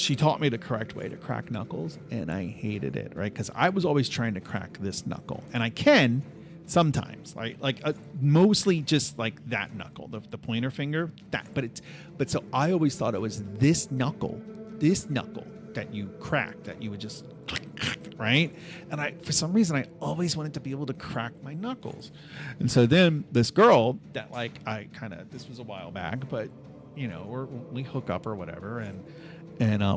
she taught me the correct way to crack knuckles, and I hated it, right? Because I was always trying to crack this knuckle, and I can sometimes, right? Like mostly just like that knuckle, the pointer finger, that. But so I always thought it was this knuckle that you crack, that you would just right. And for some reason, I always wanted to be able to crack my knuckles, and so then this girl that like this was a while back, but you know we hook up or whatever, and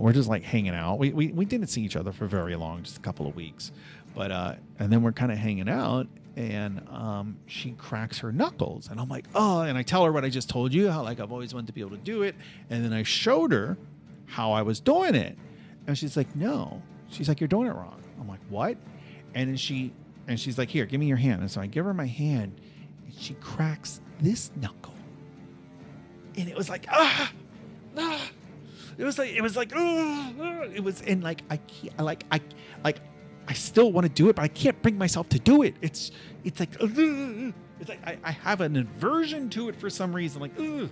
we're just like hanging out. We didn't see each other for very long, just a couple of weeks, but and then we're kind of hanging out, and she cracks her knuckles, and I'm like, oh, and I tell her what I just told you, how like I've always wanted to be able to do it, and then I showed her how I was doing it, and she's like, no, she's like, you're doing it wrong. I'm like, what? And then she's like, here, give me your hand. And so I give her my hand, and she cracks this knuckle, and it was like It was like it was, and like I can't, I still want to do it, but I can't bring myself to do it. It's like I have an aversion to it for some reason. Like no,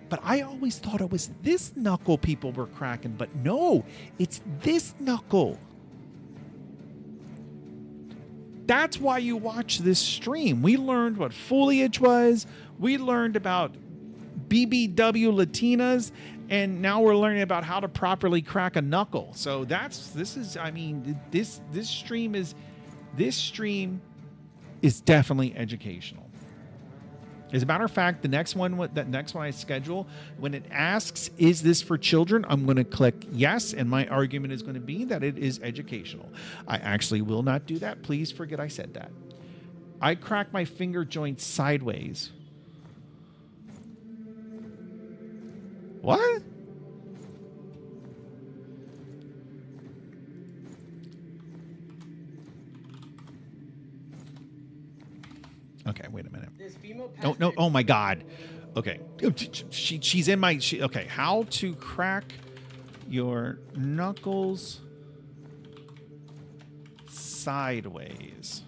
but I always thought it was this knuckle people were cracking, but no, it's this knuckle. That's why you watch this stream. We learned what foliage was. We learned about BBW Latinas, and now we're learning about how to properly crack a knuckle. So this stream is definitely educational. As a matter of fact, the next one I schedule, when it asks, is this for children? I'm going to click yes, and my argument is going to be that it is educational. I actually will not do that. Please forget I said that. I crack my finger joint sideways. What? Okay, wait a minute. Oh no! Oh my God. Okay, she's in my. Okay, how to crack your knuckles sideways.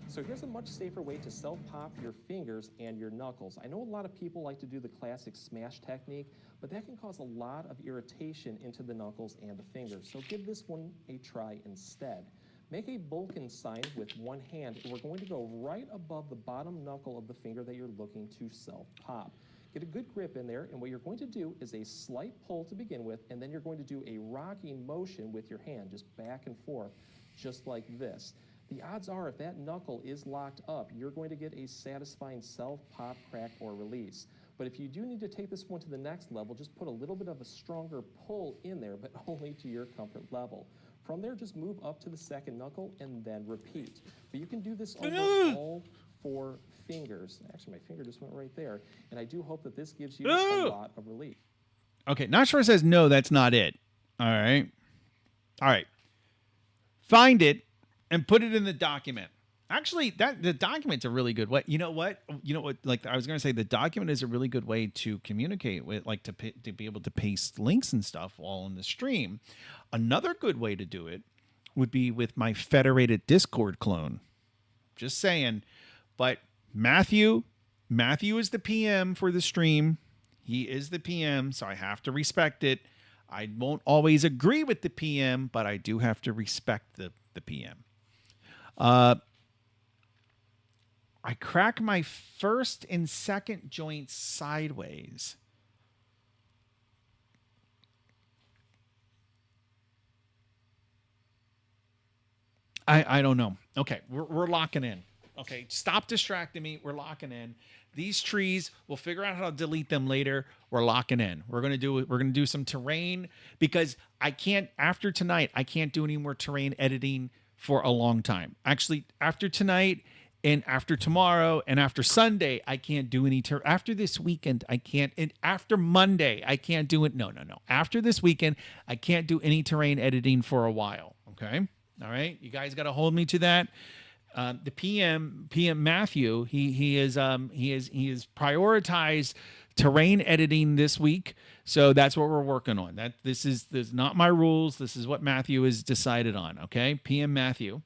So here's a much safer way to self-pop your fingers and your knuckles. I know a lot of people like to do the classic smash technique, but that can cause a lot of irritation into the knuckles and the fingers. So give this one a try instead. Make a Vulcan sign with one hand, and we're going to go right above the bottom knuckle of the finger that you're looking to self-pop. Get a good grip in there, and what you're going to do is a slight pull to begin with, and then you're going to do a rocking motion with your hand, just back and forth, just like this. The odds are if that knuckle is locked up, you're going to get a satisfying self-pop, crack, or release. But if you do need to take this one to the next level, just put a little bit of a stronger pull in there, but only to your comfort level. From there, just move up to the second knuckle and then repeat. But you can do this over all 4 fingers. Actually, my finger just went right there. And I do hope that this gives you a lot of relief. Okay, Not Sure says no, that's not it. All right. Find it and put it in the document. Actually, the document's a really good way. You know what? Like I was going to say, the document is a really good way to communicate with, like to be able to paste links and stuff all in the stream. Another good way to do it would be with my federated Discord clone. Just saying. But Matthew is the PM for the stream. He is the PM, so I have to respect it. I won't always agree with the PM, but I do have to respect the PM. I crack my first and second joint sideways. I don't know. Okay, we're locking in. Okay, stop distracting me. We're locking in. These trees, we'll figure out how to delete them later. We're locking in. We're gonna do some terrain, because after tonight, I can't do any more terrain editing for a long time. Actually, after tonight and after tomorrow and after Sunday, I can't do any after this weekend, I can't, and after Monday, I can't do it. No. After this weekend, I can't do any terrain editing for a while. Okay. All right. You guys got to hold me to that. The PM Matthew, he is prioritized terrain editing this week. So that's what we're working on. This is not my rules. This is what Matthew has decided on. Okay. PM Matthew.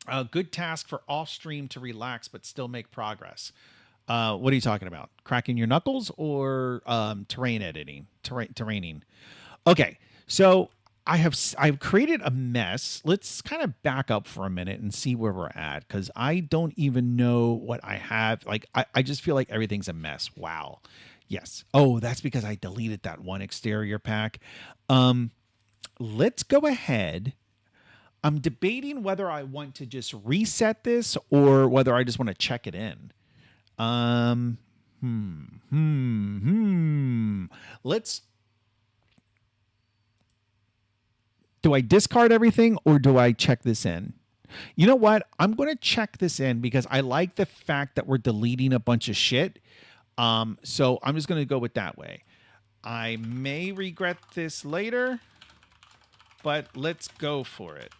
A good task for off stream to relax but still make progress. What are you talking about? Cracking your knuckles or terrain editing? Terraining. Okay, so I've created a mess. Let's kind of back up for a minute and see where we're at, because I don't even know what I have. Like I just feel like everything's a mess. Wow. Yes. Oh, that's because I deleted that one exterior pack. Let's go ahead. I'm debating whether I want to just reset this or whether I just want to check it in. Um, Let's. Do I discard everything or do I check this in? You know what? I'm going to check this in because I like the fact that we're deleting a bunch of shit. So I'm just going to go with that way. I may regret this later, but let's go for it.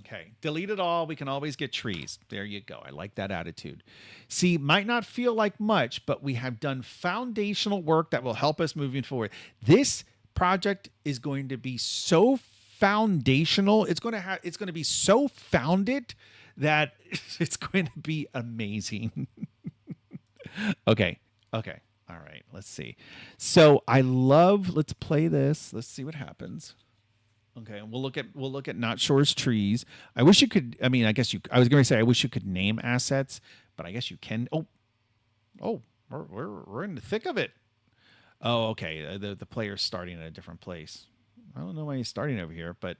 Okay, delete it all. We can always get trees. There you go. I like that attitude. See, might not feel like much, but we have done foundational work that will help us moving forward. This project is going to be so foundational. It's going to be so founded that it's going to be amazing. Okay. All right. Let's see. So let's play this. Let's see what happens. Okay, and we'll look at Not Shore's trees. I wish you could. I mean, I was going to say I wish you could name assets, but I guess you can. Oh, we're in the thick of it. Oh, okay. The player's starting at a different place. I don't know why he's starting over here, but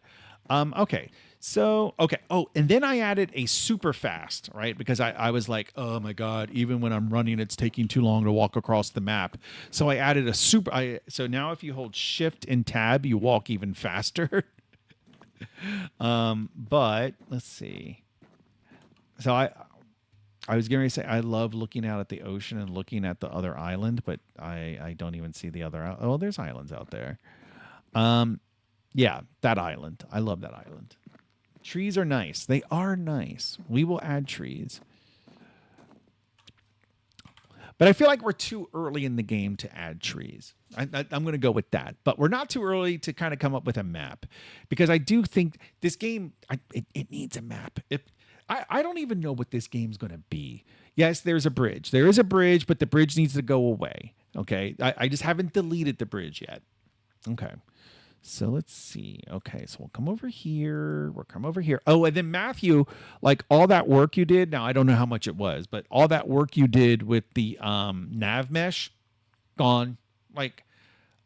okay. So okay. Oh, and then I added a super fast, right? Because I was like, oh my god, even when I'm running, it's taking too long to walk across the map. So I added a super. So now if you hold Shift and Tab, you walk even faster. But let's see. So I was going to say I love looking out at the ocean and looking at the other island, but I don't even see the other. Oh, there's islands out there. Yeah, that island. I love that island. Trees are nice. They are nice. We will add trees. But I feel like we're too early in the game to add trees. I'm going to go with that. But we're not too early to kind of come up with a map. Because I do think this game, it needs a map. I don't even know what this game's going to be. Yes, there's a bridge. There is a bridge, but the bridge needs to go away. Okay? I just haven't deleted the bridge yet. Okay. So let's see. Okay, so we'll come over here. We'll come over here. Oh, and then Matthew, like all that work you did. Now I don't know how much it was, but all that work you did with the nav mesh, gone. Like,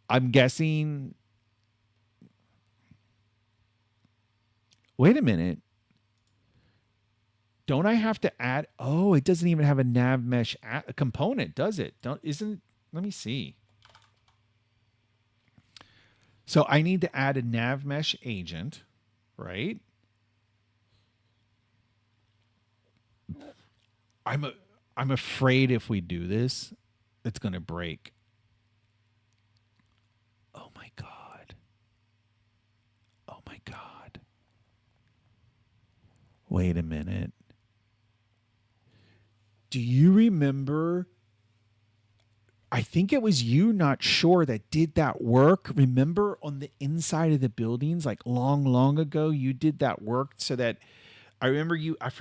I'm guessing. Wait a minute. Don't I have to add? Oh, it doesn't even have a nav mesh component, does it? Isn't? Let me see. So I need to add a nav mesh agent, right? I'm afraid if we do this, it's going to break. Oh my god. Oh my god. Wait a minute. Do you remember? I think it was you, Not Sure, that did that work. Remember on the inside of the buildings, like long ago, you did that work so that I remember you. I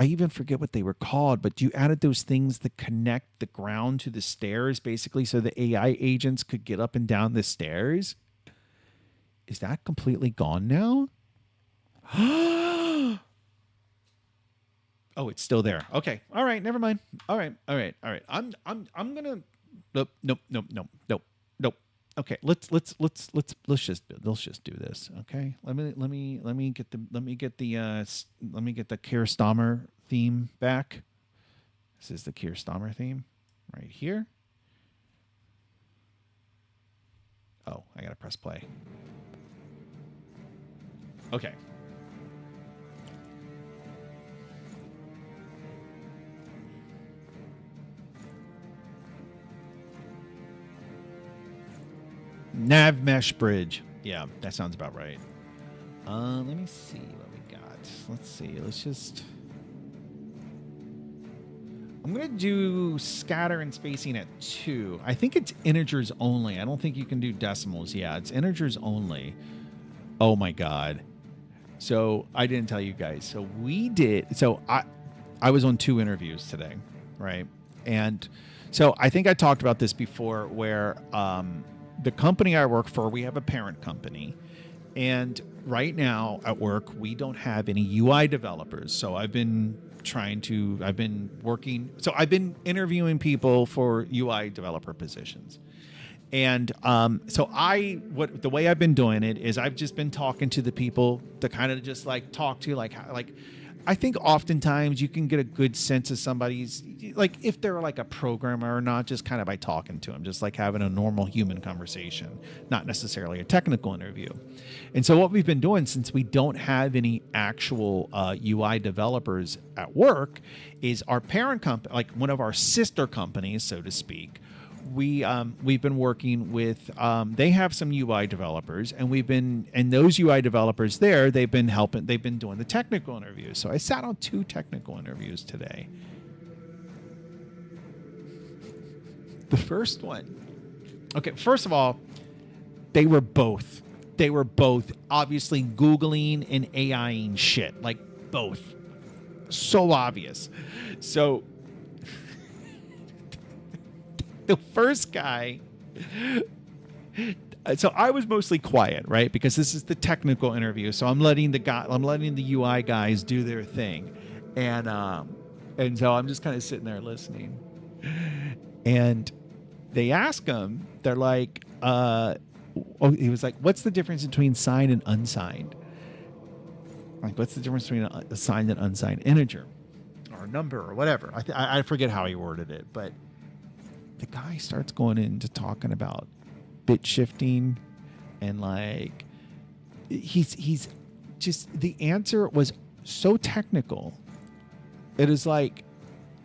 even forget what they were called, but you added those things that connect the ground to the stairs, basically, so the AI agents could get up and down the stairs. Is that completely gone now? Oh, it's still there. Okay. All right. Never mind. All right. I'm gonna. Nope. Okay, let's just do this. Okay, let me get the Keir Starmer theme back. This is the Keir Starmer theme right here. Oh, I gotta press play. Okay. Nav mesh bridge. Yeah, that sounds about right. Let me see what we got. Let's see. I'm going to do scatter and spacing at 2. I think it's integers only. I don't think you can do decimals. Yeah, it's integers only. Oh my god. So, I didn't tell you guys. So, I was on 2 interviews today, right? And so I think I talked about this before, where the company I work for, we have a parent company. And right now at work, we don't have any UI developers. So I've been interviewing people for UI developer positions. And the way I've been doing it is I've just been talking to the people to kind of just like talk to, like I think oftentimes you can get a good sense of somebody's, like if they're like a programmer or not, just kind of by talking to them, just like having a normal human conversation, not necessarily a technical interview. And so what we've been doing, since we don't have any actual UI developers at work, is our parent company, like one of our sister companies, so to speak, we've been working with, they have some UI developers, and those UI developers there, they've been doing the technical interviews. So I sat on 2 technical interviews today. The first one, okay, first of all, they were both obviously Googling and AIing shit, like both. So obvious. So the first guy, so I was mostly quiet, right? Because this is the technical interview. So I'm letting the UI guys do their thing. And so I'm just kind of sitting there listening. And they ask him, they're like, he was like, what's the difference between signed and unsigned? Like, what's the difference between a signed and unsigned integer or number or whatever? I forget how he worded it, but the guy starts going into talking about bit shifting, and like he's just, the answer was so technical. It is like,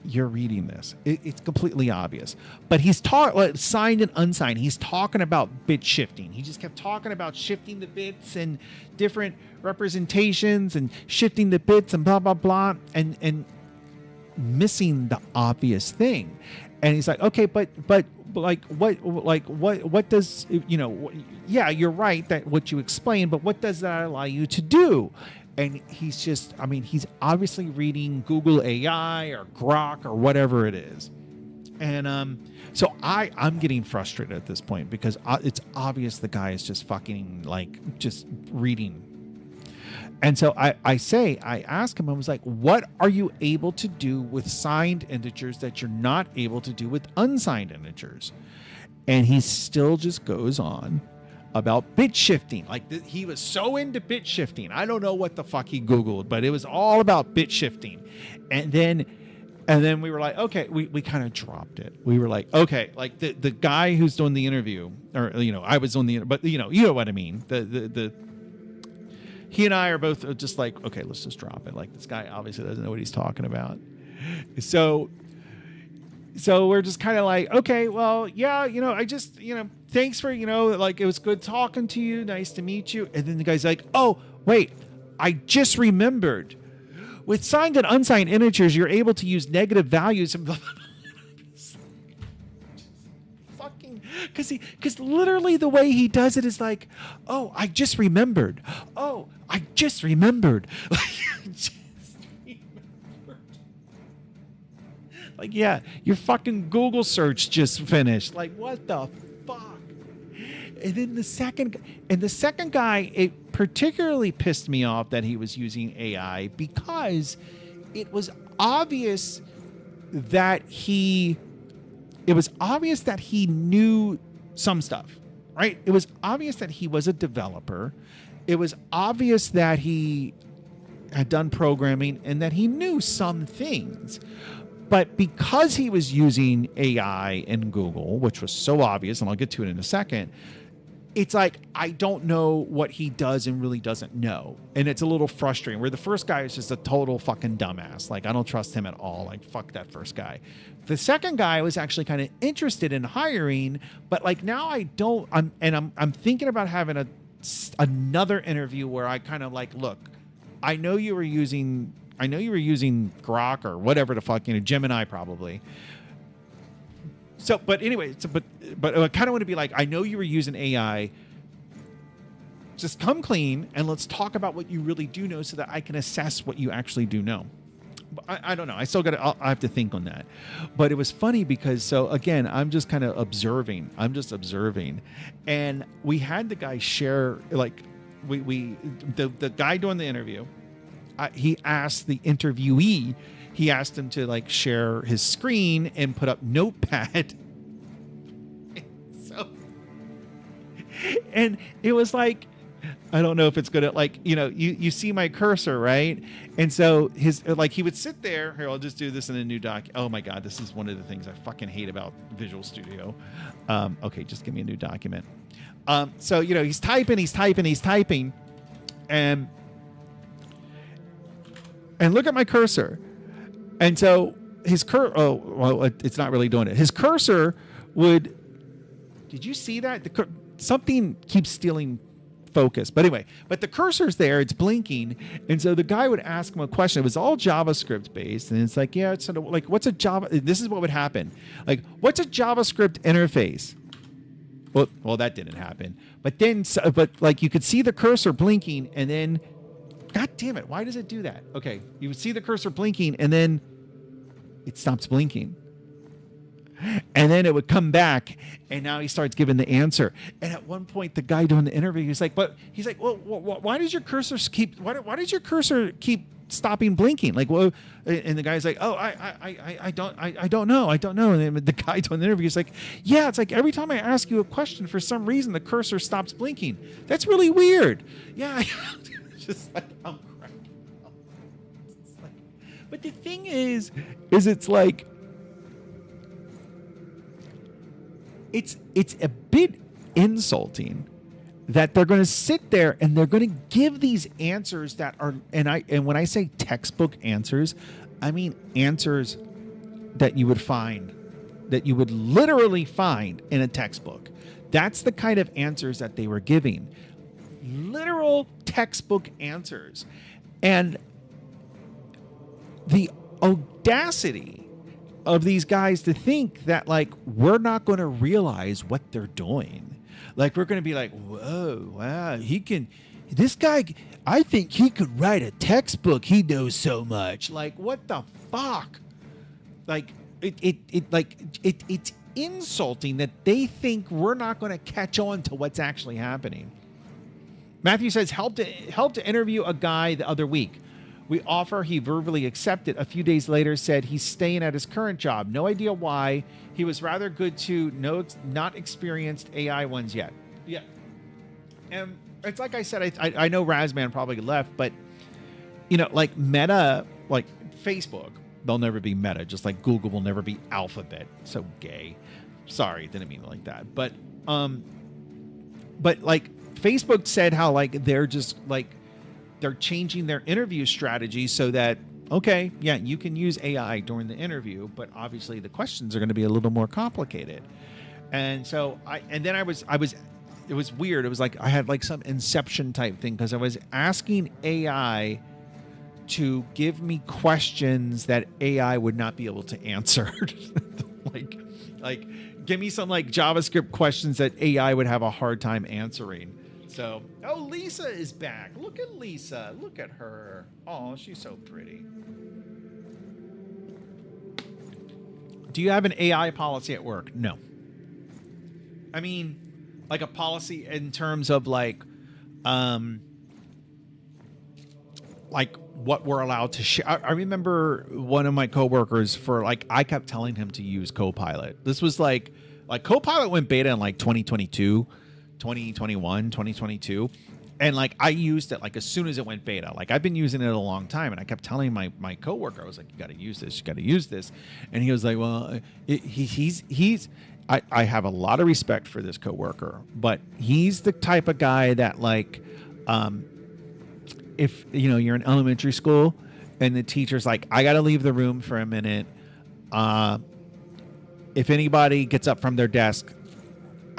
you're reading this, it's completely obvious, but he's talking signed and unsigned. He's talking about bit shifting. He just kept talking about shifting the bits and different representations and shifting the bits and blah blah blah, and missing the obvious thing. And he's like, okay, but what does, yeah, you're right that what you explained, but what does that allow you to do? And he's just, he's obviously reading Google AI or Grok or whatever it is. And so I'm getting frustrated at this point, because it's obvious the guy is just fucking like just reading. And so I ask him, I was like, what are you able to do with signed integers that you're not able to do with unsigned integers? And he still just goes on about bit shifting. Like he was so into bit shifting. I don't know what the fuck he Googled, but it was all about bit shifting. And then we were like, okay, we kind of dropped it. We were like, okay, like the guy who's doing the interview, or, I was on the, but you know what I mean? He and I are both just like, okay, let's just drop it. Like, this guy obviously doesn't know what he's talking about. So we're just kind of like, okay, well, yeah, I just, thanks for, like, it was good talking to you. Nice to meet you. And then the guy's like, oh, wait, I just remembered. With signed and unsigned integers, you're able to use negative values. Because literally the way he does it is like, oh, I just remembered. Oh, I just remembered. Like, yeah, your fucking Google search just finished. Like, what the fuck? And then the second guy, it particularly pissed me off that he was using AI, because it was obvious that he knew some stuff, right? It was obvious that he was a developer. It was obvious that he had done programming and that he knew some things. But because he was using AI and Google, which was so obvious, and I'll get to it in a second, it's like, I don't know what he does and really doesn't know. And it's a little frustrating, where the first guy is just a total fucking dumbass. Like, I don't trust him at all. Like, fuck that first guy. The second guy was actually kind of interested in hiring, but like, now I don't, I'm thinking about having another interview where I kind of like, look, I know you were using Grok or whatever the fuck, Gemini probably. So, but anyway, but I kind of want to be like, I know you were using AI. Just come clean and let's talk about what you really do know, so that I can assess what you actually do know. I don't know. I still got to. I have to think on that. But it was funny because so again, I'm just kind of observing. I'm just observing, and we had the guy share like the guy doing the interview. He asked the interviewee. He asked him to like share his screen and put up Notepad. So, and it was like, I don't know if it's gonna like, you see my cursor, right? And so he would sit there. Here, I'll just do this in a new doc. Oh my God, this is one of the things I fucking hate about Visual Studio. Okay, just give me a new document. So he's typing, and look at my cursor. And so his it's not really doing it. His cursor would. Did you see that? Something keeps stealing focus. But anyway, the cursor's there, it's blinking. And so the guy would ask him a question. It was all JavaScript based. And it's like, yeah, it's sort of like, what's a Java? This is what would happen. Like, what's a JavaScript interface? Well, that didn't happen. But then, like you could see the cursor blinking and then, God damn it. Why does it do that? Okay. You would see the cursor blinking and then it stops blinking. And then it would come back, and now he starts giving the answer. And at one point, the guy doing the interview, he's like, well, why does your cursor keep stopping blinking? Like, well, and the guy's like, oh, I don't know. And then the guy doing the interview is like, yeah, it's like every time I ask you a question, for some reason the cursor stops blinking. That's really weird. Yeah, it's just like I'm cracking up. But the thing is it's like. It's a bit insulting that they're going to sit there and they're going to give these answers that are and when I say textbook answers, I mean answers that you would literally find in a textbook. That's the kind of answers that they were giving. Literal textbook answers. And the audacity of these guys to think that like we're not going to realize what they're doing. Like we're going to be like, whoa, wow, this guy, I think he could write a textbook. He knows so much. Like what the fuck? Like it's insulting that they think we're not going to catch on to what's actually happening. Matthew says, help to interview a guy the other week. We offer, he verbally accepted. A few days later said he's staying at his current job. No idea why. He was rather good to not experienced AI ones yet. Yeah. And it's like I said, I know Razman probably left, but, like Meta, like Facebook, they'll never be Meta, just like Google will never be Alphabet. So gay. Sorry, didn't mean it like that. But like Facebook said how like they're just like, they're changing their interview strategy so that, okay, yeah, you can use AI during the interview, but obviously the questions are going to be a little more complicated. And so it was weird. It was like I had like some Inception type thing because I was asking AI to give me questions that AI would not be able to answer. like give me some like JavaScript questions that AI would have a hard time answering. So, Lisa is back. Look at Lisa. Look at her. Oh, she's so pretty. Do you have an AI policy at work? No. I mean, like a policy in terms of like what we're allowed to share. I remember one of my coworkers I kept telling him to use Copilot. This was like Copilot went beta in like 2022. 2021, 2022. And like I used it like as soon as it went beta. Like I've been using it a long time, and I kept telling my coworker, I was like, you got to use this. And he was like, well, I have a lot of respect for this coworker, but he's the type of guy that like, if you're in elementary school and the teacher's like, I got to leave the room for a minute. If anybody gets up from their desk,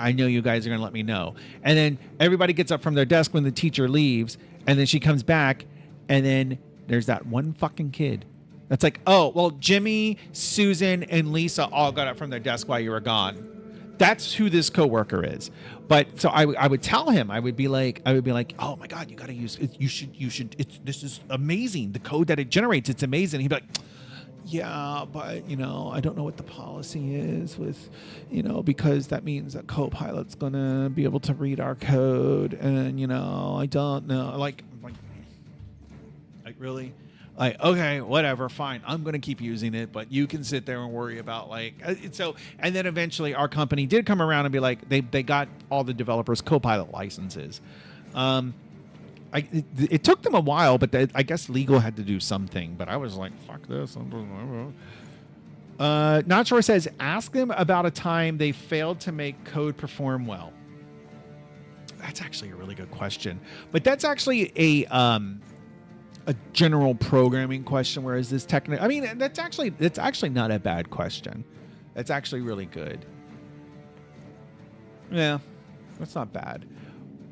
I know you guys are going to let me know. And then everybody gets up from their desk when the teacher leaves, and then she comes back, and then there's that one fucking kid. That's like, oh, well, Jimmy, Susan, and Lisa all got up from their desk while you were gone. That's who this coworker is. But so I would tell him, I would be like, oh my God, you got to use it. You should, this is amazing. The code that it generates, it's amazing. He'd be like, yeah, but I don't know what the policy is with, because that means that Copilot's going to be able to read our code. And, I don't know. Like really? Like, okay, whatever, fine. I'm going to keep using it, but you can sit there and worry about and then eventually our company did come around and be like, they got all the developers Copilot licenses. It took them a while, but I guess legal had to do something, but I was like, fuck this. Not Sure says, ask them about a time they failed to make code perform well. That's actually a really good question, but that's actually a general programming question, whereas this technical, that's actually not a bad question. That's actually really good. Yeah, that's not bad.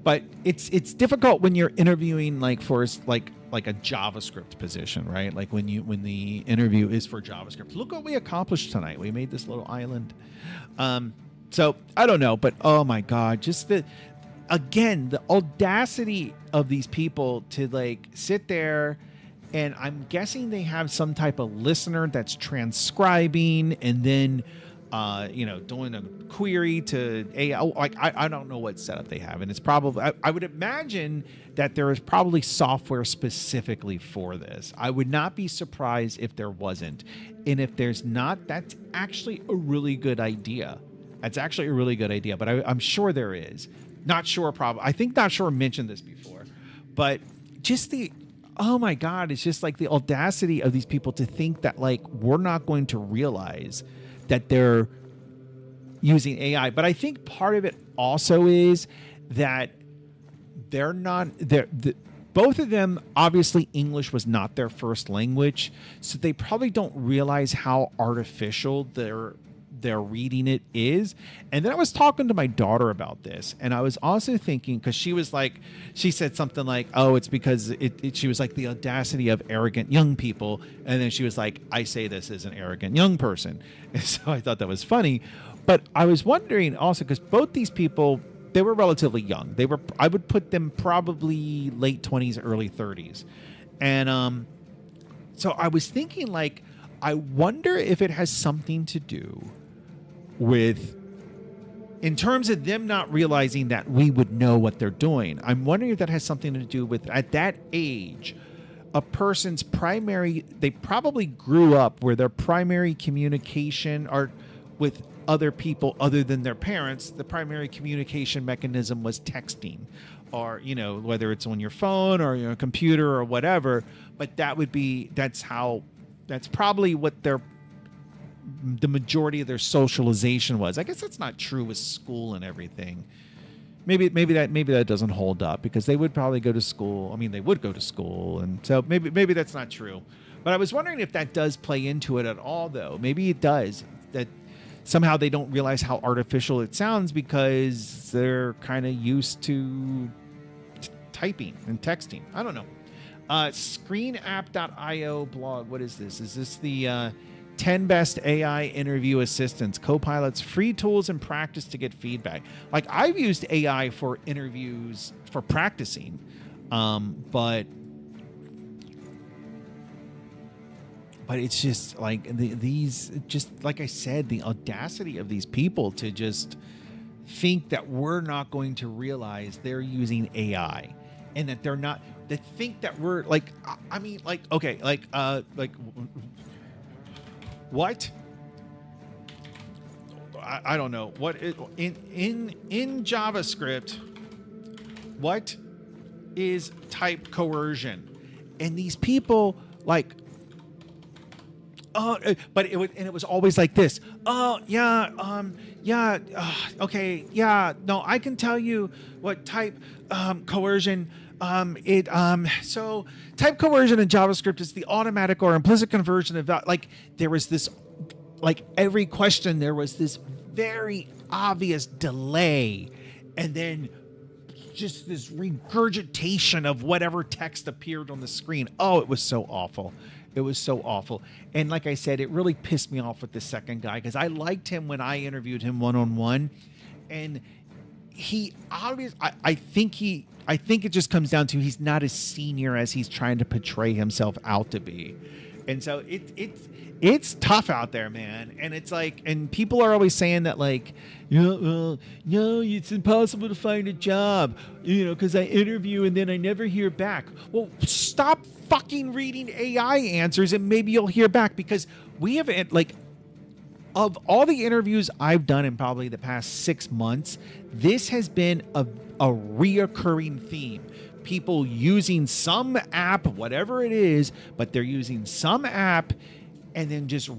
But it's difficult when you're interviewing for a JavaScript position, right? Like when the interview is for JavaScript. Look what we accomplished tonight. We made this little island. So I don't know, but oh my God, just the audacity of these people to sit there, and I'm guessing they have some type of listener that's transcribing and then doing a query to AI. I don't know what setup they have, and it's probably I would imagine that there is probably software specifically for this. I would not be surprised if there wasn't, and if there's not, that's actually a really good idea. That's actually a really good idea, but I'm sure there is. Not Sure probably. I think Not Sure mentioned this before, but just oh my God, it's just the audacity of these people to think that we're not going to realize that they're using AI. But I think part of it also is that both of them, obviously English was not their first language, so they probably don't realize how artificial their reading it is. And then I was talking to my daughter about this, and I was also thinking, because she said something like, oh, it's because she was like, the audacity of arrogant young people, and then she was like, I say this as an arrogant young person. And so I thought that was funny. But I was wondering also, because both these people, they were relatively young. I would put them probably late 20s, early 30s. And so I was thinking, I wonder if it has something to do with, in terms of them not realizing that we would know what they're doing. I'm wondering if that has something to do with, at that age, a person's they probably grew up where their primary communication are with other people other than their parents. The primary communication mechanism was texting, or, whether it's on your phone or your computer or whatever, but that's probably what the majority of their socialization was. I guess that's not true with school and everything. Maybe that doesn't hold up, because they would probably go to school. They would go to school, and so maybe that's not true. But I was wondering if that does play into it at all, though. Maybe it does. That somehow they don't realize how artificial it sounds because they're kind of used to typing and texting. I don't know. Screenapp.io blog. What is this? Is this the 10 best AI interview assistants? Copilot's free tools and practice to get feedback. I've used AI for interviews for practicing, but it's just these, just like I said, the audacity of these people to just think that we're not going to realize they're using AI, and that they're not. That think that we're what? I don't know what in JavaScript. What is type coercion? And these people but it was always like this. Oh yeah, okay, yeah. No, I can tell you what type coercion. So type coercion in JavaScript is the automatic or implicit conversion of there was this, every question there was this very obvious delay, and then just this regurgitation of whatever text appeared on the screen. Oh, it was so awful. It was so awful. And like I said, it really pissed me off with the second guy because I liked him when I interviewed him one-on-one. And he obviously, I think it just comes down to he's not as senior as he's trying to portray himself out to be. And so it's tough out there, man. And it's like, and people are always saying that like, no, it's impossible to find a job, because I interview and then I never hear back. Well, stop fucking reading AI answers and maybe you'll hear back, because we have like, of all the interviews I've done in probably the past 6 months, this has been a reoccurring theme. People using some app, whatever it is, but they're using some app and then just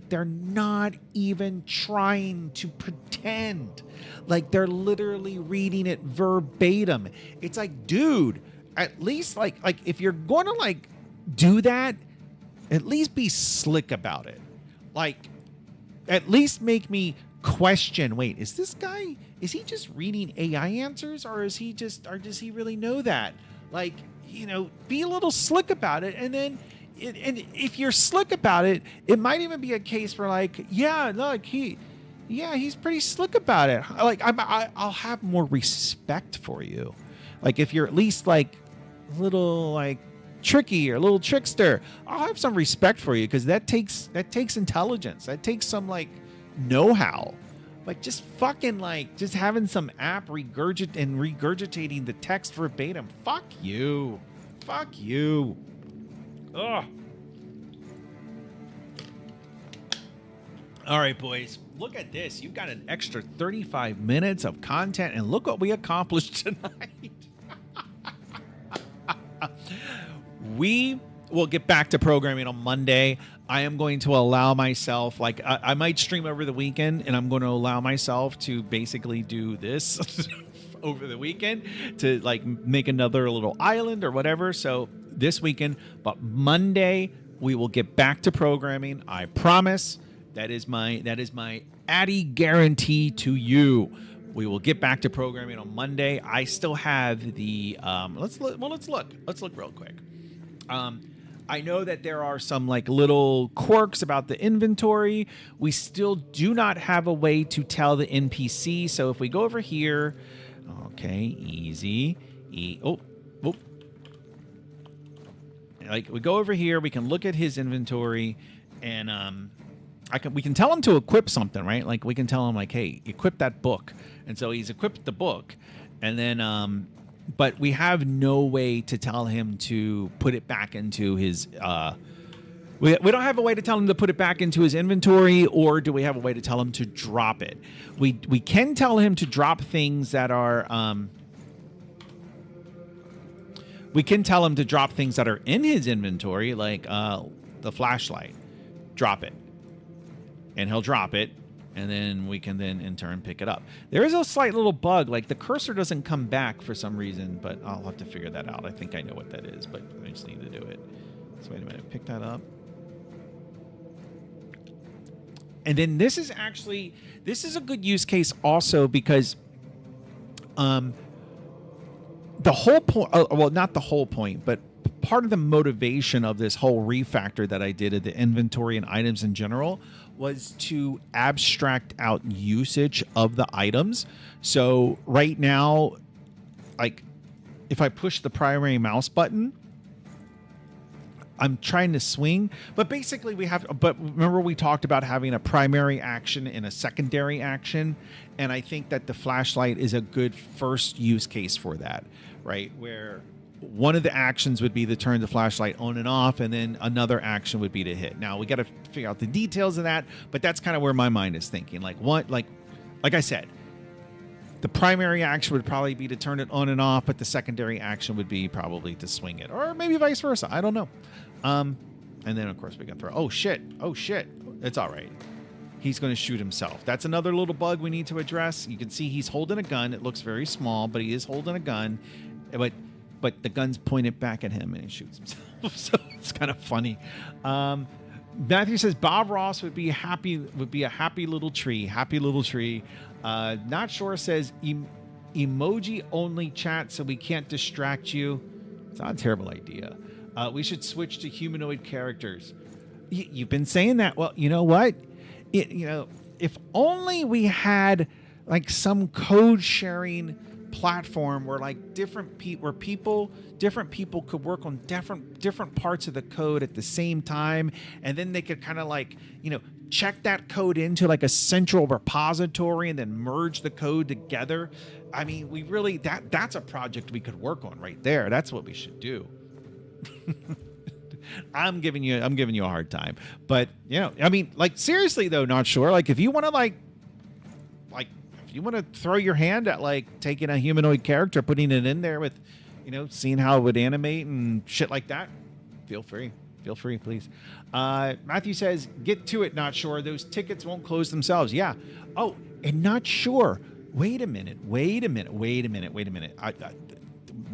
they're not even trying to pretend. Like they're literally reading it verbatim. It's like, dude, at least like if you're going to like do that, at least be slick about it. Like, at least make me question, wait, is he just reading AI answers, or does he really know that? Like, be a little slick about it. And then, and if you're slick about it, it might even be a case for like, he's pretty slick about it. Like, I'll have more respect for you. Like, if you're at least like a little like tricky or a little trickster, I'll have some respect for you, because that takes intelligence. That takes some like know-how. But just fucking like just having some app regurgitating the text verbatim. Fuck you. Ugh. All right, boys. Look at this. You've got an extra 35 minutes of content, and look what we accomplished tonight. We will get back to programming on Monday. I am going to allow myself, like, I might stream over the weekend, and I'm going to allow myself to basically do this over the weekend to, like, make another little island or whatever. So this weekend, but Monday, we will get back to programming. I promise. That is my Addy guarantee to you. We will get back to programming on Monday. I still have the let's look real quick. I know that there are some like little quirks about the inventory. We still do not have a way to tell the NPC. So if we go over here, okay, easy. Like we go over here, we can look at his inventory, and we can tell him to equip something, right? Like we can tell him like, hey, equip that book. And so he's equipped the book, and then but we have no way to tell him to put it back into his we don't have a way to tell him to put it back into his inventory, or do we have a way to tell him to drop it? We can tell him to drop things that are we can tell him to drop things that are in his inventory, like the flashlight. Drop it. And he'll drop it, and then we can then in turn pick it up. There is a slight little bug, like the cursor doesn't come back for some reason, but I'll have to figure that out. I think I know what that is, but I just need to do it. So wait a minute, pick that up. And then this is a good use case also, because the whole point, well, not the whole point, but part of the motivation of this whole refactor that I did of the inventory and items in general was to abstract out usage of the items. So right now, like if I push the primary mouse button, I'm trying to swing, but basically but remember we talked about having a primary action and a secondary action. And I think that the flashlight is a good first use case for that, right? Where one of the actions would be to turn the flashlight on and off, and then another action would be to hit. Now we got to figure out the details of that, but that's kind of where my mind is thinking. Like I said, the primary action would probably be to turn it on and off, but the secondary action would be probably to swing it, or maybe vice versa. I don't know. And then of course we can throw. Oh shit! It's all right. He's going to shoot himself. That's another little bug we need to address. You can see he's holding a gun. It looks very small, but he is holding a gun. But the gun's pointed back at him and he shoots himself. So it's kind of funny. Matthew says Bob Ross would be a happy little tree. Happy little tree. Not sure says emoji only chat so we can't distract you. It's not a terrible idea. We should switch to humanoid characters. You've been saying that. Well, you know what? If only we had like some code sharing platform where like different people could work on different parts of the code at the same time, and then they could kind of like check that code into like a central repository and then merge the code together. I mean, we really that's a project we could work on right there. That's what we should do. I'm giving you a hard time, but I mean, like seriously though, not sure. Like if you want to if you want to throw your hand at like taking a humanoid character, putting it in there with, seeing how it would animate and shit like that, feel free, please. Matthew says, get to it, not sure. Those tickets won't close themselves. Yeah. Oh, and not sure. Wait a minute.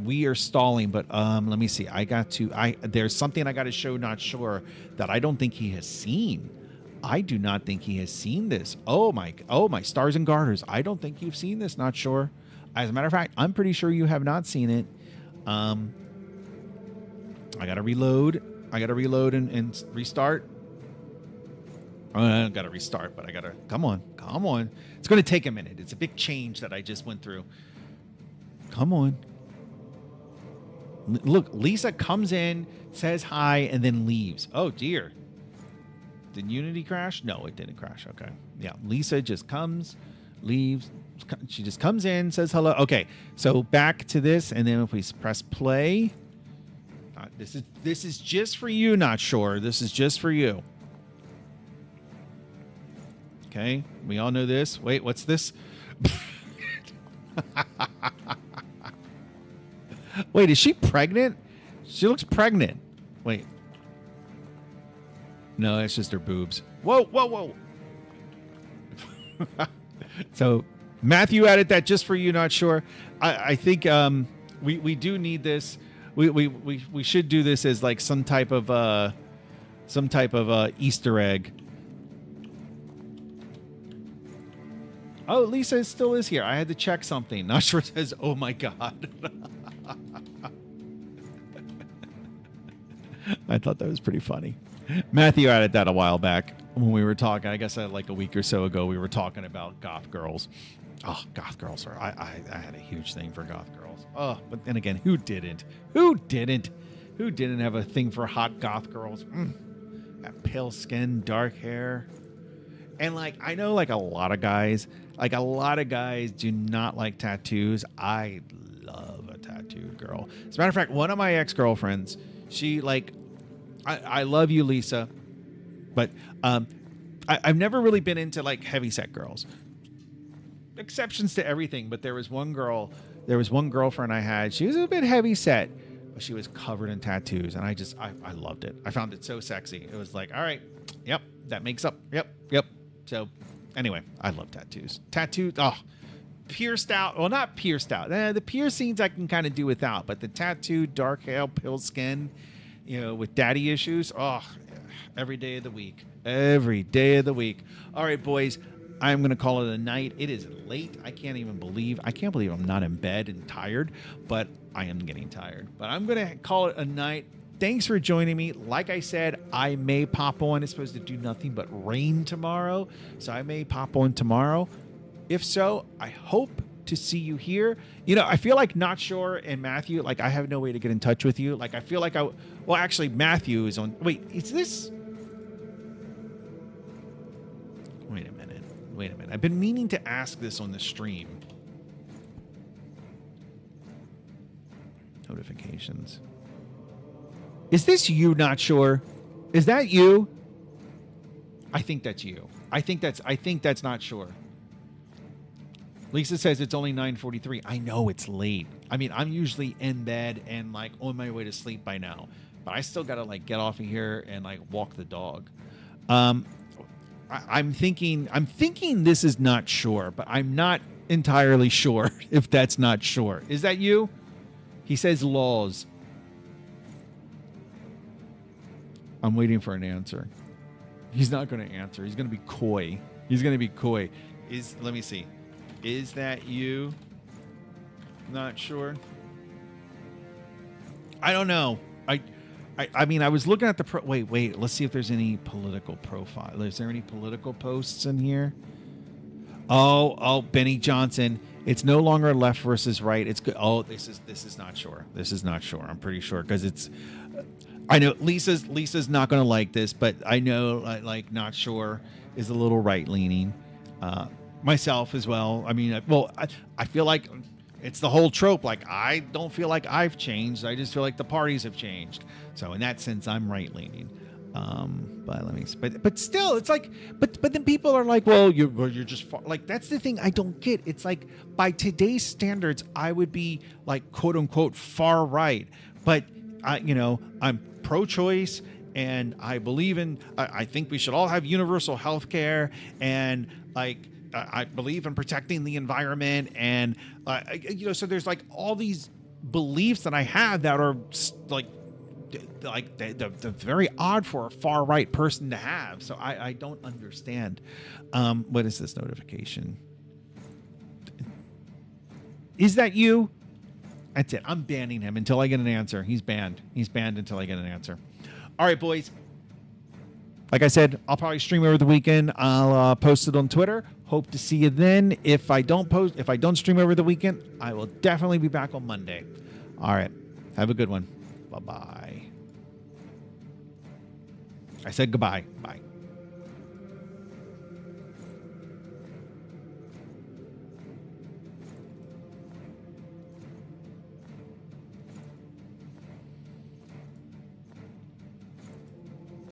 We are stalling, but let me see. There's something I got to show not sure that I don't think he has seen. I do not think he has seen this. Oh my stars and garters. I don't think you've seen this, not sure. As a matter of fact, I'm pretty sure you have not seen it. I got to reload. And restart. Oh, I don't got to restart, but I got to come on. It's going to take a minute. It's a big change that I just went through. Come on. Look, Lisa comes in, says hi, and then leaves. Oh, dear. Did Unity crash? No, it didn't crash. Okay. Yeah, Lisa just comes, leaves. She just comes in, says hello. Okay, so back to this, and then if we press play, this is just for you, not sure. This is just for you. Okay, we all know this. Wait, what's this? Wait, is she pregnant? She looks pregnant. Wait. No, it's just her boobs. Whoa. So Matthew added that just for you, not sure. I think we do need this. We should do this as like some type of Easter egg. Oh, Lisa still is here. I had to check something. Not sure it says, oh my God. I thought that was pretty funny. Matthew added that a while back when we were talking. I guess like a week or so ago, we were talking about goth girls. Oh, goth girls are. I had a huge thing for goth girls. Oh, but then again, who didn't? Who didn't have a thing for hot goth girls? That pale skin, dark hair. And like, I know like a lot of guys do not like tattoos. I love a tattooed girl. As a matter of fact, one of my ex-girlfriends, she like, I love you, Lisa, but I've never really been into like heavyset girls. Exceptions to everything, but there was one girlfriend I had. She was a bit heavyset, but she was covered in tattoos, and I loved it. I found it so sexy. It was like, all right, yep, that makes up, yep. So anyway, I love tattoos. Pierced out. Well, not pierced out. The piercings I can kind of do without, but the tattooed, dark hair, pale skin, with daddy issues. Oh, every day of the week. All right, boys, I'm going to call it a night. It is late. I can't believe I'm not in bed and tired, but I am getting tired. But I'm going to call it a night. Thanks for joining me. Like I said, I may pop on. It's supposed to do nothing but rain tomorrow, so I may pop on tomorrow. If so, I hope to see you here. I feel like Not Sure and Matthew, like I have no way to get in touch with you. Like I feel like actually Matthew is on. Wait, is this? Wait a minute. I've been meaning to ask this on the stream. Notifications. Is this you, Not Sure? Is that you? I think that's you. I think that's Not Sure. Lisa says it's only 9:43. I know it's late. I mean, I'm usually in bed and like on my way to sleep by now, but I still gotta like get off of here and like walk the dog. I'm thinking this is Not Sure, but I'm not entirely sure if that's Not Sure. Is that you? He says laws. I'm waiting for an answer. He's not going to answer. He's going to be coy. Let me see. Is that you? Not sure. I don't know. I I mean, I was looking at the wait. Let's see if there's any political profile. Is there any political posts in here? Oh, Benny Johnson. It's no longer left versus right. It's good. Oh, this is not sure. This is not sure. I'm pretty sure because it's. I know Lisa's not going to like this, but I know like not sure is a little right leaning. Myself as well. I mean, I feel like it's the whole trope. Like I don't feel like I've changed. I just feel like the parties have changed. So in that sense, I'm right leaning. But let me. But still, it's like. But then people are like, well, you're just like that's the thing I don't get. It's like by today's standards, I would be like quote unquote far right. But I'm pro-choice, and I believe in. I think we should all have universal health care, and like. I believe in protecting the environment, and so there's like all these beliefs that I have that are like they're very odd for a far right person to have. So I don't understand. What is this notification? Is that you? That's it. I'm banning him until I get an answer. He's banned. He's banned until I get an answer. All right, boys. Like I said, I'll probably stream over the weekend. I'll post it on Twitter. Hope to see you then. If I don't stream over the weekend, I will definitely be back on Monday. All right. Have a good one. Bye-bye. I said goodbye. Bye.